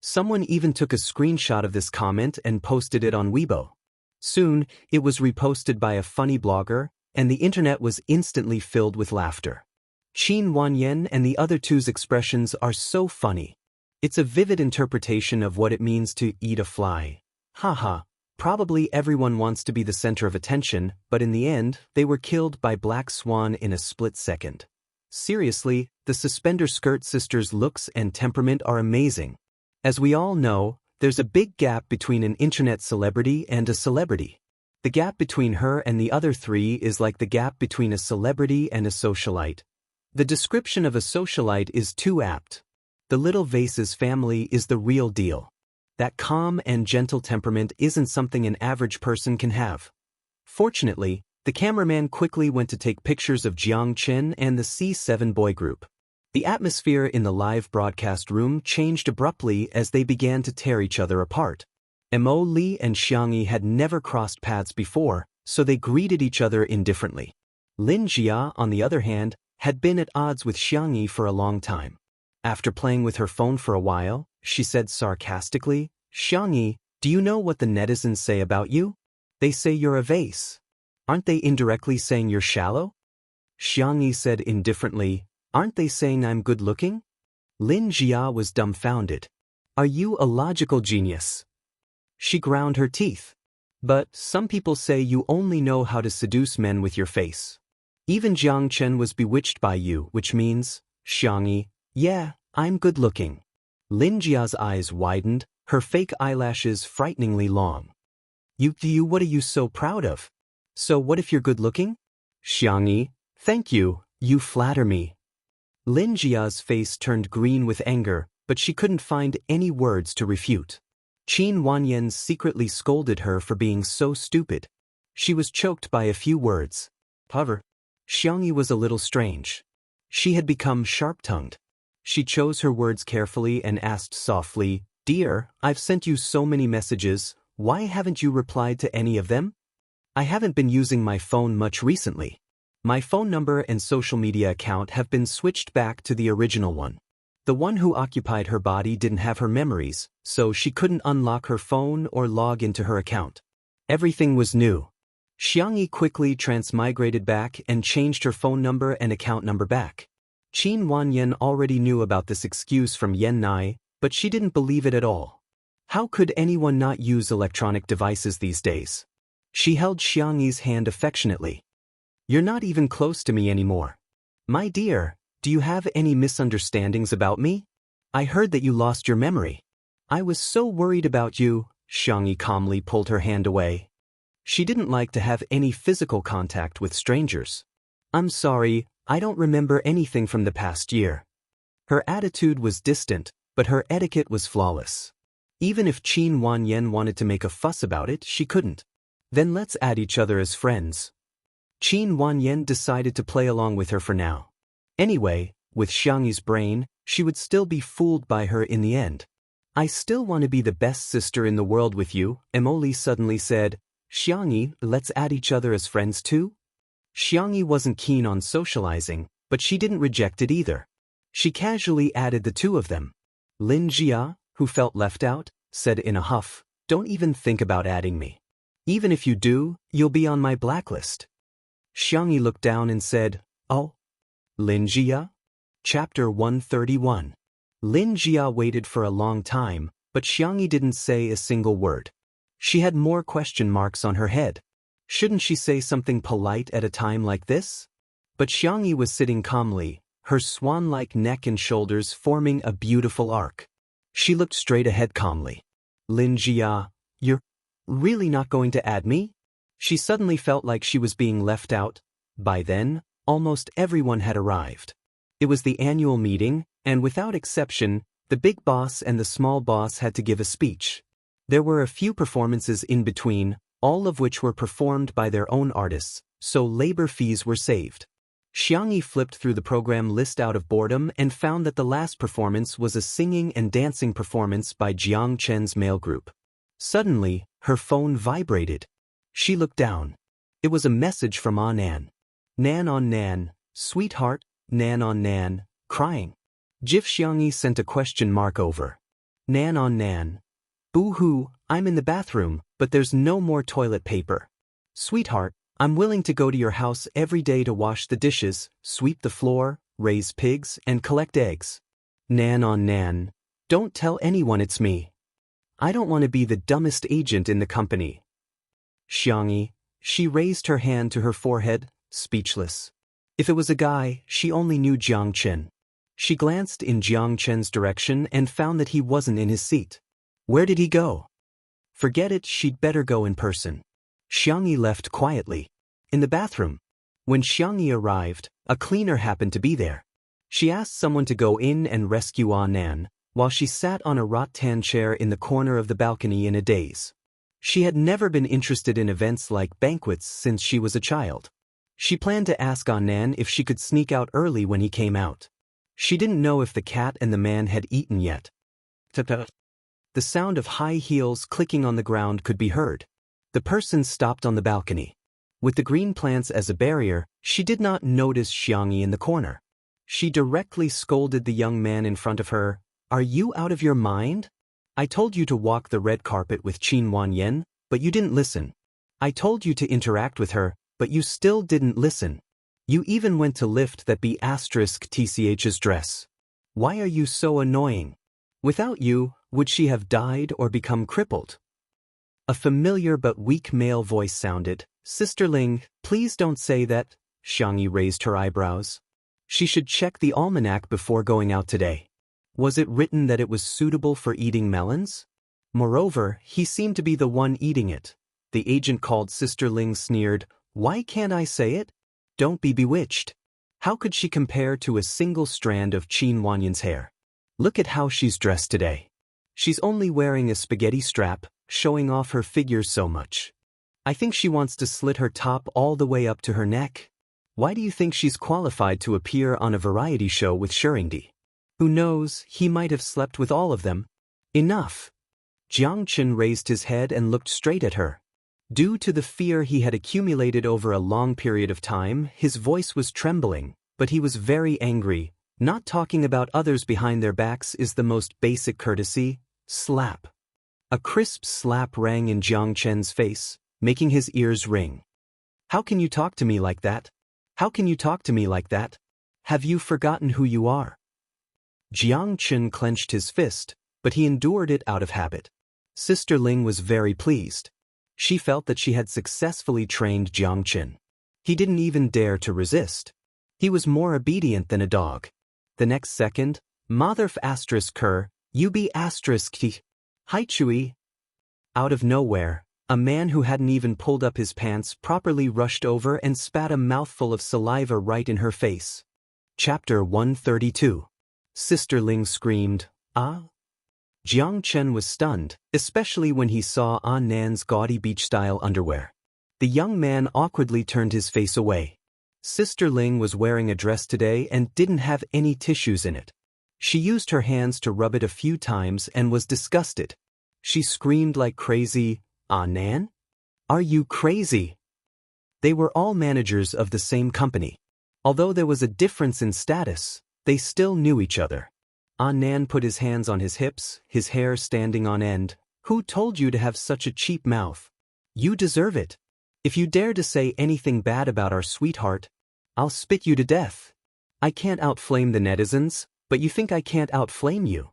Someone even took a screenshot of this comment and posted it on Weibo. Soon, it was reposted by a funny blogger, and the internet was instantly filled with laughter. Qin Wanyan and the other two's expressions are so funny. It's a vivid interpretation of what it means to eat a fly. Haha, probably everyone wants to be the center of attention, but in the end, they were killed by Black Swan in a split second. Seriously, the Suspender Skirt sisters' looks and temperament are amazing. As we all know, there's a big gap between an internet celebrity and a celebrity. The gap between her and the other three is like the gap between a celebrity and a socialite. The description of a socialite is too apt. The little vase's family is the real deal. That calm and gentle temperament isn't something an average person can have. Fortunately, the cameraman quickly went to take pictures of Jiang Chen and the C7 boy group. The atmosphere in the live broadcast room changed abruptly as they began to tear each other apart. Mo Li and Xianxia had never crossed paths before, so they greeted each other indifferently. Lin Jia, on the other hand, had been at odds with Xianxia for a long time. After playing with her phone for a while, she said sarcastically, "Xianxia, do you know what the netizens say about you? They say you're a vase. Aren't they indirectly saying you're shallow?" Xianxia said indifferently, "Aren't they saying I'm good-looking?" Lin Jia was dumbfounded. "Are you a logical genius?" She ground her teeth. "But some people say you only know how to seduce men with your face. Even Jiang Chen was bewitched by you, which means..." Xianxia, "Yeah, I'm good-looking." Lin Jia's eyes widened, her fake eyelashes frighteningly long. What are you so proud of? So what if you're good-looking?" Xianxia, "Thank you, you flatter me." Lin Jia's face turned green with anger, but she couldn't find any words to refute. Qin Wanyan secretly scolded her for being so stupid. She was choked by a few words. However, Xianxia was a little strange. She had become sharp-tongued. She chose her words carefully and asked softly, "Dear, I've sent you so many messages, why haven't you replied to any of them?" "I haven't been using my phone much recently. My phone number and social media account have been switched back to the original one. The one who occupied her body didn't have her memories, so she couldn't unlock her phone or log into her account. Everything was new." Xianxia quickly transmigrated back and changed her phone number and account number back. Qin Wanyan already knew about this excuse from Yan Nai, but she didn't believe it at all. How could anyone not use electronic devices these days? She held Xianxi's hand affectionately. "You're not even close to me anymore. My dear, do you have any misunderstandings about me? I heard that you lost your memory. I was so worried about you." Xianxia calmly pulled her hand away. She didn't like to have any physical contact with strangers. "I'm sorry, I don't remember anything from the past year." Her attitude was distant, but her etiquette was flawless. Even if Qin Wanyan wanted to make a fuss about it, she couldn't. "Then let's add each other as friends." Qin Wanyan decided to play along with her for now. Anyway, with Xianxi's brain, she would still be fooled by her in the end. "I still want to be the best sister in the world with you," Emily suddenly said. "Xianxia, let's add each other as friends too?" Xianxia wasn't keen on socializing, but she didn't reject it either. She casually added the two of them. Lin Jia, who felt left out, said in a huff, "Don't even think about adding me. Even if you do, you'll be on my blacklist." Xianxia looked down and said, "Oh." Lin Jia? Chapter 131. Lin Jia waited for a long time, but Xianxia didn't say a single word. She had more question marks on her head. Shouldn't she say something polite at a time like this? But Xianxia was sitting calmly, her swan-like neck and shoulders forming a beautiful arc. She looked straight ahead calmly. "Lin Jia, you're really not going to add me?" She suddenly felt like she was being left out. By then, almost everyone had arrived. It was the annual meeting, and without exception, the big boss and the small boss had to give a speech. There were a few performances in between, all of which were performed by their own artists, so labor fees were saved. Xianxia flipped through the program list out of boredom and found that the last performance was a singing and dancing performance by Jiang Chen's male group. Suddenly, her phone vibrated. She looked down. It was a message from Nan. "Nan on Nan, sweetheart, Nan on Nan, crying." Jif Xianxia sent a question mark over. "Nan on Nan. Boo-hoo, I'm in the bathroom, but there's no more toilet paper. Sweetheart, I'm willing to go to your house every day to wash the dishes, sweep the floor, raise pigs, and collect eggs. Nan on Nan. Don't tell anyone it's me. I don't want to be the dumbest agent in the company." Xianxia, she raised her hand to her forehead, speechless. If it was a guy, she only knew Jiang Chen. She glanced in Jiang Chen's direction and found that he wasn't in his seat. Where did he go? Forget it, she'd better go in person. Xianxia left quietly. In the bathroom. When Xianxia arrived, a cleaner happened to be there. She asked someone to go in and rescue Nan, while she sat on a rattan chair in the corner of the balcony in a daze. She had never been interested in events like banquets since she was a child. She planned to ask Annan if she could sneak out early when he came out. She didn't know if the cat and the man had eaten yet. The sound of high heels clicking on the ground could be heard. The person stopped on the balcony. With the green plants as a barrier, she did not notice Xianxia in the corner. She directly scolded the young man in front of her. "Are you out of your mind? I told you to walk the red carpet with Qin Wanyan, but you didn't listen. I told you to interact with her, but you still didn't listen. You even went to lift that B*TCH's dress. Why are you so annoying? Without you, would she have died or become crippled?" A familiar but weak male voice sounded. "Sister Ling, please don't say that." Xianxia raised her eyebrows. She should check the almanac before going out today. Was it written that it was suitable for eating melons? Moreover, he seemed to be the one eating it. The agent called Sister Ling sneered. "Why can't I say it? Don't be bewitched." How could she compare to a single strand of Qin Wanyan's hair? Look at how she's dressed today. She's only wearing a spaghetti strap, showing off her figure so much. I think she wants to slit her top all the way up to her neck. Why do you think she's qualified to appear on a variety show with Shurindi? Who knows, he might have slept with all of them. Enough. Jiang Chen raised his head and looked straight at her. Due to the fear he had accumulated over a long period of time, his voice was trembling, but he was very angry. Not talking about others behind their backs is the most basic courtesy. Slap. A crisp slap rang in Jiang Chen's face, making his ears ring. "How can you talk to me like that? How can you talk to me like that? Have you forgotten who you are?" Jiang Chen clenched his fist, but he endured it out of habit. Sister Ling was very pleased. She felt that she had successfully trained Jiang Chen. He didn't even dare to resist. He was more obedient than a dog. The next second, "Motherf asterisk her, you be asterisk t. Hi Chui." Out of nowhere, a man who hadn't even pulled up his pants properly rushed over and spat a mouthful of saliva right in her face. Chapter 132. Sister Ling screamed, "Ah!" Jiang Chen was stunned, especially when he saw Annan's gaudy beach-style underwear. The young man awkwardly turned his face away. Sister Ling was wearing a dress today and didn't have any tissues in it. She used her hands to rub it a few times and was disgusted. She screamed like crazy, "Annan? Are you crazy?" They were all managers of the same company. Although there was a difference in status, they still knew each other. Annan put his hands on his hips, his hair standing on end. "Who told you to have such a cheap mouth? You deserve it. If you dare to say anything bad about our sweetheart, I'll spit you to death. I can't outflame the netizens, but you think I can't outflame you?"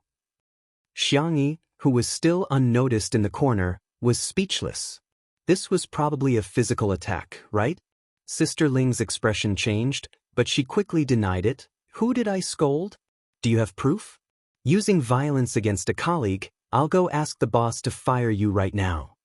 Xianxia, who was still unnoticed in the corner, was speechless. This was probably a physical attack, right? Sister Ling's expression changed, but she quickly denied it. "Who did I scold? Do you have proof? Using violence against a colleague, I'll go ask the boss to fire you right now."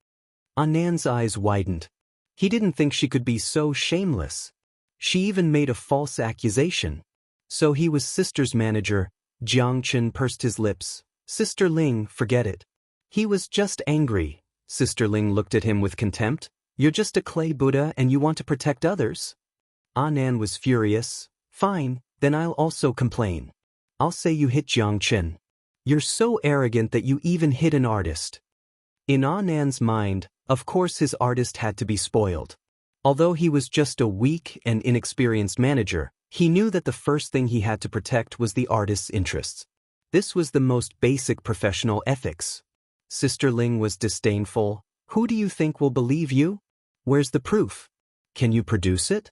Annan's eyes widened. He didn't think she could be so shameless. She even made a false accusation. So he was Sister's manager. Jiang Chen pursed his lips. "Sister Ling, forget it." He was just angry. Sister Ling looked at him with contempt. "You're just a clay Buddha and you want to protect others?" Annan was furious. "Fine, then I'll also complain. I'll say you hit Jiang Chen. You're so arrogant that you even hit an artist." In Annan's mind, of course his artist had to be spoiled. Although he was just a weak and inexperienced manager, he knew that the first thing he had to protect was the artist's interests. This was the most basic professional ethics. Sister Ling was disdainful. "Who do you think will believe you? Where's the proof? Can you produce it?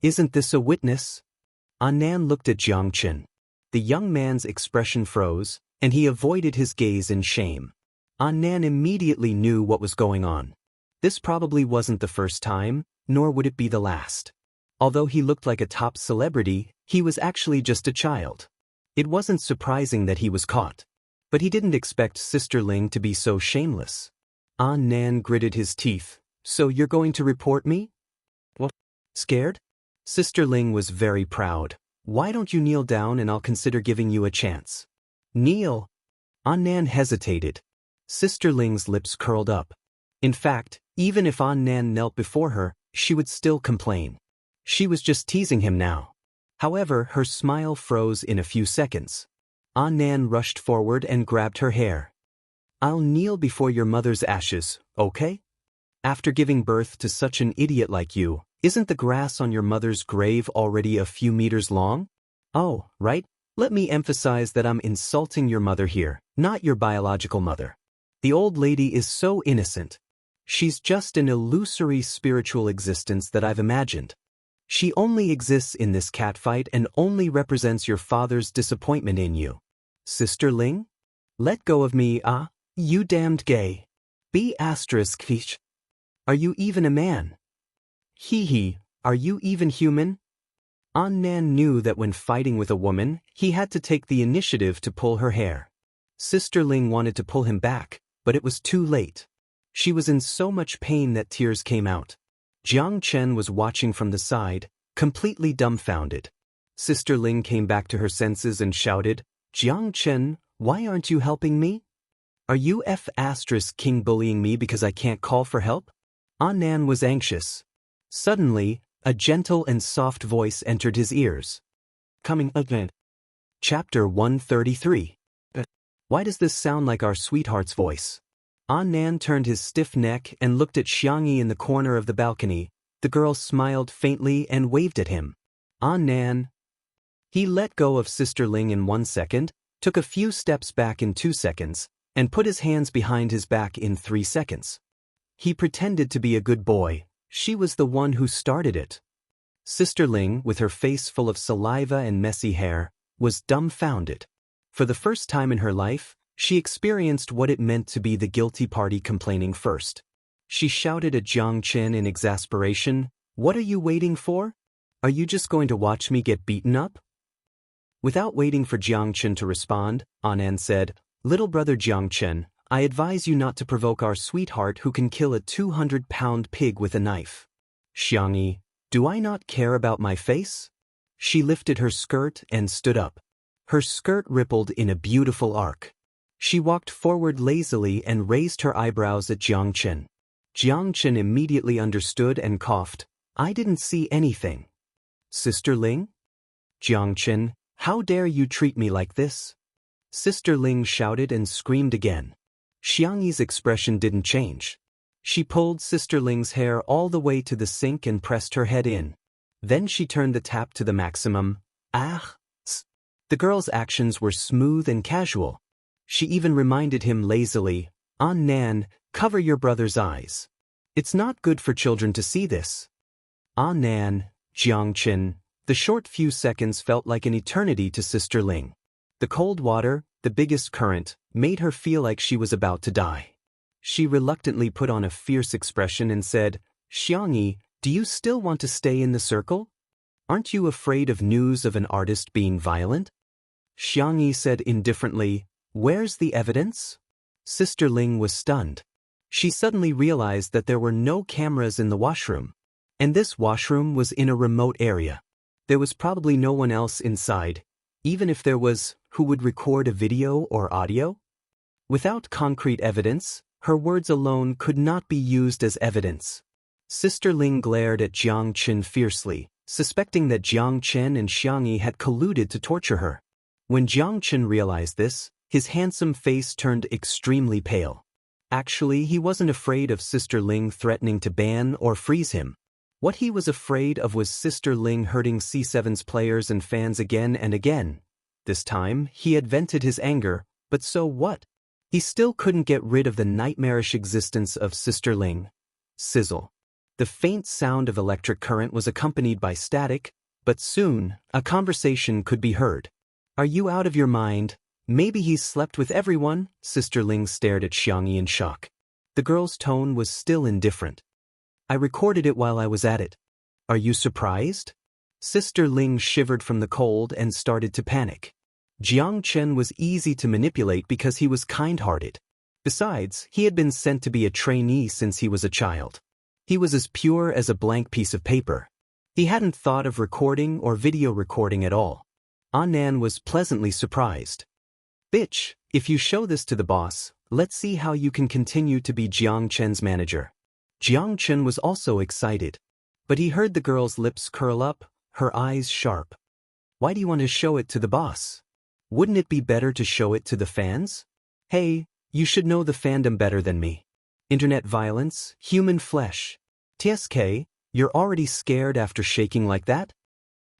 Isn't this a witness?" Annan looked at Jiang Chen. The young man's expression froze, and he avoided his gaze in shame. Annan immediately knew what was going on. This probably wasn't the first time, nor would it be the last. Although he looked like a top celebrity, he was actually just a child. It wasn't surprising that he was caught. But he didn't expect Sister Ling to be so shameless. Annan gritted his teeth. "So you're going to report me? What? Scared?" Sister Ling was very proud. "Why don't you kneel down and I'll consider giving you a chance." Kneel. Annan hesitated. Sister Ling's lips curled up. In fact, even if Annan knelt before her, she would still complain. She was just teasing him now. However, her smile froze in a few seconds. Annan rushed forward and grabbed her hair. I'll kneel before your mother's ashes, okay? After giving birth to such an idiot like you, isn't the grass on your mother's grave already a few meters long? Oh, right? Let me emphasize that I'm insulting your mother here, not your biological mother. The old lady is so innocent. She's just an illusory spiritual existence that I've imagined. She only exists in this catfight and only represents your father's disappointment in you. Sister Ling? Let go of me, you damned gay. B*fish. Are you even a man? Hee, are you even human? Annan knew that when fighting with a woman, he had to take the initiative to pull her hair. Sister Ling wanted to pull him back, but it was too late. She was in so much pain that tears came out. Jiang Chen was watching from the side, completely dumbfounded. Sister Ling came back to her senses and shouted, Jiang Chen, why aren't you helping me? Are you King bullying me because I can't call for help? Annan was anxious. Suddenly, a gentle and soft voice entered his ears. Coming again. Chapter 133. Why does this sound like our sweetheart's voice? Annan turned his stiff neck and looked at Xianxia in the corner of the balcony. The girl smiled faintly and waved at him. Annan. He let go of Sister Ling in 1 second, took a few steps back in 2 seconds, and put his hands behind his back in 3 seconds. He pretended to be a good boy. She was the one who started it. Sister Ling, with her face full of saliva and messy hair, was dumbfounded. For the first time in her life, she experienced what it meant to be the guilty party complaining first. She shouted at Jiang Chen in exasperation, What are you waiting for? Are you just going to watch me get beaten up? Without waiting for Jiang Chen to respond, Annan said, Little brother Jiang Chen, I advise you not to provoke our sweetheart who can kill a 200-pound pig with a knife. Xianxia, do I not care about my face? She lifted her skirt and stood up. Her skirt rippled in a beautiful arc. She walked forward lazily and raised her eyebrows at Jiang Chen. Jiang Chen immediately understood and coughed. I didn't see anything. Sister Ling? Jiang Chen, how dare you treat me like this? Sister Ling shouted and screamed again. Xianxi's expression didn't change. She pulled Sister Ling's hair all the way to the sink and pressed her head in. Then she turned the tap to the maximum. The girl's actions were smooth and casual. She even reminded him lazily, Annan, cover your brother's eyes. It's not good for children to see this. Annan, Jiang Chen, the short few seconds felt like an eternity to Sister Ling. The cold water, the biggest current, made her feel like she was about to die. She reluctantly put on a fierce expression and said, Xianxia, do you still want to stay in the circle? Aren't you afraid of news of an artist being violent? Xianxia said indifferently, Where's the evidence? Sister Ling was stunned. She suddenly realized that there were no cameras in the washroom. And this washroom was in a remote area. There was probably no one else inside. Even if there was, who would record a video or audio? Without concrete evidence, her words alone could not be used as evidence. Sister Ling glared at Jiang Chen fiercely, suspecting that Jiang Chen and Xianxia had colluded to torture her. When Jiang Chen realized this, his handsome face turned extremely pale. Actually, he wasn't afraid of Sister Ling threatening to ban or freeze him. What he was afraid of was Sister Ling hurting C7's players and fans again and again. This time, he had vented his anger, but so what? He still couldn't get rid of the nightmarish existence of Sister Ling. Sizzle. The faint sound of electric current was accompanied by static, but soon, a conversation could be heard. Are you out of your mind? Maybe he's slept with everyone? Sister Ling stared at Xianxia in shock. The girl's tone was still indifferent. I recorded it while I was at it. Are you surprised? Sister Ling shivered from the cold and started to panic. Jiang Chen was easy to manipulate because he was kind-hearted. Besides, he had been sent to be a trainee since he was a child. He was as pure as a blank piece of paper. He hadn't thought of recording or video recording at all. Annan was pleasantly surprised. Bitch, if you show this to the boss, let's see how you can continue to be Jiang Chen's manager. Jiang Chen was also excited. But he heard the girl's lips curl up, her eyes sharp. Why do you want to show it to the boss? Wouldn't it be better to show it to the fans? Hey, you should know the fandom better than me. Internet violence, human flesh. TSK, you're already scared after shaking like that?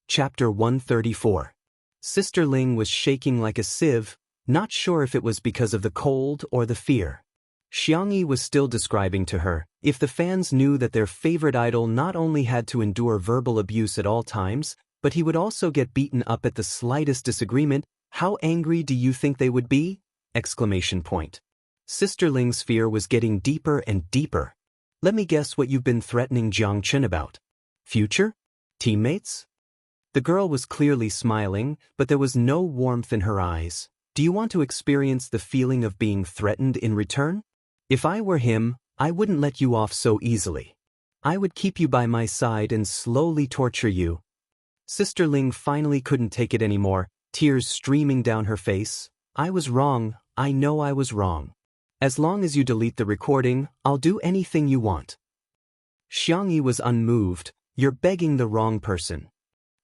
Chapter 134. Sister Ling was shaking like a sieve, not sure if it was because of the cold or the fear. Xianxia was still describing to her, if the fans knew that their favorite idol not only had to endure verbal abuse at all times, but he would also get beaten up at the slightest disagreement, how angry do you think they would be? Exclamation point. Sister Ling's fear was getting deeper and deeper. Let me guess what you've been threatening Jiang Chen about. Future? Teammates? The girl was clearly smiling, but there was no warmth in her eyes. Do you want to experience the feeling of being threatened in return? If I were him, I wouldn't let you off so easily. I would keep you by my side and slowly torture you. Sister Ling finally couldn't take it anymore, tears streaming down her face. I was wrong, I know I was wrong. As long as you delete the recording, I'll do anything you want. Xianxia was unmoved. You're begging the wrong person.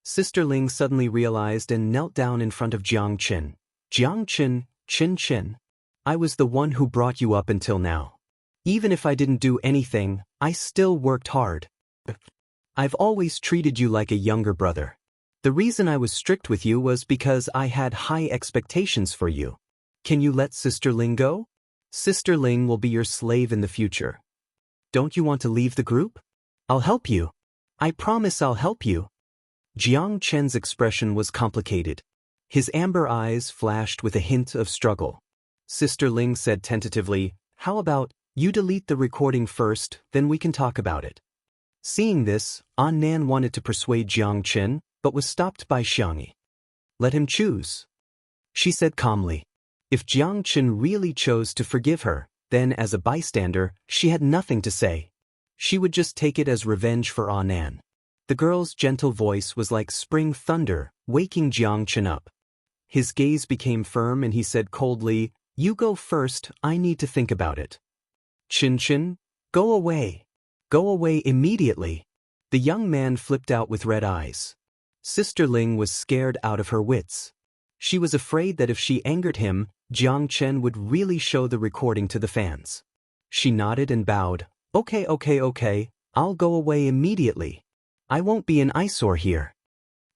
Sister Ling suddenly realized and knelt down in front of Jiang Chen. Jiang Chen, Chen. I was the one who brought you up until now. Even if I didn't do anything, I still worked hard. I've always treated you like a younger brother. The reason I was strict with you was because I had high expectations for you. Can you let Sister Ling go? Sister Ling will be your slave in the future. Don't you want to leave the group? I'll help you. I promise I'll help you. Jiang Chen's expression was complicated. His amber eyes flashed with a hint of struggle. Sister Ling said tentatively, how about you delete the recording first, then we can talk about it. Seeing this, An Nan wanted to persuade Jiang Chen, but was stopped by Xianxia. Let him choose. She said calmly. If Jiang Chen really chose to forgive her, then as a bystander, she had nothing to say. She would just take it as revenge for An Nan. The girl's gentle voice was like spring thunder, waking Jiang Chen up. His gaze became firm and he said coldly, you go first, I need to think about it. Chen, go away. Go away immediately. The young man flipped out with red eyes. Sister Ling was scared out of her wits. She was afraid that if she angered him, Jiang Chen would really show the recording to the fans. She nodded and bowed. Okay, I'll go away immediately. I won't be an eyesore here.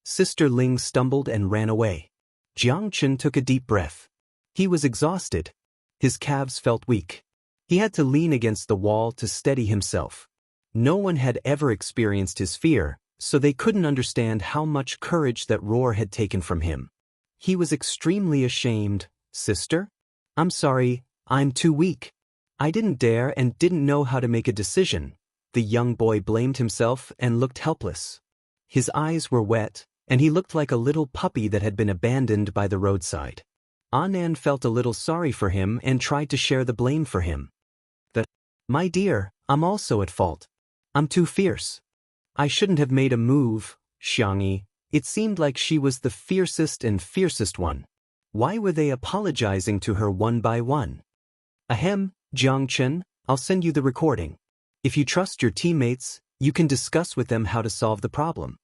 Sister Ling stumbled and ran away. Jiang Chen took a deep breath. He was exhausted. His calves felt weak. He had to lean against the wall to steady himself. No one had ever experienced his fear, so they couldn't understand how much courage that roar had taken from him. He was extremely ashamed. Sister? I'm sorry, I'm too weak. I didn't dare and didn't know how to make a decision. The young boy blamed himself and looked helpless. His eyes were wet, and he looked like a little puppy that had been abandoned by the roadside. An Nan felt a little sorry for him and tried to share the blame for him. My dear, I'm also at fault. I'm too fierce. I shouldn't have made a move, Xianxia. It seemed like she was the fiercest one. Why were they apologizing to her one by one? Ahem, Jiang Chen, I'll send you the recording. If you trust your teammates, you can discuss with them how to solve the problem.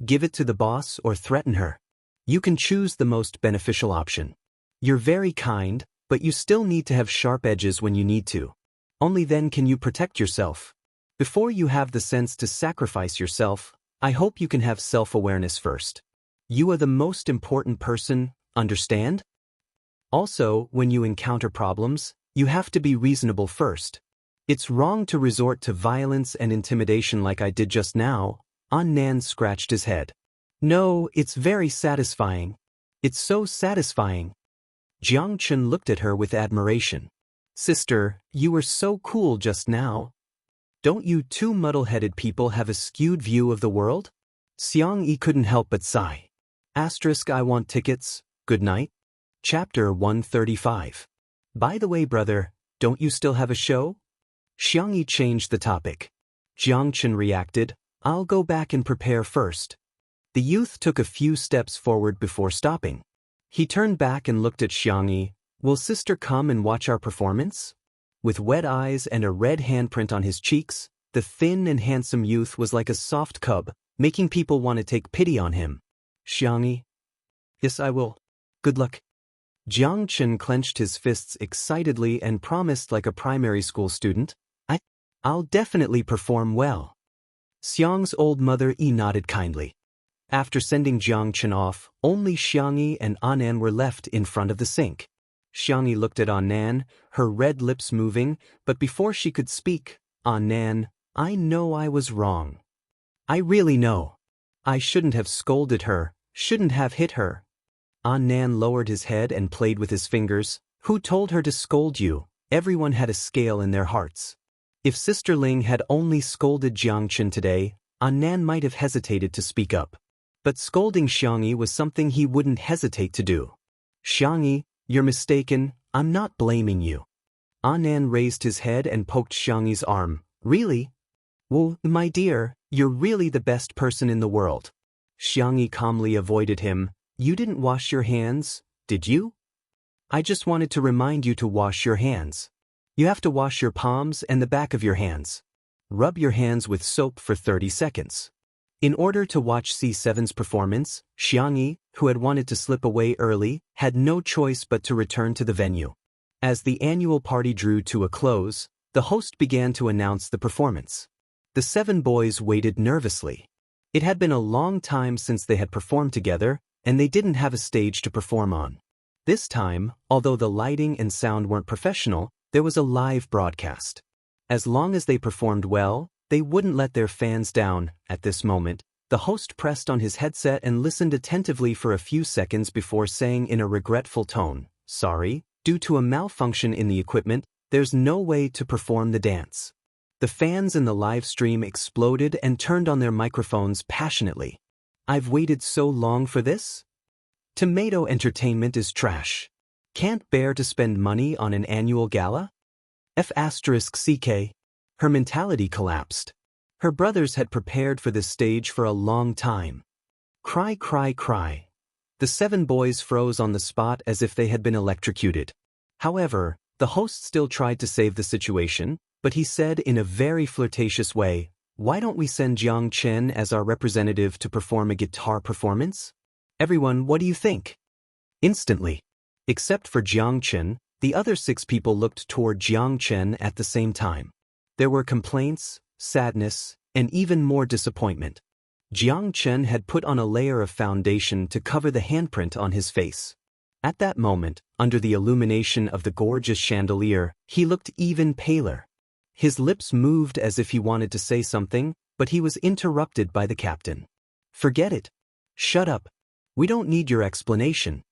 Give it to the boss or threaten her. You can choose the most beneficial option. You're very kind, but you still need to have sharp edges when you need to. Only then can you protect yourself. Before you have the sense to sacrifice yourself, I hope you can have self-awareness first. You are the most important person, understand? Also, when you encounter problems, you have to be reasonable first. It's wrong to resort to violence and intimidation like I did just now. An Nan scratched his head. No, it's very satisfying. It's so satisfying. Jiang Chen looked at her with admiration. Sister, you were so cool just now. Don't you two muddle-headed people have a skewed view of the world? Xianxia couldn't help but sigh. I want tickets, good night. Chapter 135. By the way, brother, don't you still have a show? Xianxia changed the topic. Jiang Chen reacted, I'll go back and prepare first. The youth took a few steps forward before stopping. He turned back and looked at Xianxia. Will sister come and watch our performance? With wet eyes and a red handprint on his cheeks, the thin and handsome youth was like a soft cub, making people want to take pity on him. Xianxia. Yes, I will. Good luck. Jiang Chen clenched his fists excitedly and promised like a primary school student. I'll definitely perform well. Xiang's old mother nodded kindly. After sending Jiang Chen off, only Xianxia and Anan were left in front of the sink. Xianxia looked at Anan, her red lips moving, but before she could speak, Anan, I know I was wrong. I really know. I shouldn't have scolded her, shouldn't have hit her. Anan lowered his head and played with his fingers. Who told her to scold you? Everyone had a scale in their hearts. If Sister Ling had only scolded Jiang Chen today, Anan might have hesitated to speak up. But scolding Xianxia was something he wouldn't hesitate to do. Xianxia, you're mistaken, I'm not blaming you. Anan raised his head and poked Xiangxi's arm. Really? Well, my dear, you're really the best person in the world. Xianxia calmly avoided him. You didn't wash your hands, did you? I just wanted to remind you to wash your hands. You have to wash your palms and the back of your hands. Rub your hands with soap for 30 seconds. In order to watch C7's performance, Xianxia, who had wanted to slip away early, had no choice but to return to the venue. As the annual party drew to a close, the host began to announce the performance. The 7 boys waited nervously. It had been a long time since they had performed together, and they didn't have a stage to perform on. This time, although the lighting and sound weren't professional, there was a live broadcast. As long as they performed well, they wouldn't let their fans down. At this moment, the host pressed on his headset and listened attentively for a few seconds before saying in a regretful tone, Sorry, due to a malfunction in the equipment, there's no way to perform the dance. The fans in the live stream exploded and turned on their microphones passionately. I've waited so long for this? Tomato entertainment is trash. Can't bear to spend money on an annual gala? F***ck. Her mentality collapsed. Her brothers had prepared for this stage for a long time. Cry, cry, cry. The 7 boys froze on the spot as if they had been electrocuted. However, the host still tried to save the situation, but he said in a very flirtatious way, Why don't we send Jiang Chen as our representative to perform a guitar performance? Everyone, what do you think? Instantly. Except for Jiang Chen, the other 6 people looked toward Jiang Chen at the same time. There were complaints, sadness, and even more disappointment. Jiang Chen had put on a layer of foundation to cover the handprint on his face. At that moment, under the illumination of the gorgeous chandelier, he looked even paler. His lips moved as if he wanted to say something, but he was interrupted by the captain. Forget it. Shut up. We don't need your explanation.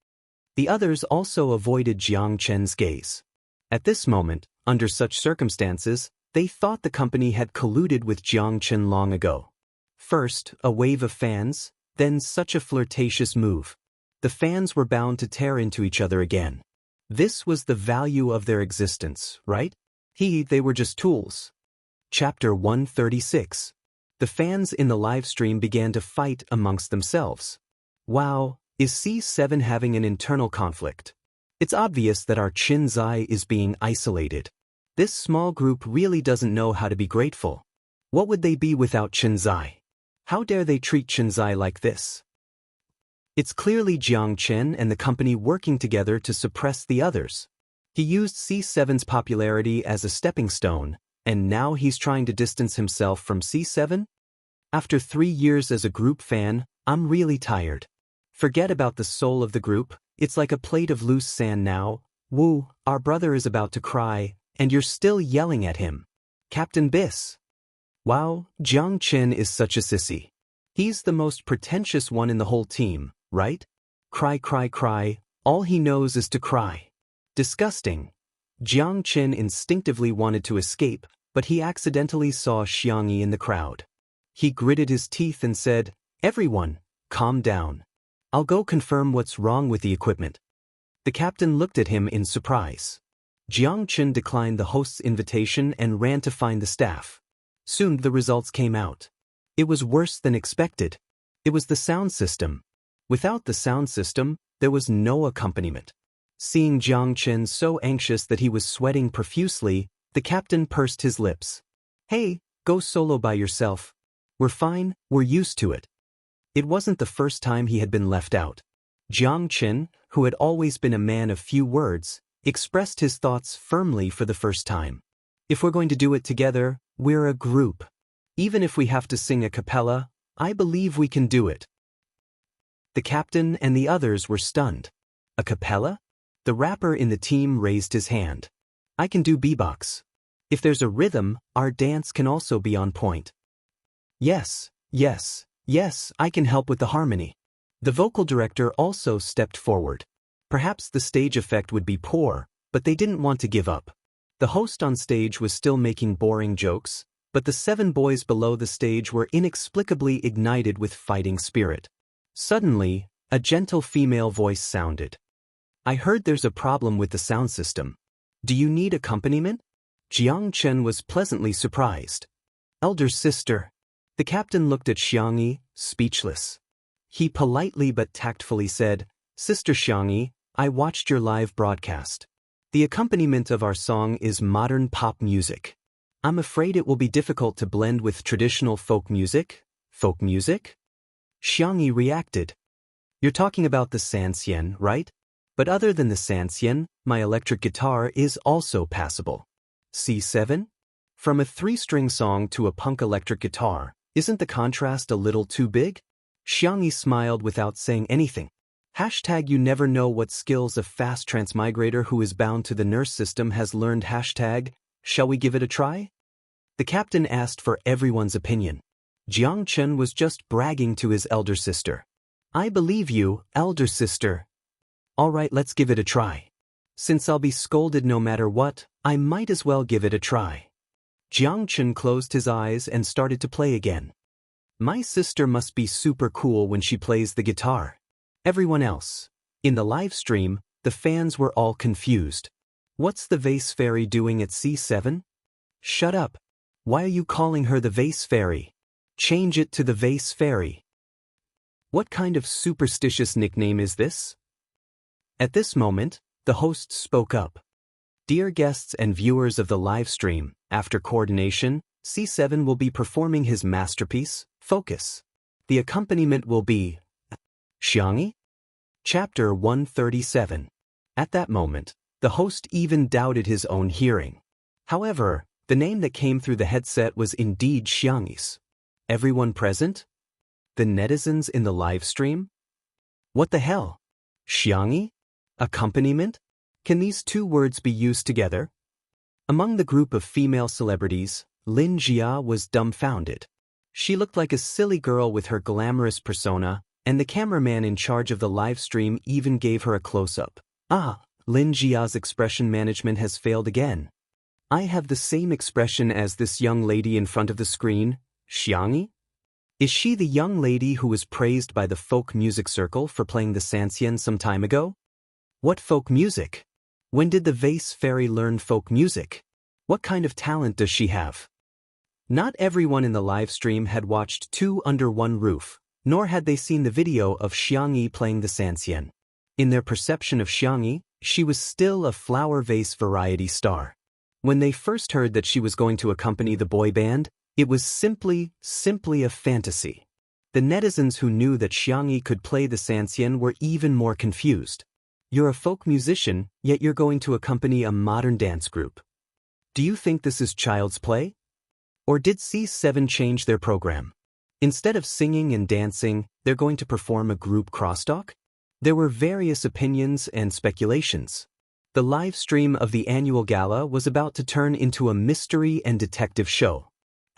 The others also avoided Jiang Chen's gaze. At this moment, under such circumstances, they thought the company had colluded with Jiang Chen long ago. First, a wave of fans, then such a flirtatious move. The fans were bound to tear into each other again. This was the value of their existence, right? They were just tools. Chapter 136. The fans in the live stream began to fight amongst themselves. Wow, is C7 having an internal conflict? It's obvious that our Qinzai is being isolated. This small group really doesn't know how to be grateful. What would they be without Qinzai? How dare they treat Qinzai like this? It's clearly Jiang Chen and the company working together to suppress the others. He used C7's popularity as a stepping stone, and now he's trying to distance himself from C7? After 3 years as a group fan, I'm really tired. Forget about the soul of the group, it's like a plate of loose sand now. Wu, our brother is about to cry, and you're still yelling at him. Captain Biss. Wow, Jiang Chen is such a sissy. He's the most pretentious one in the whole team, right? Cry, cry, cry, all he knows is to cry. Disgusting. Jiang Chen instinctively wanted to escape, but he accidentally saw Xianxia in the crowd. He gritted his teeth and said, Everyone, calm down. I'll go confirm what's wrong with the equipment. The captain looked at him in surprise. Jiang Chen declined the host's invitation and ran to find the staff. Soon the results came out. It was worse than expected. It was the sound system. Without the sound system, there was no accompaniment. Seeing Jiang Chen so anxious that he was sweating profusely, the captain pursed his lips. Hey, go solo by yourself. We're fine, we're used to it. It wasn't the first time he had been left out. Jiang Chen, who had always been a man of few words, expressed his thoughts firmly for the first time. If we're going to do it together, we're a group. Even if we have to sing a cappella, I believe we can do it. The captain and the others were stunned. A cappella? The rapper in the team raised his hand. I can do beatbox. If there's a rhythm, our dance can also be on point. Yes, I can help with the harmony. The vocal director also stepped forward. Perhaps the stage effect would be poor, but they didn't want to give up. The host on stage was still making boring jokes, but the 7 boys below the stage were inexplicably ignited with fighting spirit. Suddenly, a gentle female voice sounded. I heard there's a problem with the sound system. Do you need accompaniment? Jiang Chen was pleasantly surprised. Elder sister. The captain looked at Xianxia, speechless. He politely but tactfully said, Sister Xianxia, I watched your live broadcast. The accompaniment of our song is modern pop music. I'm afraid it will be difficult to blend with traditional folk music. Folk music? Xianxia reacted. You're talking about the Xianxia, right? But other than the Xianxia, my electric guitar is also passable. C7? From a 3-string song to a punk electric guitar, isn't the contrast a little too big? Xianxia smiled without saying anything. Hashtag you never know what skills a fast transmigrator who is bound to the nurse system has learned. Hashtag, shall we give it a try? The captain asked for everyone's opinion. Jiang Chen was just bragging to his elder sister. I believe you, elder sister. All right, let's give it a try. Since I'll be scolded no matter what, I might as well give it a try. Jiang Chen closed his eyes and started to play again. My sister must be super cool when she plays the guitar. Everyone else. In the live stream, the fans were all confused. What's the vase fairy doing at C7? Shut up. Why are you calling her the vase fairy? Change it to the vase fairy. What kind of superstitious nickname is this? At this moment, the host spoke up. Dear guests and viewers of the live stream, after coordination, C7 will be performing his masterpiece, Focus. The accompaniment will be Xianxia? Chapter 137. At that moment, the host even doubted his own hearing. However, the name that came through the headset was indeed Xianxia's. Everyone present? The netizens in the live stream? What the hell? Xianxia? Accompaniment? Can these 2 words be used together? Among the group of female celebrities, Lin Jia was dumbfounded. She looked like a silly girl with her glamorous persona, and the cameraman in charge of the live stream even gave her a close-up. Lin Jia's expression management has failed again. I have the same expression as this young lady in front of the screen, Xianxia? Is she the young lady who was praised by the folk music circle for playing the Xianxia some time ago? What folk music? When did the vase fairy learn folk music? What kind of talent does she have? Not everyone in the live stream had watched 2 Under One Roof, nor had they seen the video of Xianxia playing the Xianxia. In their perception of Xianxia, she was still a flower vase variety star. When they first heard that she was going to accompany the boy band, it was simply a fantasy. The netizens who knew that Xianxia could play the Xianxia were even more confused. You're a folk musician, yet you're going to accompany a modern dance group. Do you think this is child's play? Or did C7 change their program? Instead of singing and dancing, they're going to perform a group crosstalk? There were various opinions and speculations. The live stream of the annual gala was about to turn into a mystery and detective show.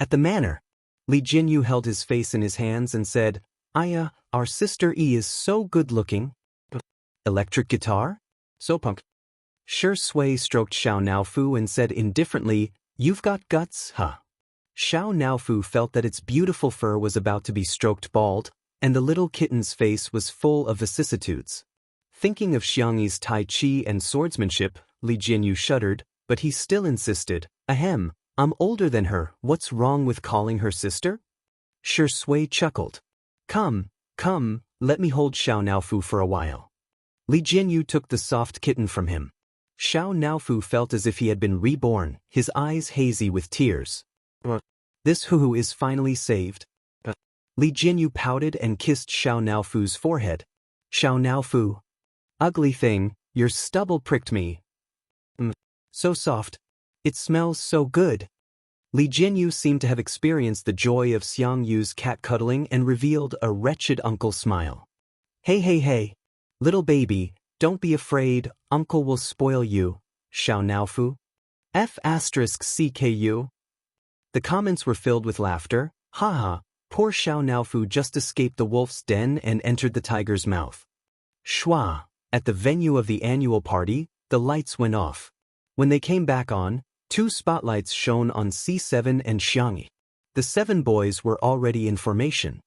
At the manor, Li Jinyu held his face in his hands and said, Aya, our sister E is so good-looking. Electric guitar? So punk. Shi Sui stroked Xiao Naofu and said indifferently, You've got guts, huh? Xiao Naofu felt that its beautiful fur was about to be stroked bald, and the little kitten's face was full of vicissitudes. Thinking of Xianxia's tai chi and swordsmanship, Li Jinyu shuddered, but he still insisted, Ahem, I'm older than her, what's wrong with calling her sister? Shi Sui chuckled. Come, let me hold Xiao Naofu for a while. Li Jinyu took the soft kitten from him. Xiao Naofu felt as if he had been reborn, his eyes hazy with tears. This Huhu is finally saved. Li Jinyu pouted and kissed Xiao Naofu's forehead. Xiao Naofu. Ugly thing, your stubble pricked me. So soft. It smells so good. Li Jinyu seemed to have experienced the joy of Xiangyu's cat cuddling and revealed a wretched uncle smile. Hey, little baby, don't be afraid, uncle will spoil you, Xiao Naofu. F***CKU. The comments were filled with laughter. Haha, poor Xiao Naofu just escaped the wolf's den and entered the tiger's mouth. Shwa. At the venue of the annual party, the lights went off. When they came back on, 2 spotlights shone on C7 and Xianxia. The 7 boys were already in formation.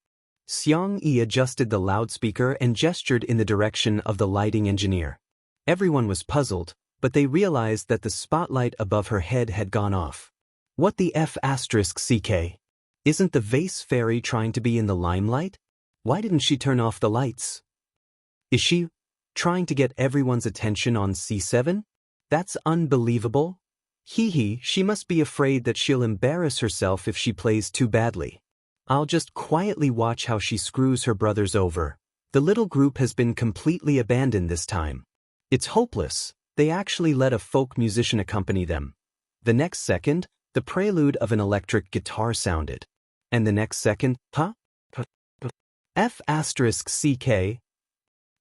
Xianxia adjusted the loudspeaker and gestured in the direction of the lighting engineer. Everyone was puzzled, but they realized that the spotlight above her head had gone off. What the F***CK? Isn't the vase fairy trying to be in the limelight? Why didn't she turn off the lights? Is she trying to get everyone's attention on C7? That's unbelievable. She must be afraid that she'll embarrass herself if she plays too badly. I'll just quietly watch how she screws her brothers over. The little group has been completely abandoned this time. It's hopeless. They actually let a folk musician accompany them. The next second, the prelude of an electric guitar sounded. And the next second, F***CK.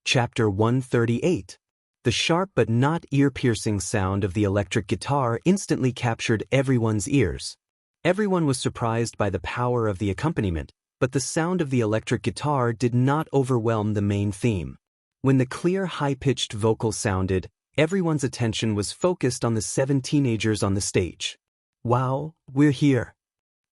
Chapter 138. The sharp but not ear-piercing sound of the electric guitar instantly captured everyone's ears. Everyone was surprised by the power of the accompaniment, but the sound of the electric guitar did not overwhelm the main theme. When the clear, high-pitched vocal sounded, everyone's attention was focused on the 7 teenagers on the stage. Wow, we're here.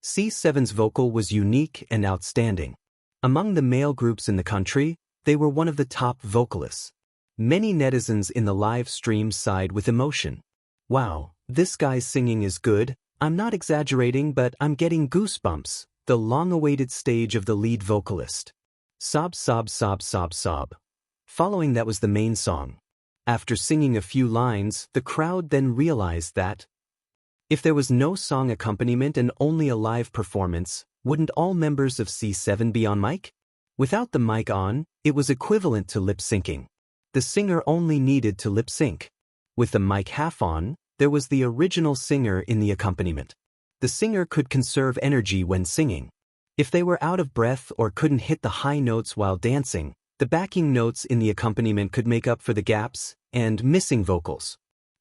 C7's vocal was unique and outstanding. Among the male groups in the country, they were one of the top vocalists. Many netizens in the live stream sighed with emotion. Wow, this guy's singing is good. I'm not exaggerating, but I'm getting goosebumps. The long-awaited stage of the lead vocalist. Sob, sob, sob, sob, sob. Following that was the main song. After singing a few lines, the crowd then realized that if there was no song accompaniment and only a live performance, wouldn't all members of C7 be on mic? Without the mic on, it was equivalent to lip-syncing. The singer only needed to lip-sync. With the mic half on, there was the original singer in the accompaniment. The singer could conserve energy when singing. If they were out of breath or couldn't hit the high notes while dancing, the backing notes in the accompaniment could make up for the gaps and missing vocals.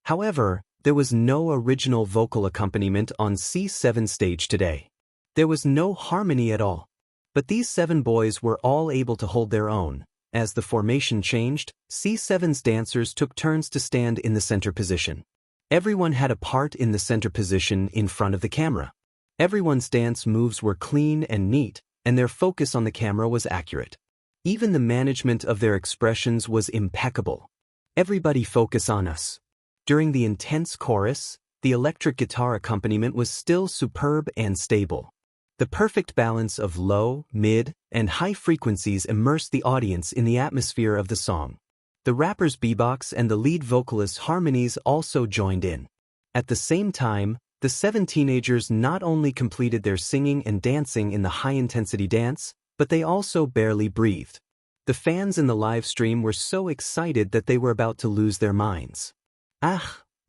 However, there was no original vocal accompaniment on C7 stage today. There was no harmony at all. But these 7 boys were all able to hold their own. As the formation changed, C7's dancers took turns to stand in the center position. Everyone had a part in the center position in front of the camera. Everyone's dance moves were clean and neat, and their focus on the camera was accurate. Even the management of their expressions was impeccable. Everybody focus on us. During the intense chorus, the electric guitar accompaniment was still superb and stable. The perfect balance of low, mid, and high frequencies immersed the audience in the atmosphere of the song. The rapper's beatbox and the lead vocalist's harmonies also joined in. At the same time, the 7 teenagers not only completed their singing and dancing in the high-intensity dance, but they also barely breathed. The fans in the live stream were so excited that they were about to lose their minds.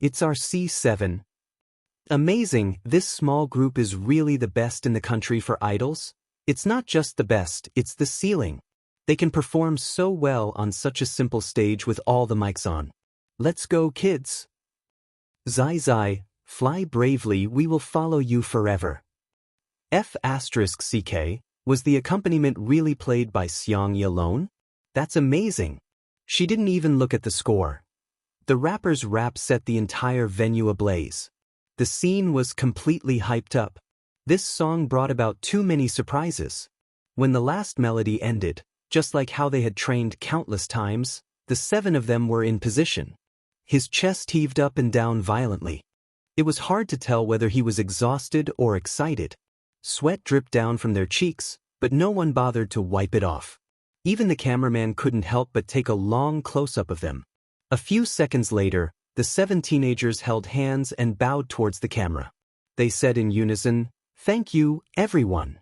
It's our C7. Amazing, this small group is really the best in the country for idols. It's not just the best, it's the ceiling. They can perform so well on such a simple stage with all the mics on. Let's go, kids. Zai Zai, fly bravely, we will follow you forever. F***CK, was the accompaniment really played by Xianxia alone? That's amazing. She didn't even look at the score. The rapper's rap set the entire venue ablaze. The scene was completely hyped up. This song brought about too many surprises. When the last melody ended, just like how they had trained countless times, the 7 of them were in position. His chest heaved up and down violently. It was hard to tell whether he was exhausted or excited. Sweat dripped down from their cheeks, but no one bothered to wipe it off. Even the cameraman couldn't help but take a long close-up of them. A few seconds later, the 7 teenagers held hands and bowed towards the camera. They said in unison, "Thank you, everyone."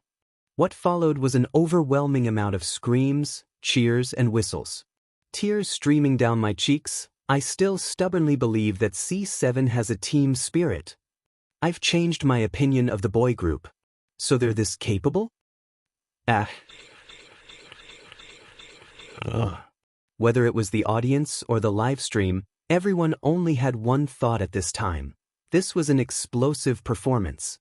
What followed was an overwhelming amount of screams, cheers, and whistles. Tears streaming down my cheeks, I still stubbornly believe that C7 has a team spirit. I've changed my opinion of the boy group. So they're this capable? Ugh. Whether it was the audience or the live stream, everyone only had one thought at this time. This was an explosive performance.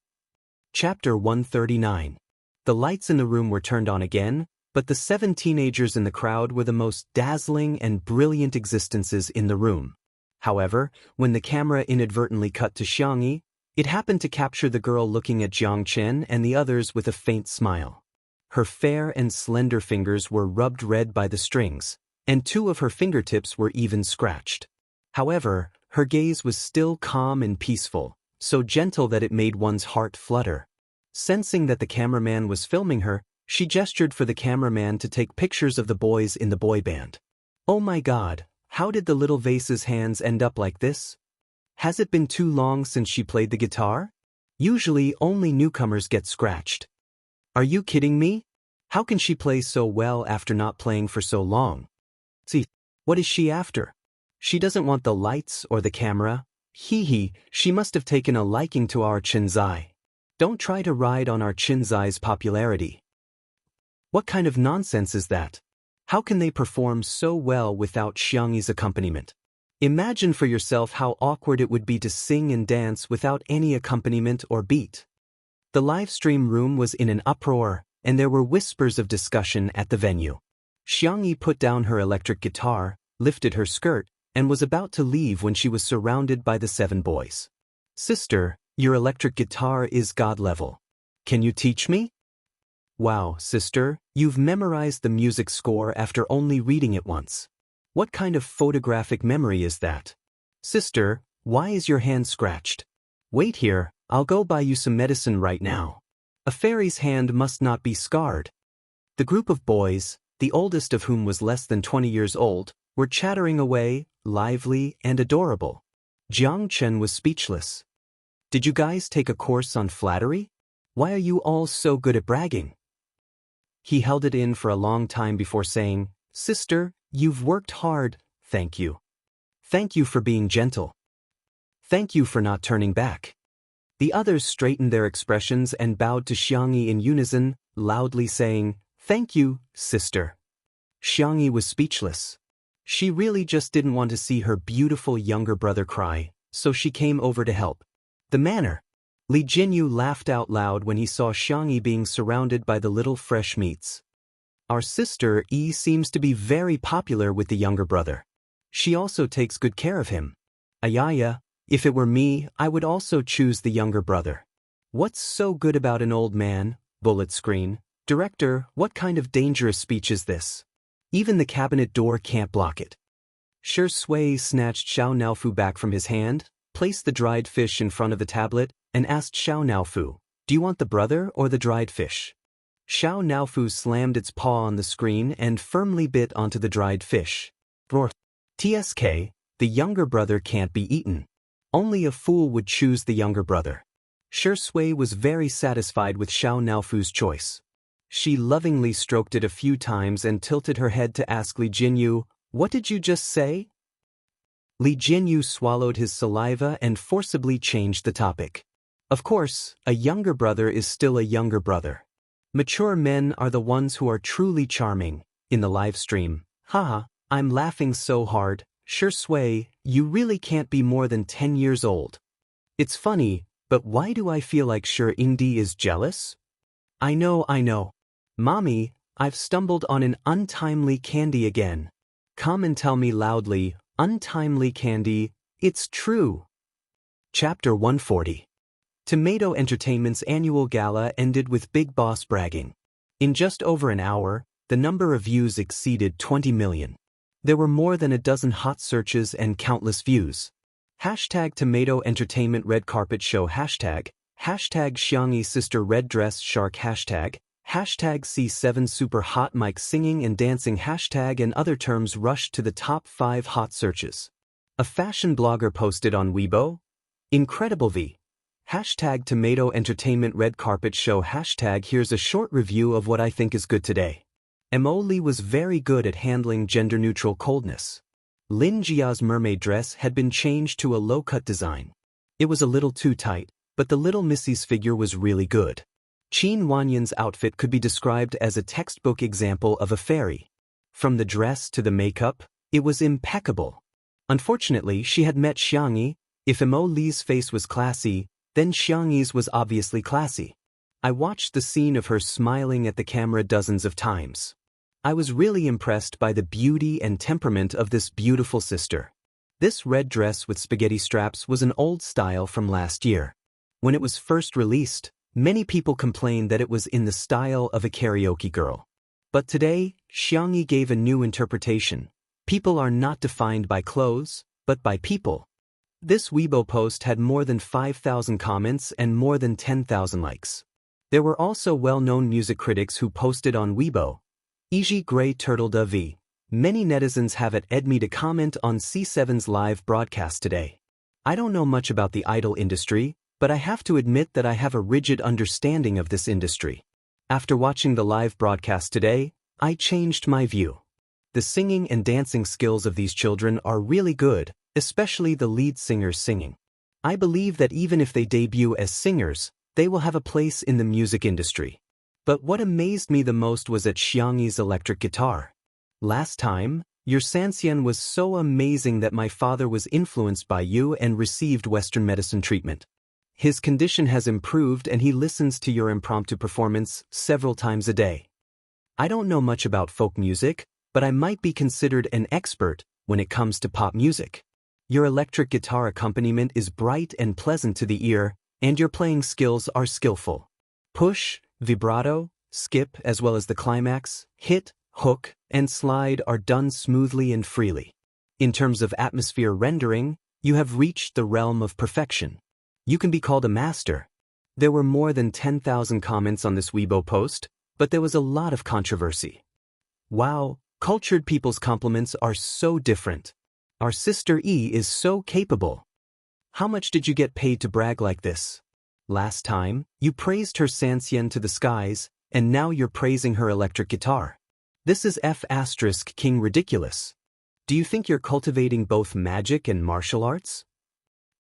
Chapter 139. The lights in the room were turned on again, but the 7 teenagers in the crowd were the most dazzling and brilliant existences in the room. However, when the camera inadvertently cut to Xianxia, it happened to capture the girl looking at Jiang Chen and the others with a faint smile. Her fair and slender fingers were rubbed red by the strings, and 2 of her fingertips were even scratched. However, her gaze was still calm and peaceful, so gentle that it made one's heart flutter. Sensing that the cameraman was filming her, she gestured for the cameraman to take pictures of the boys in the boy band. Oh my God, how did the little vase's hands end up like this? Has it been too long since she played the guitar? Usually only newcomers get scratched. Are you kidding me? How can she play so well after not playing for so long? See, what is she after? She doesn't want the lights or the camera. Hee, she must have taken a liking to our Chinzai. Don't try to ride on our Chinzai's popularity. What kind of nonsense is that? How can they perform so well without Xiangxi's accompaniment? Imagine for yourself how awkward it would be to sing and dance without any accompaniment or beat. The live stream room was in an uproar, and there were whispers of discussion at the venue. Xianxia put down her electric guitar, lifted her skirt, and was about to leave when she was surrounded by the 7 boys. "Sister, your electric guitar is god level. Can you teach me?" "Wow, sister, you've memorized the music score after only reading it once. What kind of photographic memory is that? Sister, why is your hand scratched? Wait here, I'll go buy you some medicine right now. A fairy's hand must not be scarred." The group of boys, the oldest of whom was less than 20 years old, were chattering away, lively and adorable. Jiang Chen was speechless. "Did you guys take a course on flattery? Why are you all so good at bragging?" He held it in for a long time before saying, "Sister, you've worked hard, thank you. Thank you for being gentle. Thank you for not turning back." The others straightened their expressions and bowed to Xianxia in unison, loudly saying, "Thank you, sister." Xianxia was speechless. She really just didn't want to see her beautiful younger brother cry, so she came over to help. The manner. Li Jinyu laughed out loud when he saw Xianxia being surrounded by the little fresh meats. "Our sister Yi seems to be very popular with the younger brother. She also takes good care of him. Ayaya, if it were me, I would also choose the younger brother." "What's so good about an old man?" Bullet screen. "Director, what kind of dangerous speech is this? Even the cabinet door can't block it." Shi Sui snatched Xiao Naofu back from his hand, placed the dried fish in front of the tablet, and asked Xiao Naofu, "Do you want the brother or the dried fish?" Xiao Naofu slammed its paw on the screen and firmly bit onto the dried fish. "Roar. TSK, the younger brother can't be eaten. Only a fool would choose the younger brother." Shi Sui was very satisfied with Xiao Naofu's choice. She lovingly stroked it a few times and tilted her head to ask Li Jinyu, "What did you just say?" Li Jinyu swallowed his saliva and forcibly changed the topic. Of course, a younger brother is still a younger brother. Mature men are the ones who are truly charming. In the live stream, "Haha, I'm laughing so hard. Shi Sui, you really can't be more than 10 years old. It's funny, but why do I feel like Shi Indi is jealous? I know. Mommy, I've stumbled on an untimely candy again. Come and tell me loudly, untimely candy, it's true." Chapter 140. Tomato Entertainment's annual gala ended with Big Boss bragging. In just over an hour, the number of views exceeded 20 million. There were more than a dozen hot searches and countless views. #Tomato Entertainment Red Carpet Show #Xianxi Sister Red Dress Shark #, Hashtag C7 super hot mic singing and dancing hashtag and other terms rushed to the top 5 hot searches. A fashion blogger posted on Weibo. Incredible V. Hashtag tomato entertainment red carpet show hashtag here's a short review of what I think is good today. Mo Li was very good at handling gender-neutral coldness. Lin Jia's mermaid dress had been changed to a low-cut design. It was a little too tight, but the little Missy's figure was really good. Qin Wanyan's outfit could be described as a textbook example of a fairy. From the dress to the makeup, it was impeccable. Unfortunately, she had met Xianxia. If Mo Li's face was classy, then Xianxi's was obviously classy. I watched the scene of her smiling at the camera dozens of times. I was really impressed by the beauty and temperament of this beautiful sister. This red dress with spaghetti straps was an old style from last year. When it was first released, many people complained that it was in the style of a karaoke girl. But today, Xianxia gave a new interpretation. People are not defined by clothes, but by people. This Weibo post had more than 5,000 comments and more than 10,000 likes. There were also well-known music critics who posted on Weibo. E.g. Grey Turtle V. Many netizens have asked me to comment on C7's live broadcast today. I don't know much about the idol industry, but I have to admit that I have a rigid understanding of this industry. After watching the live broadcast today, I changed my view. The singing and dancing skills of these children are really good, especially the lead singers singing. I believe that even if they debut as singers, they will have a place in the music industry. But what amazed me the most was at Xianxi's electric guitar. Last time, your Xianxia was so amazing that my father was influenced by you and received Western medicine treatment. His condition has improved and he listens to your impromptu performance several times a day. I don't know much about folk music, but I might be considered an expert when it comes to pop music. Your electric guitar accompaniment is bright and pleasant to the ear, and your playing skills are skillful. Push, vibrato, skip as well as the climax, hit, hook, and slide are done smoothly and freely. In terms of atmosphere rendering, you have reached the realm of perfection. You can be called a master. There were more than 10,000 comments on this Weibo post, but there was a lot of controversy. Wow, cultured people's compliments are so different. Our sister E is so capable. How much did you get paid to brag like this? Last time, you praised her Xianxia to the skies, and now you're praising her electric guitar. This is King ridiculous. Do you think you're cultivating both magic and martial arts?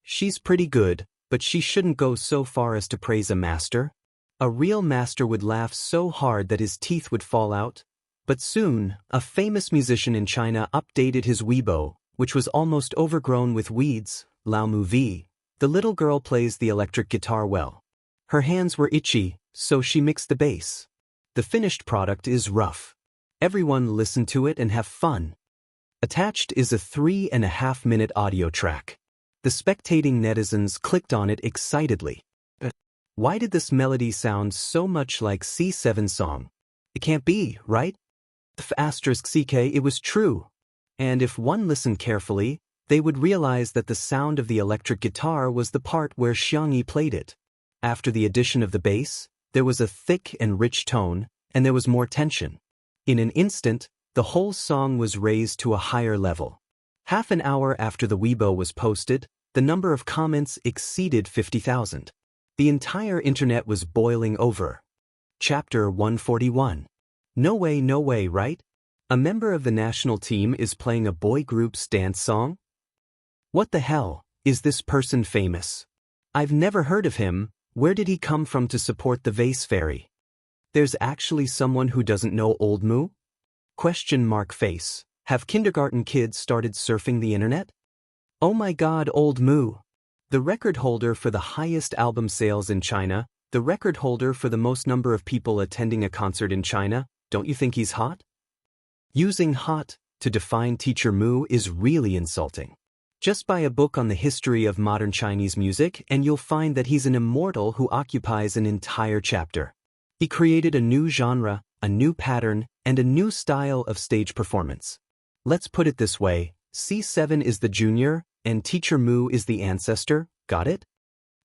She's pretty good, but she shouldn't go so far as to praise a master. A real master would laugh so hard that his teeth would fall out. But soon, a famous musician in China updated his Weibo, which was almost overgrown with weeds. Lao Mu V. The little girl plays the electric guitar well. Her hands were itchy, so she mixed the bass. The finished product is rough. Everyone listen to it and have fun. Attached is a 3.5-minute audio track. The spectating netizens clicked on it excitedly. Why did this melody sound so much like C7 song? It can't be, right? *CK, it was true. And if one listened carefully, they would realize that the sound of the electric guitar was the part where Xianxia played it. After the addition of the bass, there was a thick and rich tone, and there was more tension. In an instant, the whole song was raised to a higher level. Half an hour after the Weibo was posted, the number of comments exceeded 50,000. The entire internet was boiling over. Chapter 141. No way, right? A member of the national team is playing a boy group's dance song? What the hell, is this person famous? I've never heard of him. Where did he come from to support the vase fairy? There's actually someone who doesn't know Old Mu? Question mark face. Have kindergarten kids started surfing the internet? Oh my god, Old Mu. The record holder for the highest album sales in China, the record holder for the most number of people attending a concert in China, don't you think he's hot? Using hot to define Teacher Mu is really insulting. Just buy a book on the history of modern Chinese music and you'll find that he's an immortal who occupies an entire chapter. He created a new genre, a new pattern, and a new style of stage performance. Let's put it this way, C7 is the junior, and Teacher Mu is the ancestor, got it?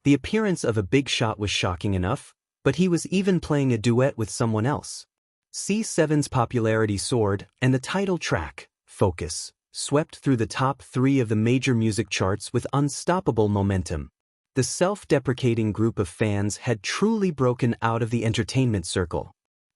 The appearance of a big shot was shocking enough, but he was even playing a duet with someone else. C7's popularity soared, and the title track, Focus, swept through the top 3 of the major music charts with unstoppable momentum. The self-deprecating group of fans had truly broken out of the entertainment circle.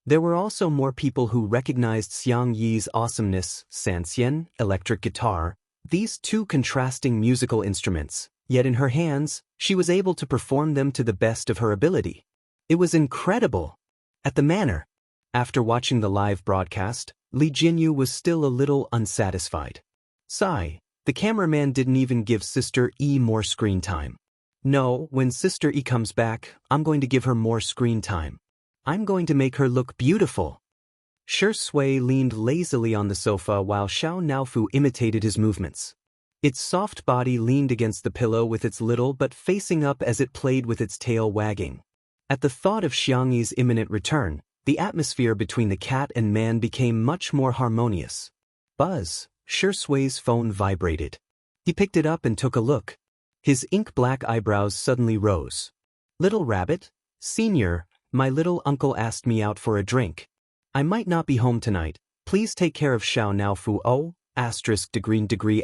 There were also more people who recognized Xianxia's awesomeness, Xianxia, electric guitar, these 2 contrasting musical instruments, yet in her hands, she was able to perform them to the best of her ability. It was incredible. At the manor, after watching the live broadcast, Li Jinyu was still a little unsatisfied. Sigh, the cameraman didn't even give Sister E more screen time. No, when Sister E comes back, I'm going to give her more screen time. I'm going to make her look beautiful. Shi Sui leaned lazily on the sofa while Xiao Naofu imitated his movements. Its soft body leaned against the pillow with its little but facing up as it played with its tail wagging. At the thought of Xiangyi's imminent return, the atmosphere between the cat and man became much more harmonious. Buzz, Shi Sui's phone vibrated. He picked it up and took a look. His ink-black eyebrows suddenly rose. Little Rabbit, Senior, my little uncle asked me out for a drink. I might not be home tonight. Please take care of Xiao Naofu. Oh, *degree*.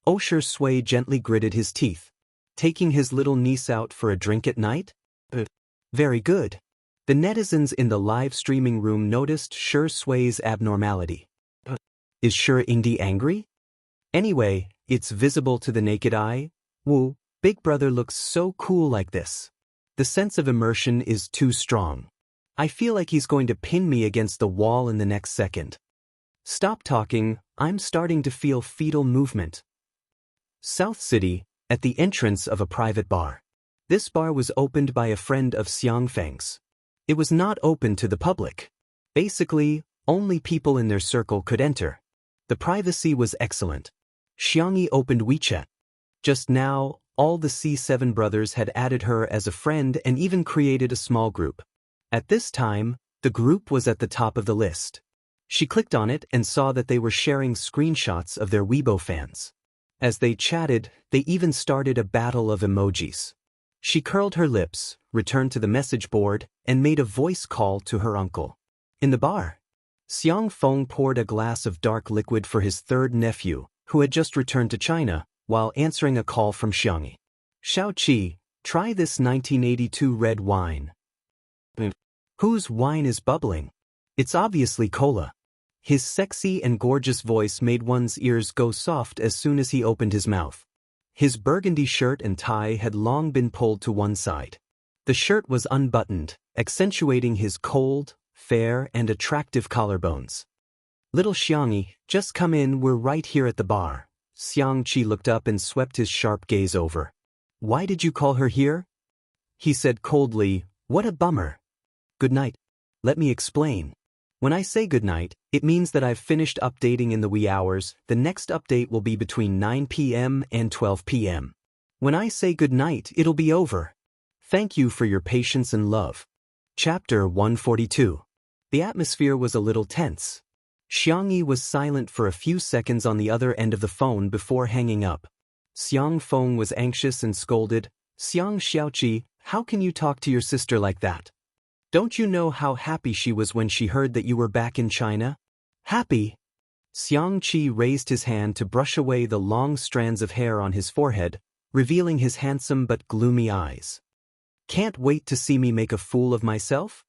Oh, Shi Sui gently gritted his teeth. Taking his little niece out for a drink at night? Very good. The netizens in the live streaming room noticed Shi Sui's abnormality. Is Shi Ingdi angry? Anyway, it's visible to the naked eye. Woo, Big Brother looks so cool like this. The sense of immersion is too strong. I feel like he's going to pin me against the wall in the next second. Stop talking, I'm starting to feel fetal movement. South City, at the entrance of a private bar. This bar was opened by a friend of Xiangfeng's. It was not open to the public. Basically, only people in their circle could enter. The privacy was excellent. Xiangyi opened WeChat. Just now, all the C7 brothers had added her as a friend and even created a small group. At this time, the group was at the top of the list. She clicked on it and saw that they were sharing screenshots of their Weibo fans. As they chatted, they even started a battle of emojis. She curled her lips, returned to the message board, and made a voice call to her uncle. In the bar, Xiang Feng poured a glass of dark liquid for his 3rd nephew, who had just returned to China, while answering a call from Xiangyi. Xiao Qi, try this 1982 red wine. Whose wine is bubbling? It's obviously cola. His sexy and gorgeous voice made one's ears go soft as soon as he opened his mouth. His burgundy shirt and tie had long been pulled to one side. The shirt was unbuttoned, accentuating his cold, fair, and attractive collarbones. Little Xiangyi, just come in, we're right here at the bar. Xiang Qi looked up and swept his sharp gaze over. Why did you call her here? He said coldly, what a bummer. Good night. Let me explain. When I say good night, it means that I've finished updating in the wee hours. The next update will be between 9 p.m. and 12 p.m. When I say good night, it'll be over. Thank you for your patience and love. Chapter 142. The atmosphere was a little tense. Xiangyi was silent for a few seconds on the other end of the phone before hanging up. Xiang Feng was anxious and scolded, Xiang Xiaoqi, how can you talk to your sister like that? Don't you know how happy she was when she heard that you were back in China? Happy? Xiang Qi raised his hand to brush away the long strands of hair on his forehead, revealing his handsome but gloomy eyes. Can't wait to see me make a fool of myself?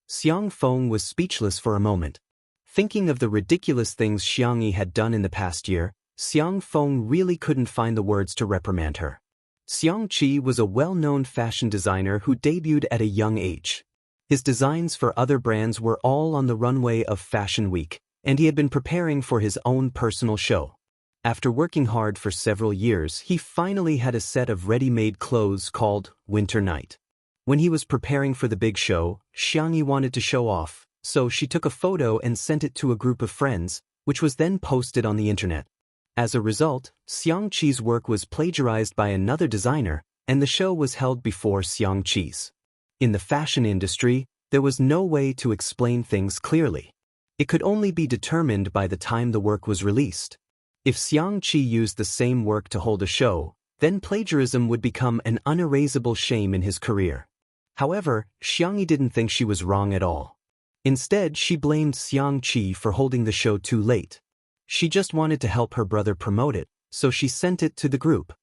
Xiang Feng was speechless for a moment. Thinking of the ridiculous things Xiangyi had done in the past year, Xiang Feng really couldn't find the words to reprimand her. Xiang Qi was a well-known fashion designer who debuted at a young age. His designs for other brands were all on the runway of Fashion Week, and he had been preparing for his own personal show. After working hard for several years, he finally had a set of ready-made clothes called Winter Night. When he was preparing for the big show, Xiangyi wanted to show off, so she took a photo and sent it to a group of friends, which was then posted on the internet. As a result, Xiang Qi's work was plagiarized by another designer, and the show was held before Xiang Qi's. In the fashion industry, there was no way to explain things clearly. It could only be determined by the time the work was released. If Xiang Qi used the same work to hold a show, then plagiarism would become an unerasable shame in his career. However, Xianxia didn't think she was wrong at all. Instead, she blamed Xianxia for holding the show too late. She just wanted to help her brother promote it, so she sent it to the group.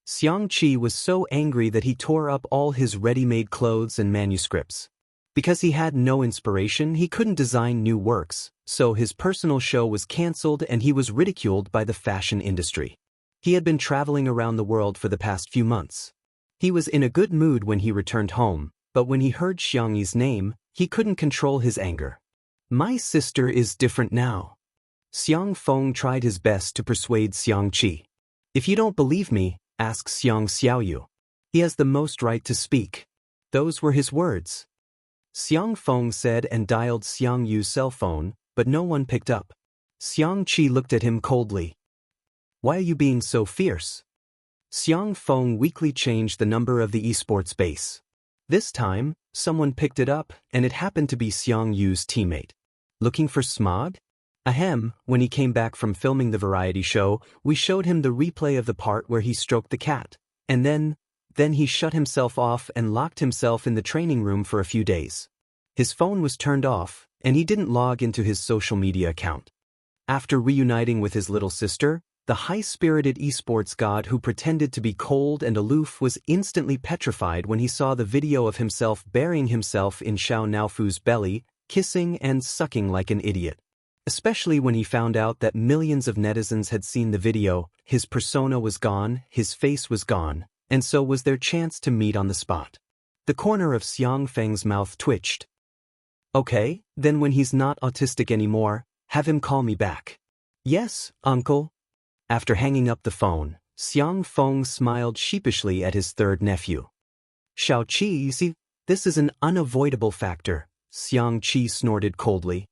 Xianxia was so angry that he tore up all his ready-made clothes and manuscripts. Because he had no inspiration, he couldn't design new works, so his personal show was cancelled and he was ridiculed by the fashion industry. He had been traveling around the world for the past few months. He was in a good mood when he returned home, but when he heard Xiangyi's name, he couldn't control his anger. My sister is different now. Xiang Feng tried his best to persuade Xiangqi. If you don't believe me, ask Xiang Xiaoyu. He has the most right to speak. Those were his words. Xiang Feng said and dialed Xiang Yu's cell phone, but no one picked up. Xiangqi looked at him coldly. Why are you being so fierce? Xiang Feng weakly changed the number of the esports base. This time, someone picked it up, and it happened to be Xiang Yu's teammate. Looking for Smog? Ahem, when he came back from filming the variety show, we showed him the replay of the part where he stroked the cat, and then he shut himself off and locked himself in the training room for a few days. His phone was turned off, and he didn't log into his social media account. After reuniting with his little sister, the high-spirited esports god who pretended to be cold and aloof was instantly petrified when he saw the video of himself burying himself in Xiao Naofu's belly, kissing and sucking like an idiot. Especially when he found out that millions of netizens had seen the video, his persona was gone, his face was gone, and so was their chance to meet on the spot. The corner of Xiang Feng's mouth twitched. Okay, then when he's not autistic anymore, have him call me back. Yes, uncle. After hanging up the phone, Xiang Feng smiled sheepishly at his third nephew. Xiaoqi, you see, this is an unavoidable factor, Xiangqi snorted coldly.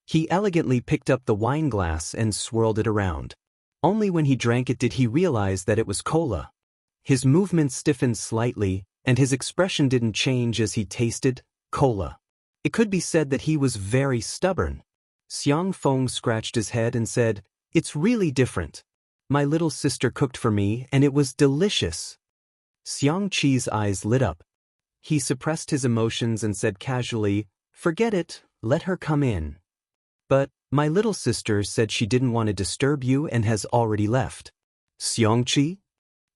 He elegantly picked up the wine glass and swirled it around. Only when he drank it did he realize that it was cola. His movements stiffened slightly, and his expression didn't change as he tasted cola. It could be said that he was very stubborn. Xiang Feng scratched his head and said, "It's really different. My little sister cooked for me and it was delicious." Xiangqi's eyes lit up. He suppressed his emotions and said casually, "Forget it, let her come in." "But my little sister said she didn't want to disturb you and has already left." Xiangqi?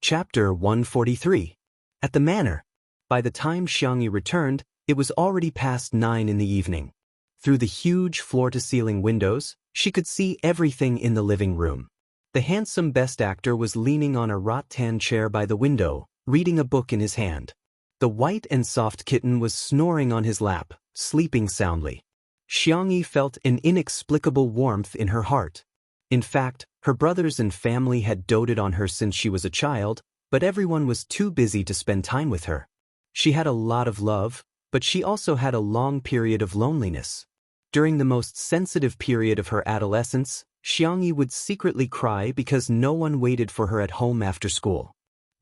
Chapter 143. At the manor. By the time Xiangyi returned, it was already past 9 in the evening. Through the huge floor-to-ceiling windows, she could see everything in the living room. The handsome best actor was leaning on a rattan chair by the window, reading a book in his hand. The white and soft kitten was snoring on his lap, sleeping soundly. Xiangyi felt an inexplicable warmth in her heart. In fact, her brothers and family had doted on her since she was a child, but everyone was too busy to spend time with her. She had a lot of love, but she also had a long period of loneliness. During the most sensitive period of her adolescence, Xiangyi would secretly cry because no one waited for her at home after school.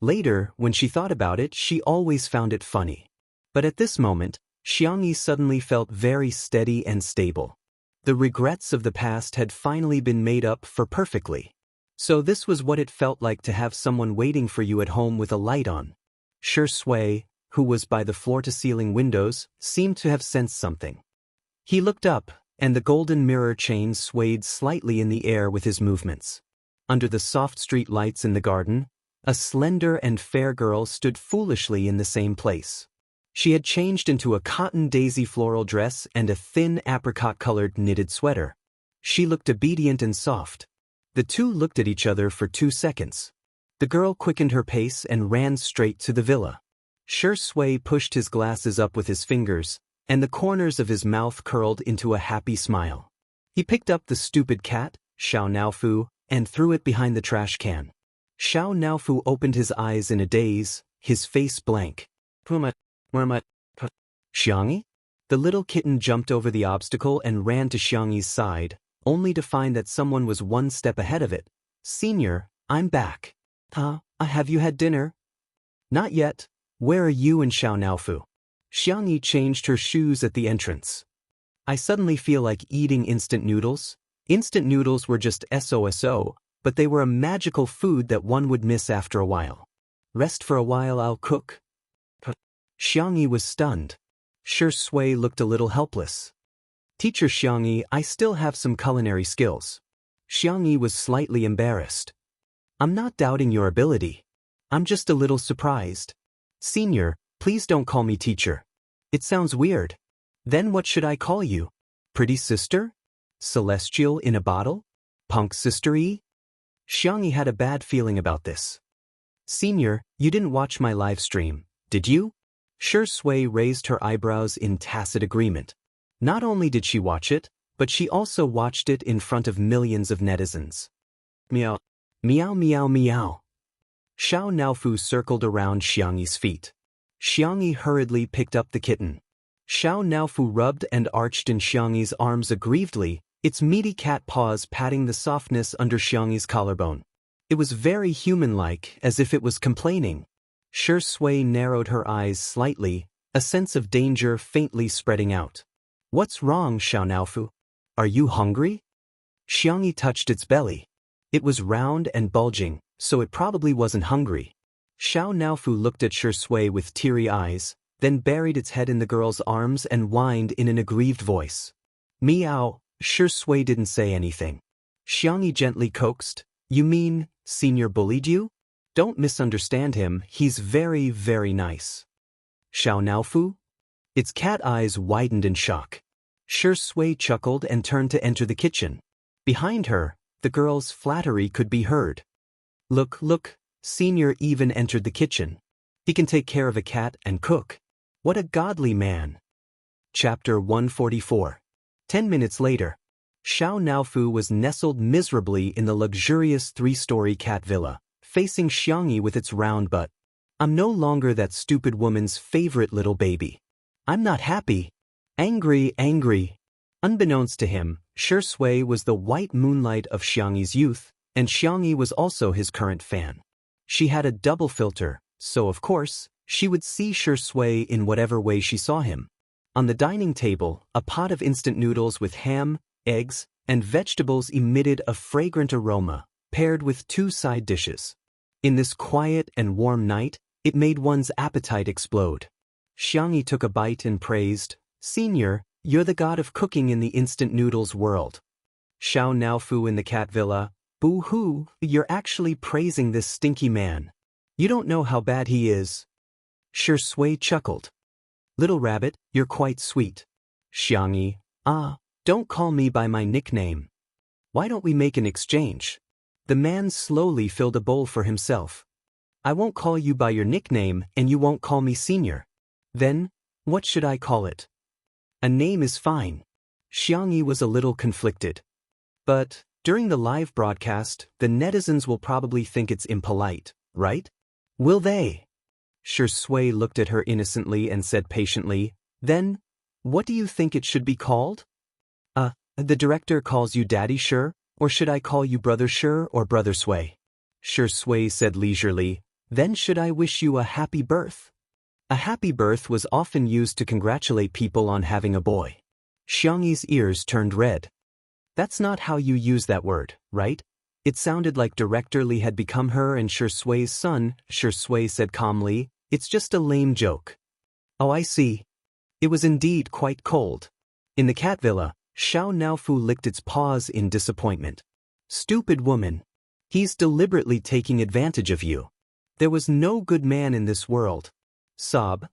Later, when she thought about it, she always found it funny. But at this moment, Xiangyi suddenly felt very steady and stable. The regrets of the past had finally been made up for perfectly. So this was what it felt like to have someone waiting for you at home with a light on. Shui, who was by the floor-to-ceiling windows, seemed to have sensed something. He looked up, and the golden mirror chain swayed slightly in the air with his movements. Under the soft street lights in the garden, a slender and fair girl stood foolishly in the same place. She had changed into a cotton daisy floral dress and a thin apricot-colored knitted sweater. She looked obedient and soft. The two looked at each other for 2 seconds. The girl quickened her pace and ran straight to the villa. Shui pushed his glasses up with his fingers, and the corners of his mouth curled into a happy smile. He picked up the stupid cat, Xiao Naofu, and threw it behind the trash can. Xiao Naofu opened his eyes in a daze, his face blank. Xiangyi? The little kitten jumped over the obstacle and ran to Xiangyi's side, only to find that someone was 1 step ahead of it. "Senior, I'm back." Have you had dinner?" "Not yet. Where are you and Xiao Naofu?" Xiangyi changed her shoes at the entrance. "I suddenly feel like eating instant noodles." Instant noodles were just SOSO, but they were a magical food that one would miss after a while. "Rest for a while, I'll cook." Xianxia was stunned. Shui looked a little helpless. Teacher Xianxia, I still have some culinary skills. Xianxia was slightly embarrassed. I'm not doubting your ability. I'm just a little surprised. Senior, please don't call me teacher. It sounds weird. Then what should I call you? Pretty sister? Celestial in a bottle? Punk sister-y? Xianxia had a bad feeling about this. Senior, you didn't watch my live stream, did you? Shui raised her eyebrows in tacit agreement. Not only did she watch it, but she also watched it in front of millions of netizens. Meow. Meow meow meow. Xiao Naofu circled around Xiangyi's feet. Xiangyi hurriedly picked up the kitten. Xiao Naofu rubbed and arched in Xiangyi's arms aggrievedly, its meaty cat paws patting the softness under Xiangyi's collarbone. It was very human-like, as if it was complaining. Shui narrowed her eyes slightly, a sense of danger faintly spreading out. What's wrong, Xiao Naofu? Are you hungry? Xiangyi touched its belly. It was round and bulging, so it probably wasn't hungry. Xiao Naofu looked at Shui with teary eyes, then buried its head in the girl's arms and whined in an aggrieved voice. Meow. Shui didn't say anything. Xiangyi gently coaxed, You mean, Senior bullied you? Don't misunderstand him, he's very, very nice. Xiao Naofu? Its cat eyes widened in shock. Shui chuckled and turned to enter the kitchen. Behind her, the girl's flattery could be heard. Look, Senior even entered the kitchen. He can take care of a cat and cook. What a godly man. Chapter 144. 10 minutes later, Xiao Naofu was nestled miserably in the luxurious 3-story cat villa, facing Xiangyi with its round butt. I'm no longer that stupid woman's favorite little baby. I'm not happy. Angry. Unbeknownst to him, Shui was the white moonlight of Xiangyi's youth, and Xiangyi was also his current fan. She had a double filter, so of course, she would see Shui in whatever way she saw him. On the dining table, a pot of instant noodles with ham, eggs, and vegetables emitted a fragrant aroma, paired with 2 side dishes. In this quiet and warm night, it made one's appetite explode. Xiangyi took a bite and praised, Senior, you're the god of cooking in the instant noodles world. Xiao Naofu in the cat villa, Boo-hoo, you're actually praising this stinky man. You don't know how bad he is. Shui chuckled. Little rabbit, you're quite sweet. Xiangyi, don't call me by my nickname. Why don't we make an exchange? The man slowly filled a bowl for himself. I won't call you by your nickname and you won't call me Senior. Then, what should I call it? A name is fine. Xiangyi was a little conflicted. But, during the live broadcast, the netizens will probably think it's impolite, right? Will they? Shui looked at her innocently and said patiently, Then, what do you think it should be called? The director calls you Daddy Shui, or should I call you Brother Shui or Brother Shui? Shui said leisurely, Then should I wish you a happy birth? A happy birth was often used to congratulate people on having a boy. Xiangyi's ears turned red. That's not how you use that word, right? It sounded like Director Li had become her and Shui's son. Shui said calmly, It's just a lame joke. Oh, I see. It was indeed quite cold. In the cat villa, Xiao Naofu licked its paws in disappointment. Stupid woman. He's deliberately taking advantage of you. There was no good man in this world. Sob.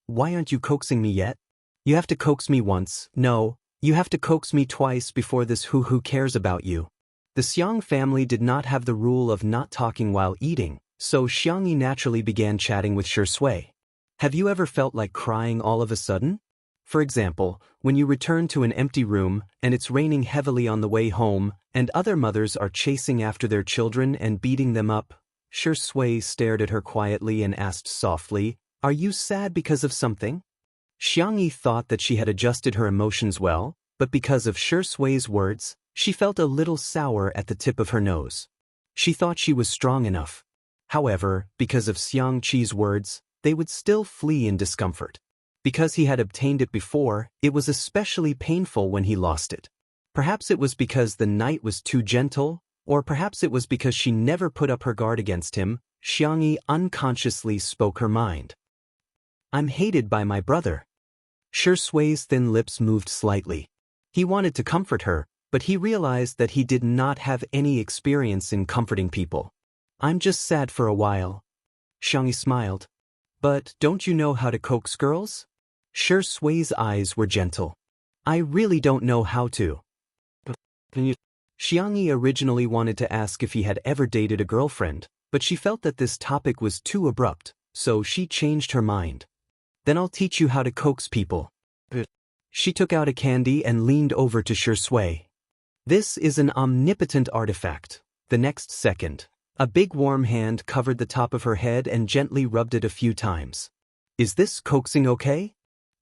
Why aren't you coaxing me yet? You have to coax me once. No, you have to coax me twice before this who cares about you. The Xiang family did not have the rule of not talking while eating, so Xiangyi naturally began chatting with Shui. Have you ever felt like crying all of a sudden? For example, when you return to an empty room and it's raining heavily on the way home and other mothers are chasing after their children and beating them up. Shui stared at her quietly and asked softly, Are you sad because of something? Xiangyi thought that she had adjusted her emotions well, but because of Shui's words, she felt a little sour at the tip of her nose. She thought she was strong enough. However, because of Xiangqi's words, they would still flee in discomfort. Because he had obtained it before, it was especially painful when he lost it. Perhaps it was because the night was too gentle, or perhaps it was because she never put up her guard against him. Xiangyi unconsciously spoke her mind. I'm hated by my brother. Sui's thin lips moved slightly. He wanted to comfort her, but he realized that he did not have any experience in comforting people. I'm just sad for a while. Xianxia smiled. But don't you know how to coax girls? Sui's eyes were gentle. I really don't know how to. Xianxia originally wanted to ask if he had ever dated a girlfriend, but she felt that this topic was too abrupt, so she changed her mind. Then I'll teach you how to coax people. She took out a candy and leaned over to Shui. This is an omnipotent artifact. The next second, a big warm hand covered the top of her head and gently rubbed it a few times. Is this coaxing okay?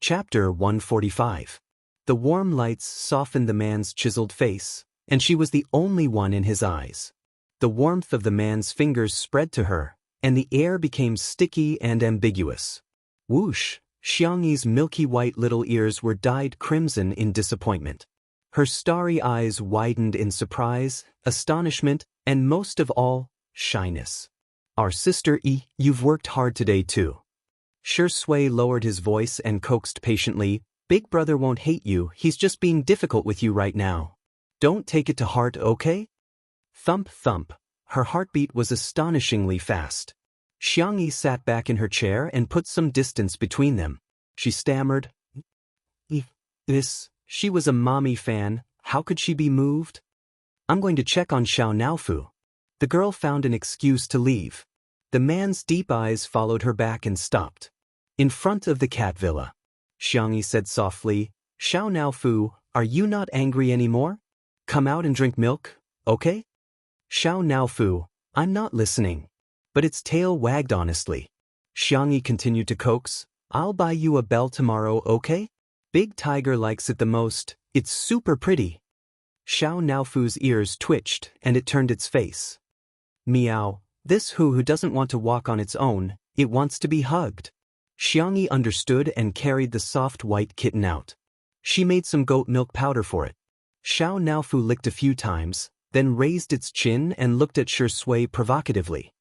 Chapter 145. The warm lights softened the man's chiseled face, and she was the only one in his eyes. The warmth of the man's fingers spread to her, and the air became sticky and ambiguous. Whoosh! Xiangyi's milky white little ears were dyed crimson in disappointment. Her starry eyes widened in surprise, astonishment, and most of all, shyness. Our sister you've worked hard today too. Shui lowered his voice and coaxed patiently, Big brother won't hate you, he's just being difficult with you right now. Don't take it to heart, okay? Thump thump. Her heartbeat was astonishingly fast. Xiangxia sat back in her chair and put some distance between them. She stammered. She was a mommy fan, how could she be moved? I'm going to check on Xiao. The girl found an excuse to leave. The man's deep eyes followed her back and stopped. In front of the cat villa. Xiangxia said softly, Xiao, are you not angry anymore? Come out and drink milk, okay? Xiao, I'm not listening. But its tail wagged honestly. Xiangxia continued to coax, I'll buy you a bell tomorrow, okay? Big Tiger likes it the most, it's super pretty. Xiao's ears twitched and it turned its face. Meow, this who doesn't want to walk on its own, it wants to be hugged. Xiangxia understood and carried the soft white kitten out. She made some goat milk powder for it. Xiao licked a few times, then raised its chin and looked at Shui provocatively.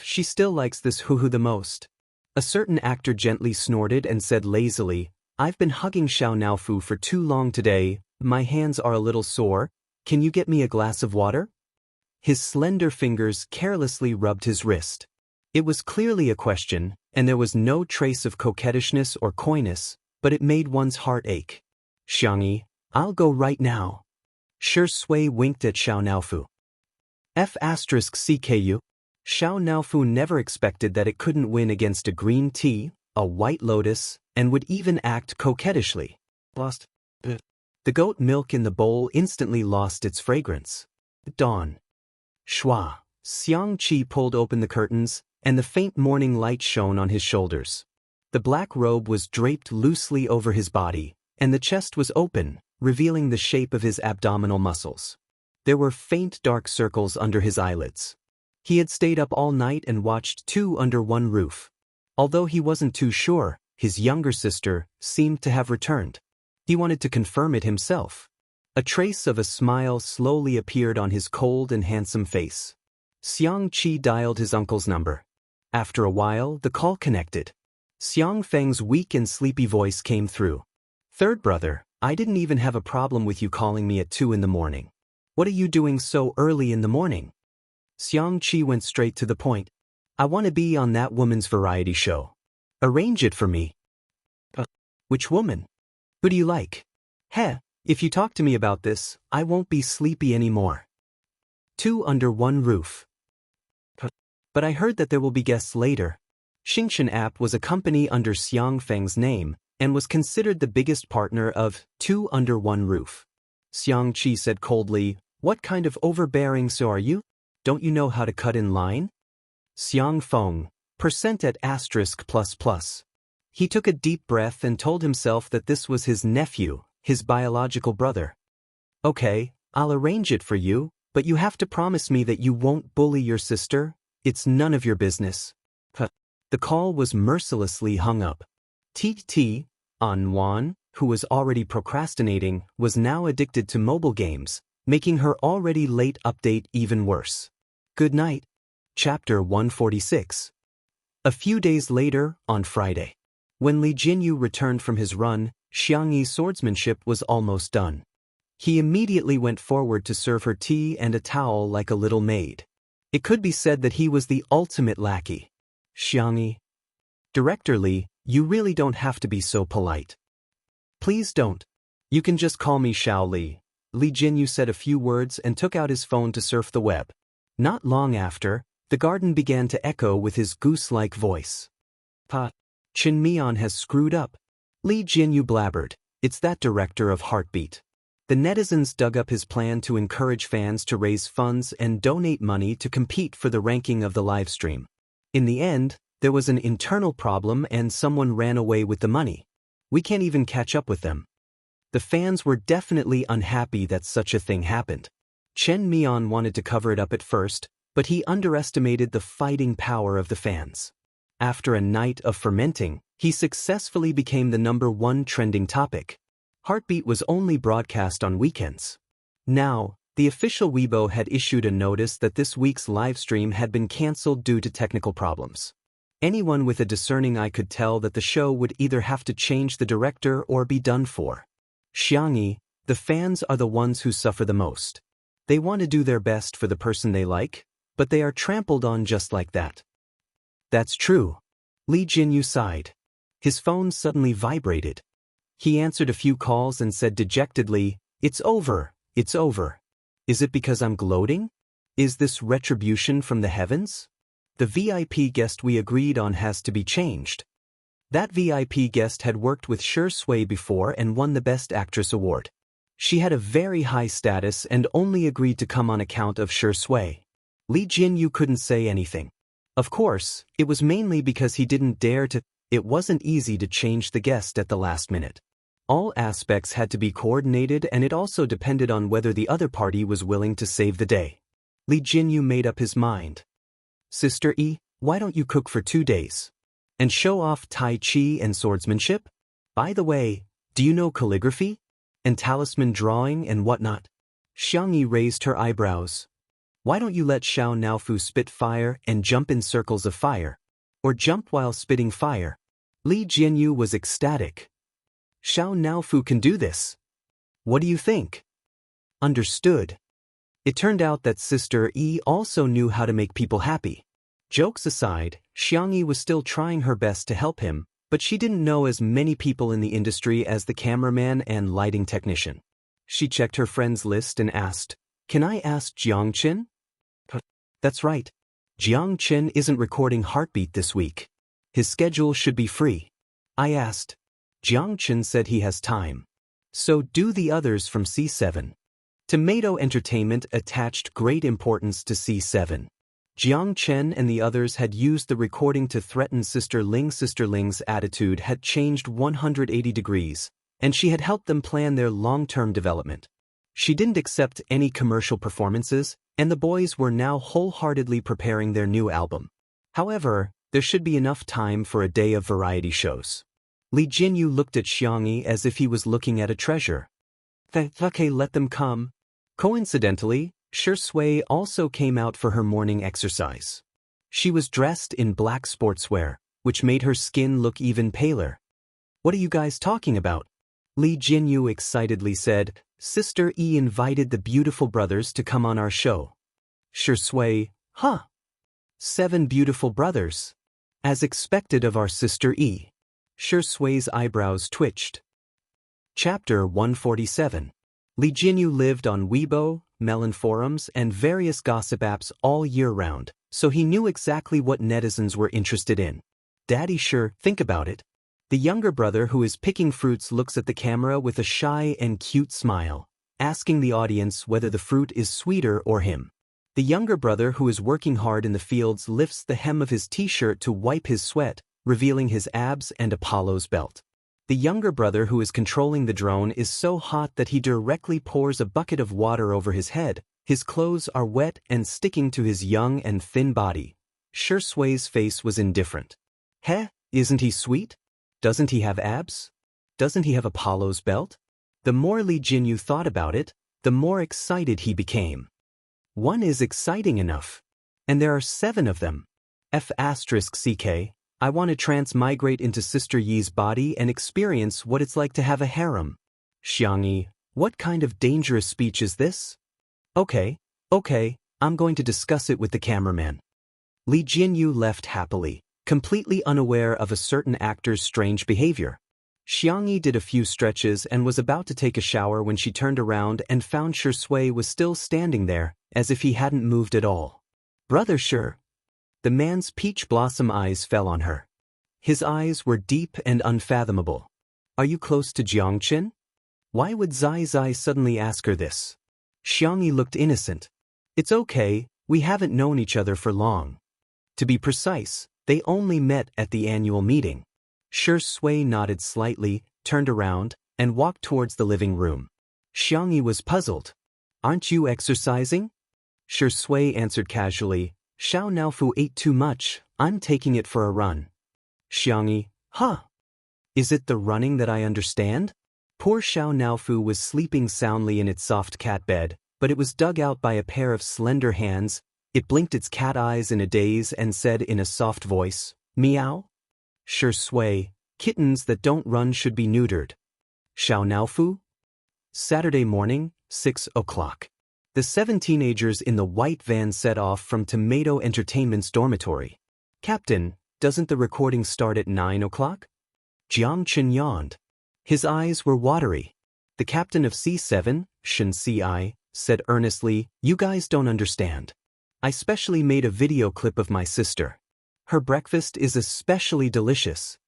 She still likes this hoo the most. A certain actor gently snorted and said lazily, I've been hugging Xiao for too long today, my hands are a little sore, can you get me a glass of water? His slender fingers carelessly rubbed his wrist. It was clearly a question, and there was no trace of coquettishness or coyness, but it made one's heart ache. Xiangxia, I'll go right now. Shui winked at Xiao. F*CKU. Xiao never expected that it couldn't win against a green tea, a white lotus, and would even act coquettishly. Lost. The goat milk in the bowl instantly lost its fragrance. Dawn. Shua. Xianxia pulled open the curtains, and the faint morning light shone on his shoulders. The black robe was draped loosely over his body, and the chest was open, revealing the shape of his abdominal muscles. There were faint dark circles under his eyelids. He had stayed up all night and watched two under one roof. Although he wasn't too sure, his younger sister seemed to have returned. He wanted to confirm it himself. A trace of a smile slowly appeared on his cold and handsome face. Xianxia dialed his uncle's number. After a while, the call connected. Xiangfeng's weak and sleepy voice came through. Third brother, I didn't even have a problem with you calling me at 2 in the morning. What are you doing so early in the morning? Xianxia went straight to the point. I want to be on that woman's variety show. Arrange it for me. Which woman? Who do you like? If you talk to me about this, I won't be sleepy anymore. 2 under one roof. But I heard that there will be guests later. Xianxia app was a company under Xiangfeng's name and was considered the biggest partner of 2 under one roof. Xianxia said coldly, What kind of overbearing so are you? Don't you know how to cut in line? Xiangfeng, percent at *++. He took a deep breath and told himself that this was his nephew, his biological brother. Okay, I'll arrange it for you, but you have to promise me that you won't bully your sister. It's none of your business. The call was mercilessly hung up. Anwan, who was already procrastinating, was now addicted to mobile games, making her already late update even worse. Good night. Chapter 146. A few days later, on Friday. When Li Jinyu returned from his run, Xianxi's swordsmanship was almost done. He immediately went forward to serve her tea and a towel like a little maid. It could be said that he was the ultimate lackey. Xianxia. Director Li, you really don't have to be so polite. Please don't. You can just call me Xiao Li. Li Jinyu said a few words and took out his phone to surf the web. Not long after, the garden began to echo with his goose-like voice. Pa. Chen Mian has screwed up. Li Jinyu blabbered. It's that director of Heartbeat. The netizens dug up his plan to encourage fans to raise funds and donate money to compete for the ranking of the livestream. In the end, there was an internal problem and someone ran away with the money. We can't even catch up with them. The fans were definitely unhappy that such a thing happened. Chen Mian wanted to cover it up at first, but he underestimated the fighting power of the fans. After a night of fermenting, he successfully became the #1 trending topic. Heartbeat was only broadcast on weekends. Now, the official Weibo had issued a notice that this week's livestream had been cancelled due to technical problems. Anyone with a discerning eye could tell that the show would either have to change the director or be done for. Xianxia, the fans are the ones who suffer the most. They want to do their best for the person they like, but they are trampled on just like that. That's true. Li Jinyu sighed. His phone suddenly vibrated. He answered a few calls and said dejectedly, "It's over, it's over. Is it because I'm gloating? Is this retribution from the heavens? The VIP guest we agreed on has to be changed." That VIP guest had worked with Shui before and won the Best Actress award. She had a very high status and only agreed to come on account of Shui. Li Jinyu couldn't say anything. Of course, it was mainly because he didn't dare to. It wasn't easy to change the guest at the last minute. All aspects had to be coordinated and it also depended on whether the other party was willing to save the day. Li Jinyu made up his mind. Sister E, why don't you cook for 2 days? And show off Tai Chi and swordsmanship? By the way, do you know calligraphy? And talisman drawing and whatnot? Xianxia raised her eyebrows. Why don't you let Xiao Naofu spit fire and jump in circles of fire? Or jump while spitting fire? Li Jinyu was ecstatic. Xiao Naofu can do this. What do you think? Understood. It turned out that Sister E also knew how to make people happy. Jokes aside, Xianxia was still trying her best to help him, but she didn't know as many people in the industry as the cameraman and lighting technician. She checked her friends list and asked, "Can I ask Jiangchen?" That's right. Jiangchen isn't recording Heartbeat this week. His schedule should be free. I asked. Jiangchen said he has time. So do the others from C7. Tomato Entertainment attached great importance to C7. Jiangchen and the others had used the recording to threaten Sister Ling. Sister Ling's attitude had changed 180 degrees, and she had helped them plan their long-term development. She didn't accept any commercial performances, and the boys were now wholeheartedly preparing their new album. However, there should be enough time for a day of variety shows. Li Jinyu looked at Xianxia as if he was looking at a treasure. Okay, let them come. Coincidentally, Shui also came out for her morning exercise. She was dressed in black sportswear, which made her skin look even paler. What are you guys talking about? Li Jinyu excitedly said, Sister E invited the beautiful brothers to come on our show. Shui, huh? 7 beautiful brothers. As expected of our Sister E. Shui's eyebrows twitched. Chapter 147. Li Jinyu lived on Weibo, Melon forums, and various gossip apps all year round, so he knew exactly what netizens were interested in. Daddy sure, think about it. The younger brother who is picking fruits looks at the camera with a shy and cute smile, asking the audience whether the fruit is sweeter or him. The younger brother who is working hard in the fields lifts the hem of his t-shirt to wipe his sweat, revealing his abs and Apollo's belt. The younger brother who is controlling the drone is so hot that he directly pours a bucket of water over his head. His clothes are wet and sticking to his young and thin body. Shui's face was indifferent. Heh, isn't he sweet? Doesn't he have abs? Doesn't he have Apollo's belt? The more Li Jinyu thought about it, the more excited he became. One is exciting enough. And there are 7 of them. F*ck, I want to transmigrate into Sister Yi's body and experience what it's like to have a harem. Xianxia, what kind of dangerous speech is this? Okay, I'm going to discuss it with the cameraman. Li Jinyu left happily, completely unaware of a certain actor's strange behavior. Xianxia did a few stretches and was about to take a shower when she turned around and found Shui was still standing there, as if he hadn't moved at all. Brother Shi. The man's peach blossom eyes fell on her. His eyes were deep and unfathomable. Are you close to Jiangchen? Why would Zai Zai suddenly ask her this? Xianxia looked innocent. It's okay, we haven't known each other for long. To be precise, they only met at the annual meeting. Shui nodded slightly, turned around, and walked towards the living room. Xianxia was puzzled. Aren't you exercising? Shui answered casually, Xiao Naofu ate too much, I'm taking it for a run. Xianxia, huh? Is it the running that I understand? Poor Xiao Naofu was sleeping soundly in its soft cat bed, but it was dug out by a pair of slender hands. It blinked its cat eyes in a daze and said in a soft voice, Meow? Shui, kittens that don't run should be neutered. Xiao Naofu? Saturday morning, 6 o'clock. The 7 teenagers in the white van set off from Tomato Entertainment's dormitory. Captain, doesn't the recording start at 9 o'clock? Jiangchen yawned. His eyes were watery. The captain of C7, Xianxia, said earnestly, You guys don't understand. I specially made a video clip of my sister. Her breakfast is especially delicious.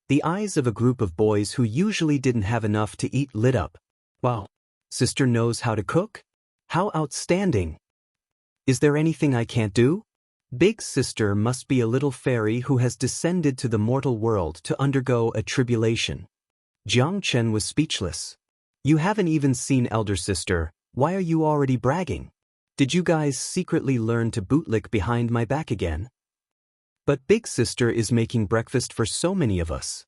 The eyes of a group of boys who usually didn't have enough to eat lit up. Wow. Sister knows how to cook? How outstanding. Is there anything I can't do? Big sister must be a little fairy who has descended to the mortal world to undergo a tribulation. Jiangchen was speechless. You haven't even seen elder sister, why are you already bragging? Did you guys secretly learn to bootlick behind my back again? But big sister is making breakfast for so many of us.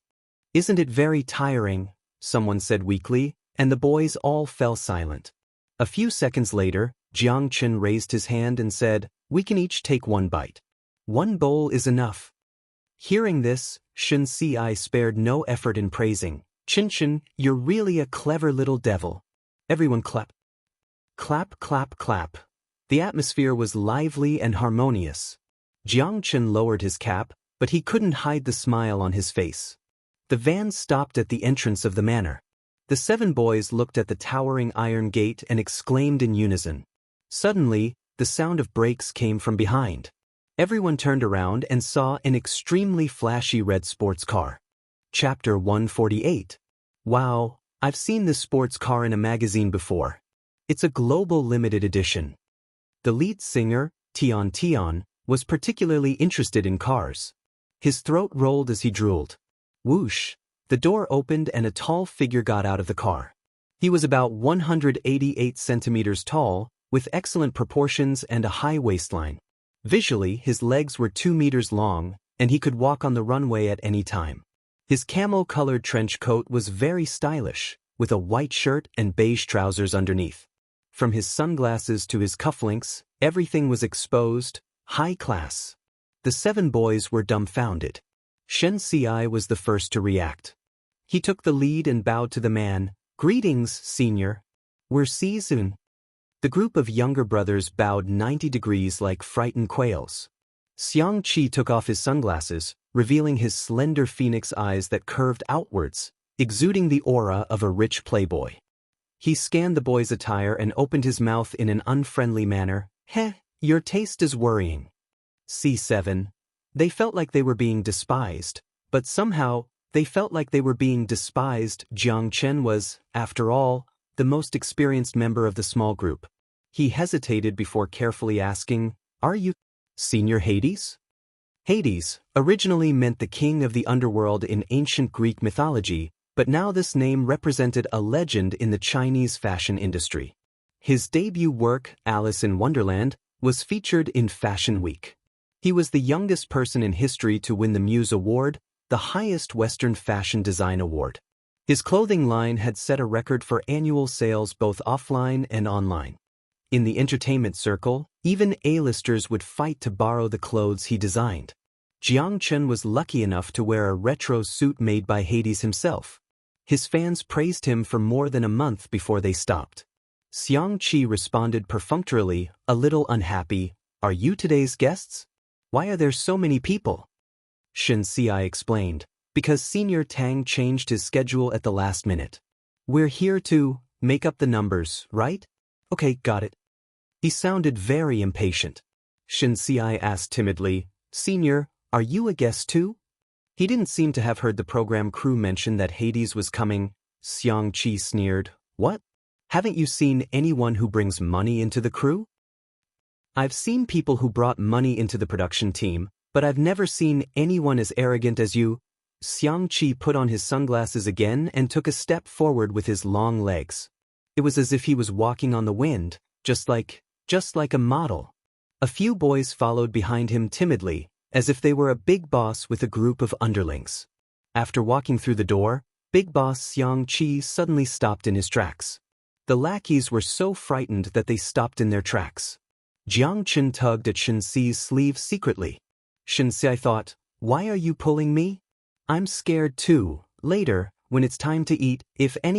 Isn't it very tiring? Someone said weakly, and the boys all fell silent. A few seconds later, Jiangchen raised his hand and said, We can each take one bite. One bowl is enough. Hearing this, Xianxia spared no effort in praising. Qinchin, you're really a clever little devil. Everyone clap. Clap, clap, clap. The atmosphere was lively and harmonious. Jiangchen lowered his cap, but he couldn't hide the smile on his face. The van stopped at the entrance of the manor. The 7 boys looked at the towering iron gate and exclaimed in unison. Suddenly, the sound of brakes came from behind. Everyone turned around and saw an extremely flashy red sports car. Chapter 148. Wow, I've seen this sports car in a magazine before. It's a global limited edition. The lead singer, Tian, was particularly interested in cars. His throat rolled as he drooled. Whoosh! The door opened and a tall figure got out of the car. He was about 188 centimeters tall, with excellent proportions and a high waistline. Visually, his legs were 2 meters long, and he could walk on the runway at any time. His camel-colored trench coat was very stylish, with a white shirt and beige trousers underneath. From his sunglasses to his cufflinks, everything was exposed, high class. The 7 boys were dumbfounded. Xianxia was the first to react. He took the lead and bowed to the man. Greetings, senior. We're Sizun. The group of younger brothers bowed 90 degrees like frightened quails. Xianxia took off his sunglasses, revealing his slender phoenix eyes that curved outwards, exuding the aura of a rich playboy. He scanned the boy's attire and opened his mouth in an unfriendly manner. Heh, your taste is worrying. C7. They felt like they were being despised, but somehow, they felt like they were being despised. Jiangchen was, after all, the most experienced member of the small group. He hesitated before carefully asking, Are you Senior Hades? Hades originally meant the king of the underworld in ancient Greek mythology, but now this name represented a legend in the Chinese fashion industry. His debut work, Alice in Wonderland, was featured in Fashion Week. He was the youngest person in history to win the Muse Award, the highest Western fashion design award. His clothing line had set a record for annual sales both offline and online. In the entertainment circle, even A-listers would fight to borrow the clothes he designed. Jiang Chen was lucky enough to wear a retro suit made by Hades himself. His fans praised him for more than a month before they stopped. Xianxia responded perfunctorily, a little unhappy, "Are you today's guests? Why are there so many people?" Xianxia explained, "Because Senior Tang changed his schedule at the last minute. We're here to make up the numbers, right? Okay, got it." He sounded very impatient. Xianxia asked timidly, "Senior, are you a guest too?" He didn't seem to have heard the program crew mention that Hades was coming. Xianxia sneered, "What? Haven't you seen anyone who brings money into the crew?" "I've seen people who brought money into the production team, but I've never seen anyone as arrogant as you." Xianxia put on his sunglasses again and took a step forward with his long legs. It was as if he was walking on the wind, just like a model. A few boys followed behind him timidly, as if they were a big boss with a group of underlings. After walking through the door, Big Boss Xianxia suddenly stopped in his tracks. The lackeys were so frightened that they stopped in their tracks. Jiang Chen tugged at Xianxia's sleeve secretly. Xianxia thought, "Why are you pulling me? I'm scared too. Later, when it's time to eat, if any